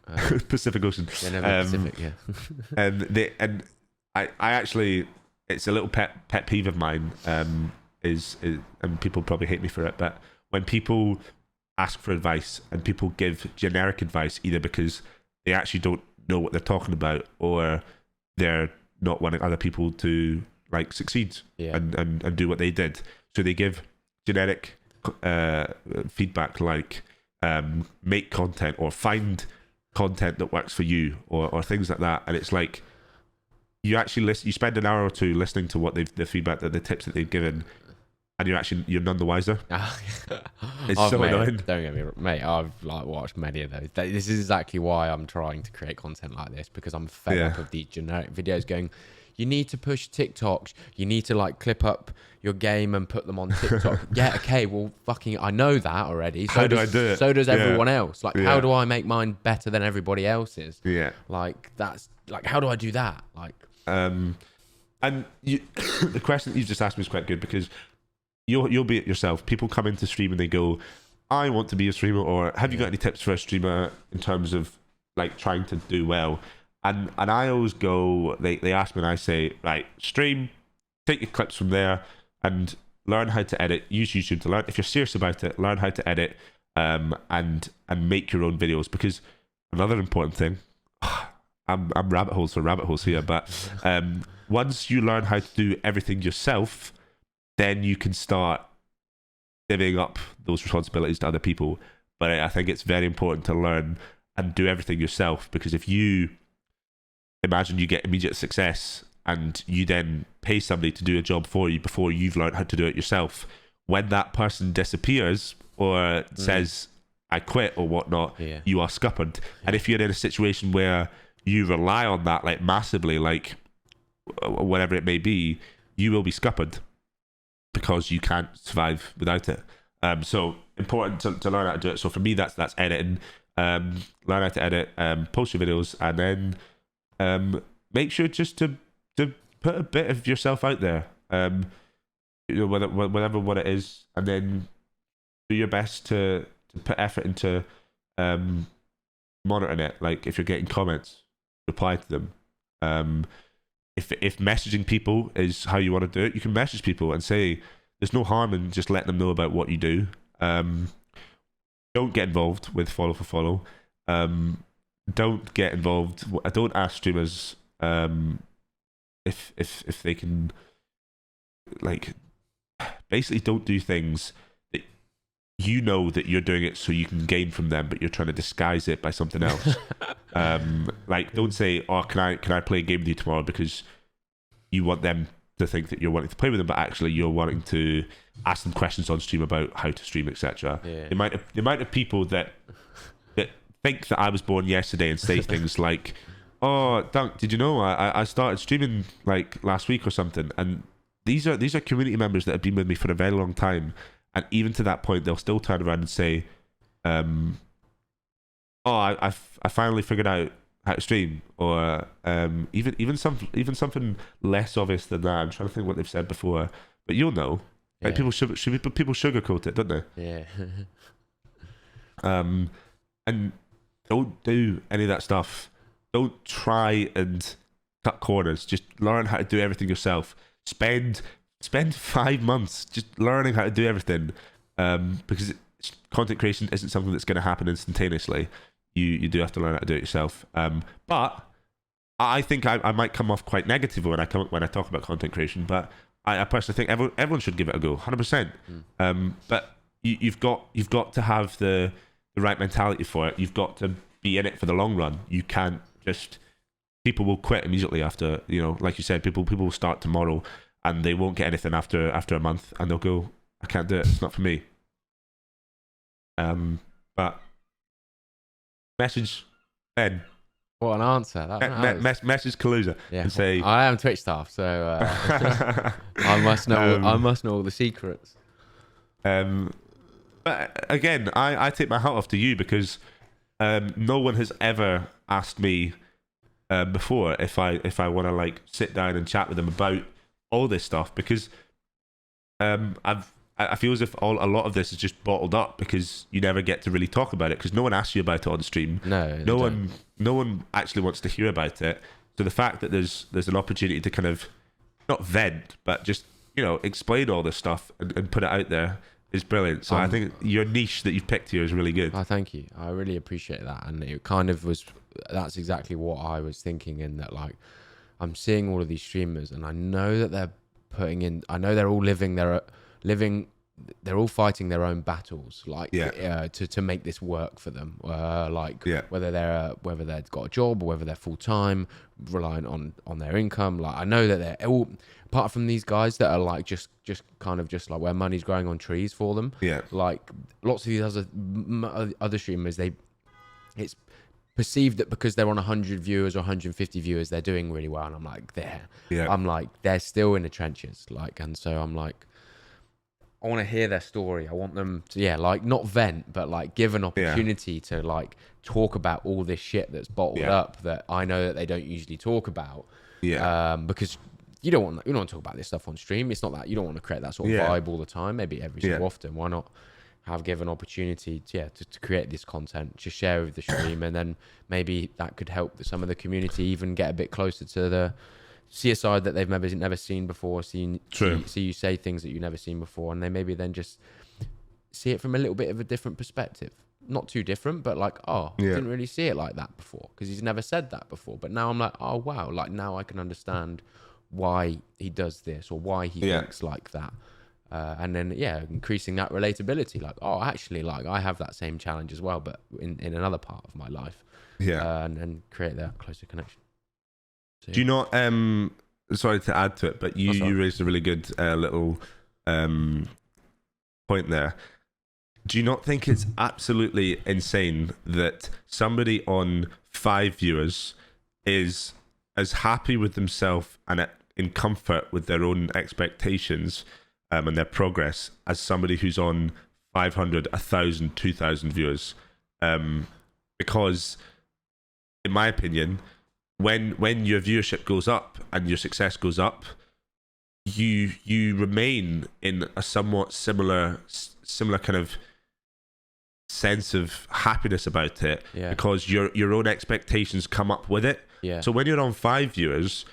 Pacific Ocean. They're never specific. Yeah. and I actually, it's a little pet peeve of mine. Is and people probably hate me for it, but when people ask for advice and people give generic advice, either because they actually don't know what they're talking about, or they're not wanting other people to succeed and do what they did, so they give generic feedback make content or find content that works for you, or things like that. And it's like, you actually listen, you spend an hour or two listening to what the feedback, the tips that they've given, and you're none the wiser. It's so annoying. Don't get me wrong, mate. I've watched many of those. This is exactly why I'm trying to create content like this, because I'm fed up of these generic videos going, you need to push TikToks. You need to clip up your game and put them on TikTok. Yeah, okay. Well, fucking, I know that already. How do I do it? So does everyone else. How do I make mine better than everybody else's? Yeah. That's how do I do that? And the question that you just asked me is quite good, because you'll be it yourself. People come into stream and they go, I want to be a streamer, or have you got any tips for a streamer in terms of trying to do well? And I always go, they ask me, and I say, right, stream, take your clips from there and learn how to edit. Use YouTube to learn. If you're serious about it, learn how to edit, and make your own videos. Because another important thing, I'm rabbit holes here, but once you learn how to do everything yourself, then you can start divvying up those responsibilities to other people. But I think it's very important to learn and do everything yourself, because if you imagine you get immediate success and you then pay somebody to do a job for you before you've learned how to do it yourself, when that person disappears or says, I quit or whatnot, you are scuppered. And if you're in a situation where you rely on that massively, whatever it may be, you will be scuppered, because you can't survive without it. So important to learn how to do it. So for me, that's editing. Learn how to edit, post your videos, and then make sure just to put a bit of yourself out there, whatever what it is, and then do your best to put effort into monitoring it. If you're getting comments, reply to them. If messaging people is how you want to do it, you can message people and say, there's no harm in just letting them know about what you do. Don't get involved with follow for follow. Don't get involved. I don't ask streamers if they can, like, basically don't do things that you know that you're doing it so you can gain from them, but you're trying to disguise it by something else. Like, don't say, "Oh, can I play a game with you tomorrow?" because you want them to think that you're wanting to play with them, but actually you're wanting to ask them questions on stream about how to stream, etc. Yeah. The amount of people that think that I was born yesterday and say things like, "Oh, Dunk, did you know I started streaming like last week or something?" And these are community members that have been with me for a very long time, and even to that point, they'll still turn around and say, "Oh, I finally figured out how to stream," or even something less obvious than that. I'm trying to think what they've said before, but you'll know. Like, people sugarcoat it, don't they? Yeah. And don't do any of that stuff. Don't try and cut corners. Just learn how to do everything yourself. Spend 5 months just learning how to do everything, because content creation isn't something that's going to happen instantaneously. You do have to learn how to do it yourself. But I think I might come off quite negative when I talk about content creation. But I personally think everyone should give it a go, 100%. But you've got to have the right mentality for it. You've got to be in it for the long run. You can't just. People will quit immediately after, like you said. People will start tomorrow and they won't get anything after a month, and they'll go, "I can't do it. It's not for me." But message Ben. What an answer! Message Kaluza and say, "I am Twitch staff, so I must know. I must know all the secrets." But again, I take my hat off to you, because no one has ever asked me before if I want to like sit down and chat with them about all this stuff, because I feel as if a lot of this is just bottled up because you never get to really talk about it, because no one asks you about it on the stream. No one actually wants to hear about it. So the fact that there's an opportunity to kind of not vent, but just explain all this stuff and put it out there is brilliant. So I think your niche that you've picked here is really good. Thank you. I really appreciate that, and it kind of was. That's exactly what I was thinking. In that, like, I'm seeing all of these streamers, and I know that they're putting in. I know they're all they're all fighting their own battles, like to make this work for them. Whether they've got a job or whether they're full time, relying on their income. Like, I know that they're all, apart from these guys that are like just kind of just like where money's growing on trees for them. Yeah. Like, lots of these other streamers, it's perceived that because they're on 100 viewers or 150 viewers, they're doing really well, and I'm like, they're still in the trenches, like, and so I'm like, I want to hear their story. I want them to, like, not vent, but like give an opportunity to like talk about all this shit that's bottled up that I know that they don't usually talk about. Because you don't want to talk about this stuff on stream. It's not that you don't want to create that sort of vibe all the time. Maybe every so often. Why not give an opportunity to create this content, to share with the stream, and then maybe that could help some of the community even get a bit closer to see a side that they've never seen before, see you say things that you've never seen before, and they maybe then just see it from a little bit of a different perspective. Not too different, but like, didn't really see it like that before, because he's never said that before. But now I'm like, oh wow, like now I can understand why he does this or why he thinks like that. And then increasing that relatability, like, actually, like, I have that same challenge as well, but in another part of my life. And create that closer connection. So, do you not sorry to add to it, but you raised a really good little point there. Do you not think it's absolutely insane that somebody on 5 viewers is as happy with themselves and in comfort with their own expectations and their progress as somebody who's on 500, 1,000, 2,000 viewers? Because, in my opinion, when your viewership goes up and your success goes up, you remain in a somewhat similar kind of sense of happiness about it, because your own expectations come up with it. So when you're on 5 viewers,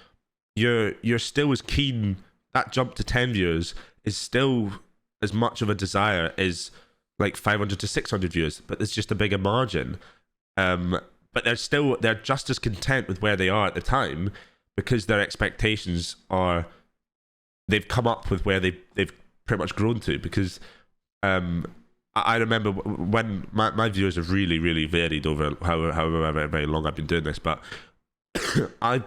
you're still as keen. That jump to 10 viewers is still as much of a desire as like 500 to 600 viewers, but there's just a bigger margin. But they're just as content with where they are at the time, because their expectations are, they've come up with where they've pretty much grown to. Because I remember when my viewers have really, really varied over however very long I've been doing this, but there's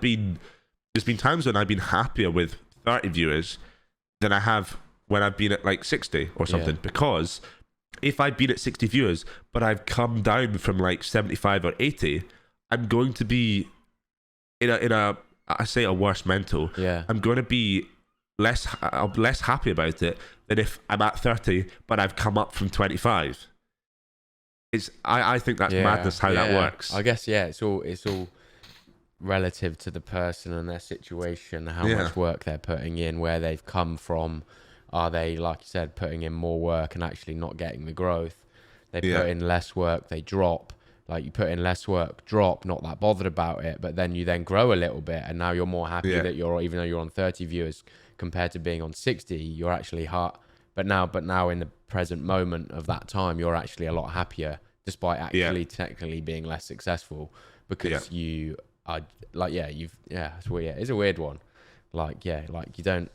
been times when I've been happier with 30 viewers than I have when I've been at like 60 or something. Because if I've been at 60 viewers, but I've come down from like 75 or 80, I'm going to be in a I say a worse mental. Yeah. I'm going to be less happy about it than if I'm at 30, but I've come up from 25. I think that's madness how that works. I guess, it's all relative to the person and their situation, how much work they're putting in, where they've come from. Are they, like you said, putting in more work and actually not getting the growth? They put in less work, they drop. Like you put in less work, drop, not that bothered about it, but then you then grow a little bit, and now you're more happy that you're, even though you're on 30 viewers compared to being on 60, you're actually hot. But now in the present moment of that time, you're actually a lot happier, despite actually technically being less successful, because you are like, it's weird. It's a weird one. Like you don't,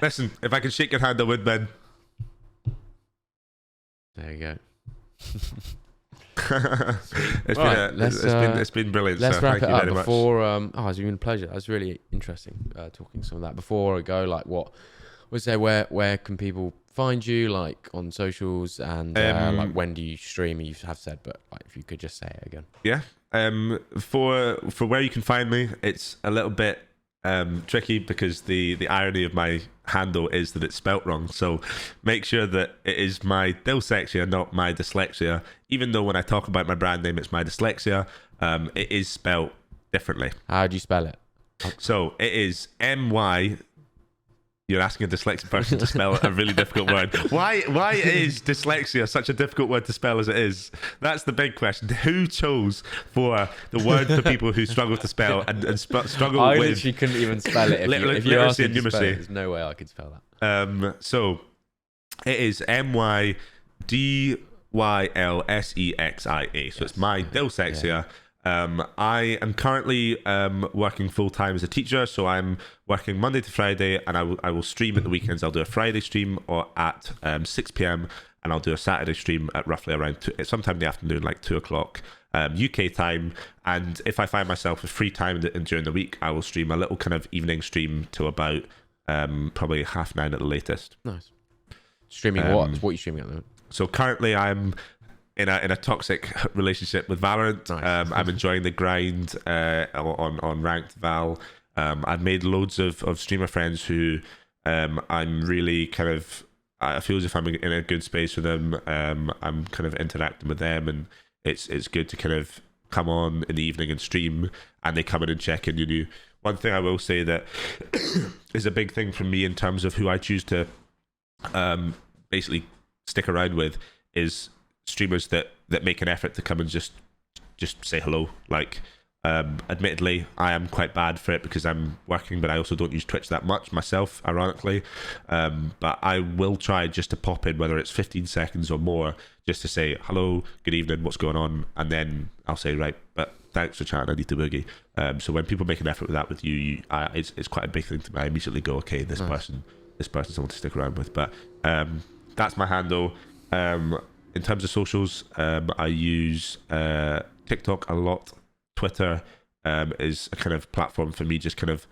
Listen, if I can shake your hand, I would, Ben. There you go. It's been brilliant. Let's so wrap thank it you up very before. It's been a pleasure. It was really interesting talking some of that. Before I go, like, what would say? Where can people find you? Like on socials, and like when do you stream? You have said, but like if you could just say it again. Yeah. For where you can find me, it's a little bit tricky because the irony of my handle is that it's spelt wrong. So make sure that it is MyDylsexia, not MyDyslexia. Even though when I talk about my brand name, it's MyDylsexia, it is spelt differently. How do you spell it? So it is MY. You're asking a dyslexic person to spell a really difficult word. Why is dyslexia such a difficult word to spell as it is? That's the big question. Who chose for the word for people who struggle to spell and struggle I with... I literally couldn't even spell it. If you asked me to spell it, there's no way I could spell that. So it is MyDylsexia. So it's MyDylsexia. Yeah. I am currently working full time as a teacher, so I'm working Monday to Friday, and I will stream at the weekends. I'll do a Friday stream or at 6 p.m. and I'll do a Saturday stream at roughly around sometime in the afternoon, like 2 o'clock UK time. And if I find myself with free time during the week, I will stream a little kind of evening stream till about probably 9:30 at the latest. Nice. Streaming what? What are you streaming at the moment? So currently I'm in a toxic relationship with Valorant. Nice. I'm enjoying the grind on ranked Val. I've made loads of streamer friends who I'm really kind of, I feel as if I'm in a good space with them. I'm kind of interacting with them, and it's good to kind of come on in the evening and stream, and they come in and check in. One thing I will say that is a big thing for me in terms of who I choose to basically stick around with is streamers that make an effort to come and just say hello. Like admittedly I am quite bad for it because I'm working, but I also don't use Twitch that much myself, ironically, but I will try just to pop in, whether it's 15 seconds or more, just to say hello, good evening, what's going on, and then I'll say, right, but thanks for chatting, I need to boogie. So when people make an effort with that with you, it's quite a big thing to me. I immediately go, okay, this person's someone to stick around with. But that's my handle. In terms of socials, I use TikTok a lot. Twitter is a kind of platform for me, just kind of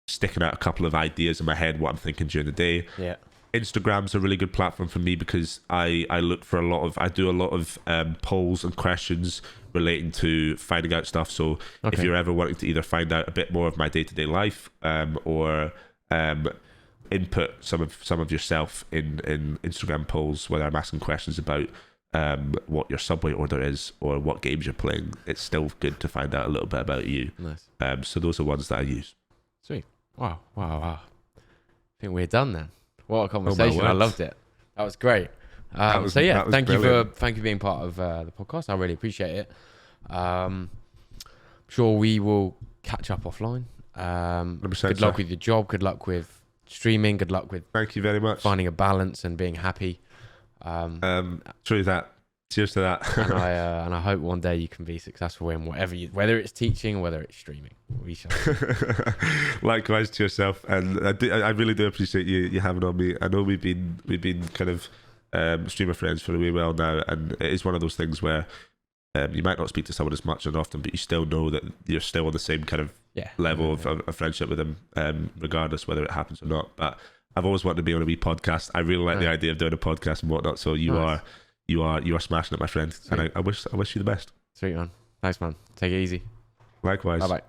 sticking out a couple of ideas in my head, what I'm thinking during the day. Yeah. Instagram's a really good platform for me because I do a lot of polls and questions relating to finding out stuff. So if you're ever wanting to either find out a bit more of my day-to-day life or input some of yourself in Instagram polls, whether I'm asking questions about what your Subway order is or what games you're playing, it's still good to find out a little bit about you. Nice. So those are ones that I use. Sweet. Wow. I think we're done then. What a conversation. I loved it. That was great. Thank you for being part of the podcast. I really appreciate it. I'm sure we will catch up offline. Good luck with your job. Good luck with streaming. Good luck with thank you very much finding a balance and being happy. True that. Cheers to that. and I hope one day you can be successful in whether it's teaching, whether it's streaming. We shall see. Likewise to yourself, and I really do appreciate you having on me. I know we've been kind of streamer friends for a wee while now, and it is one of those things where you might not speak to someone as much and often, but you still know that you're still on the same kind of level of friendship with them, regardless whether it happens or not. But I've always wanted to be on a wee podcast. I really like the idea of doing a podcast and whatnot. So you are smashing it, my friend. Sweet. And I wish you the best. Sweet, man. Thanks, man. Take it easy. Likewise. Bye bye.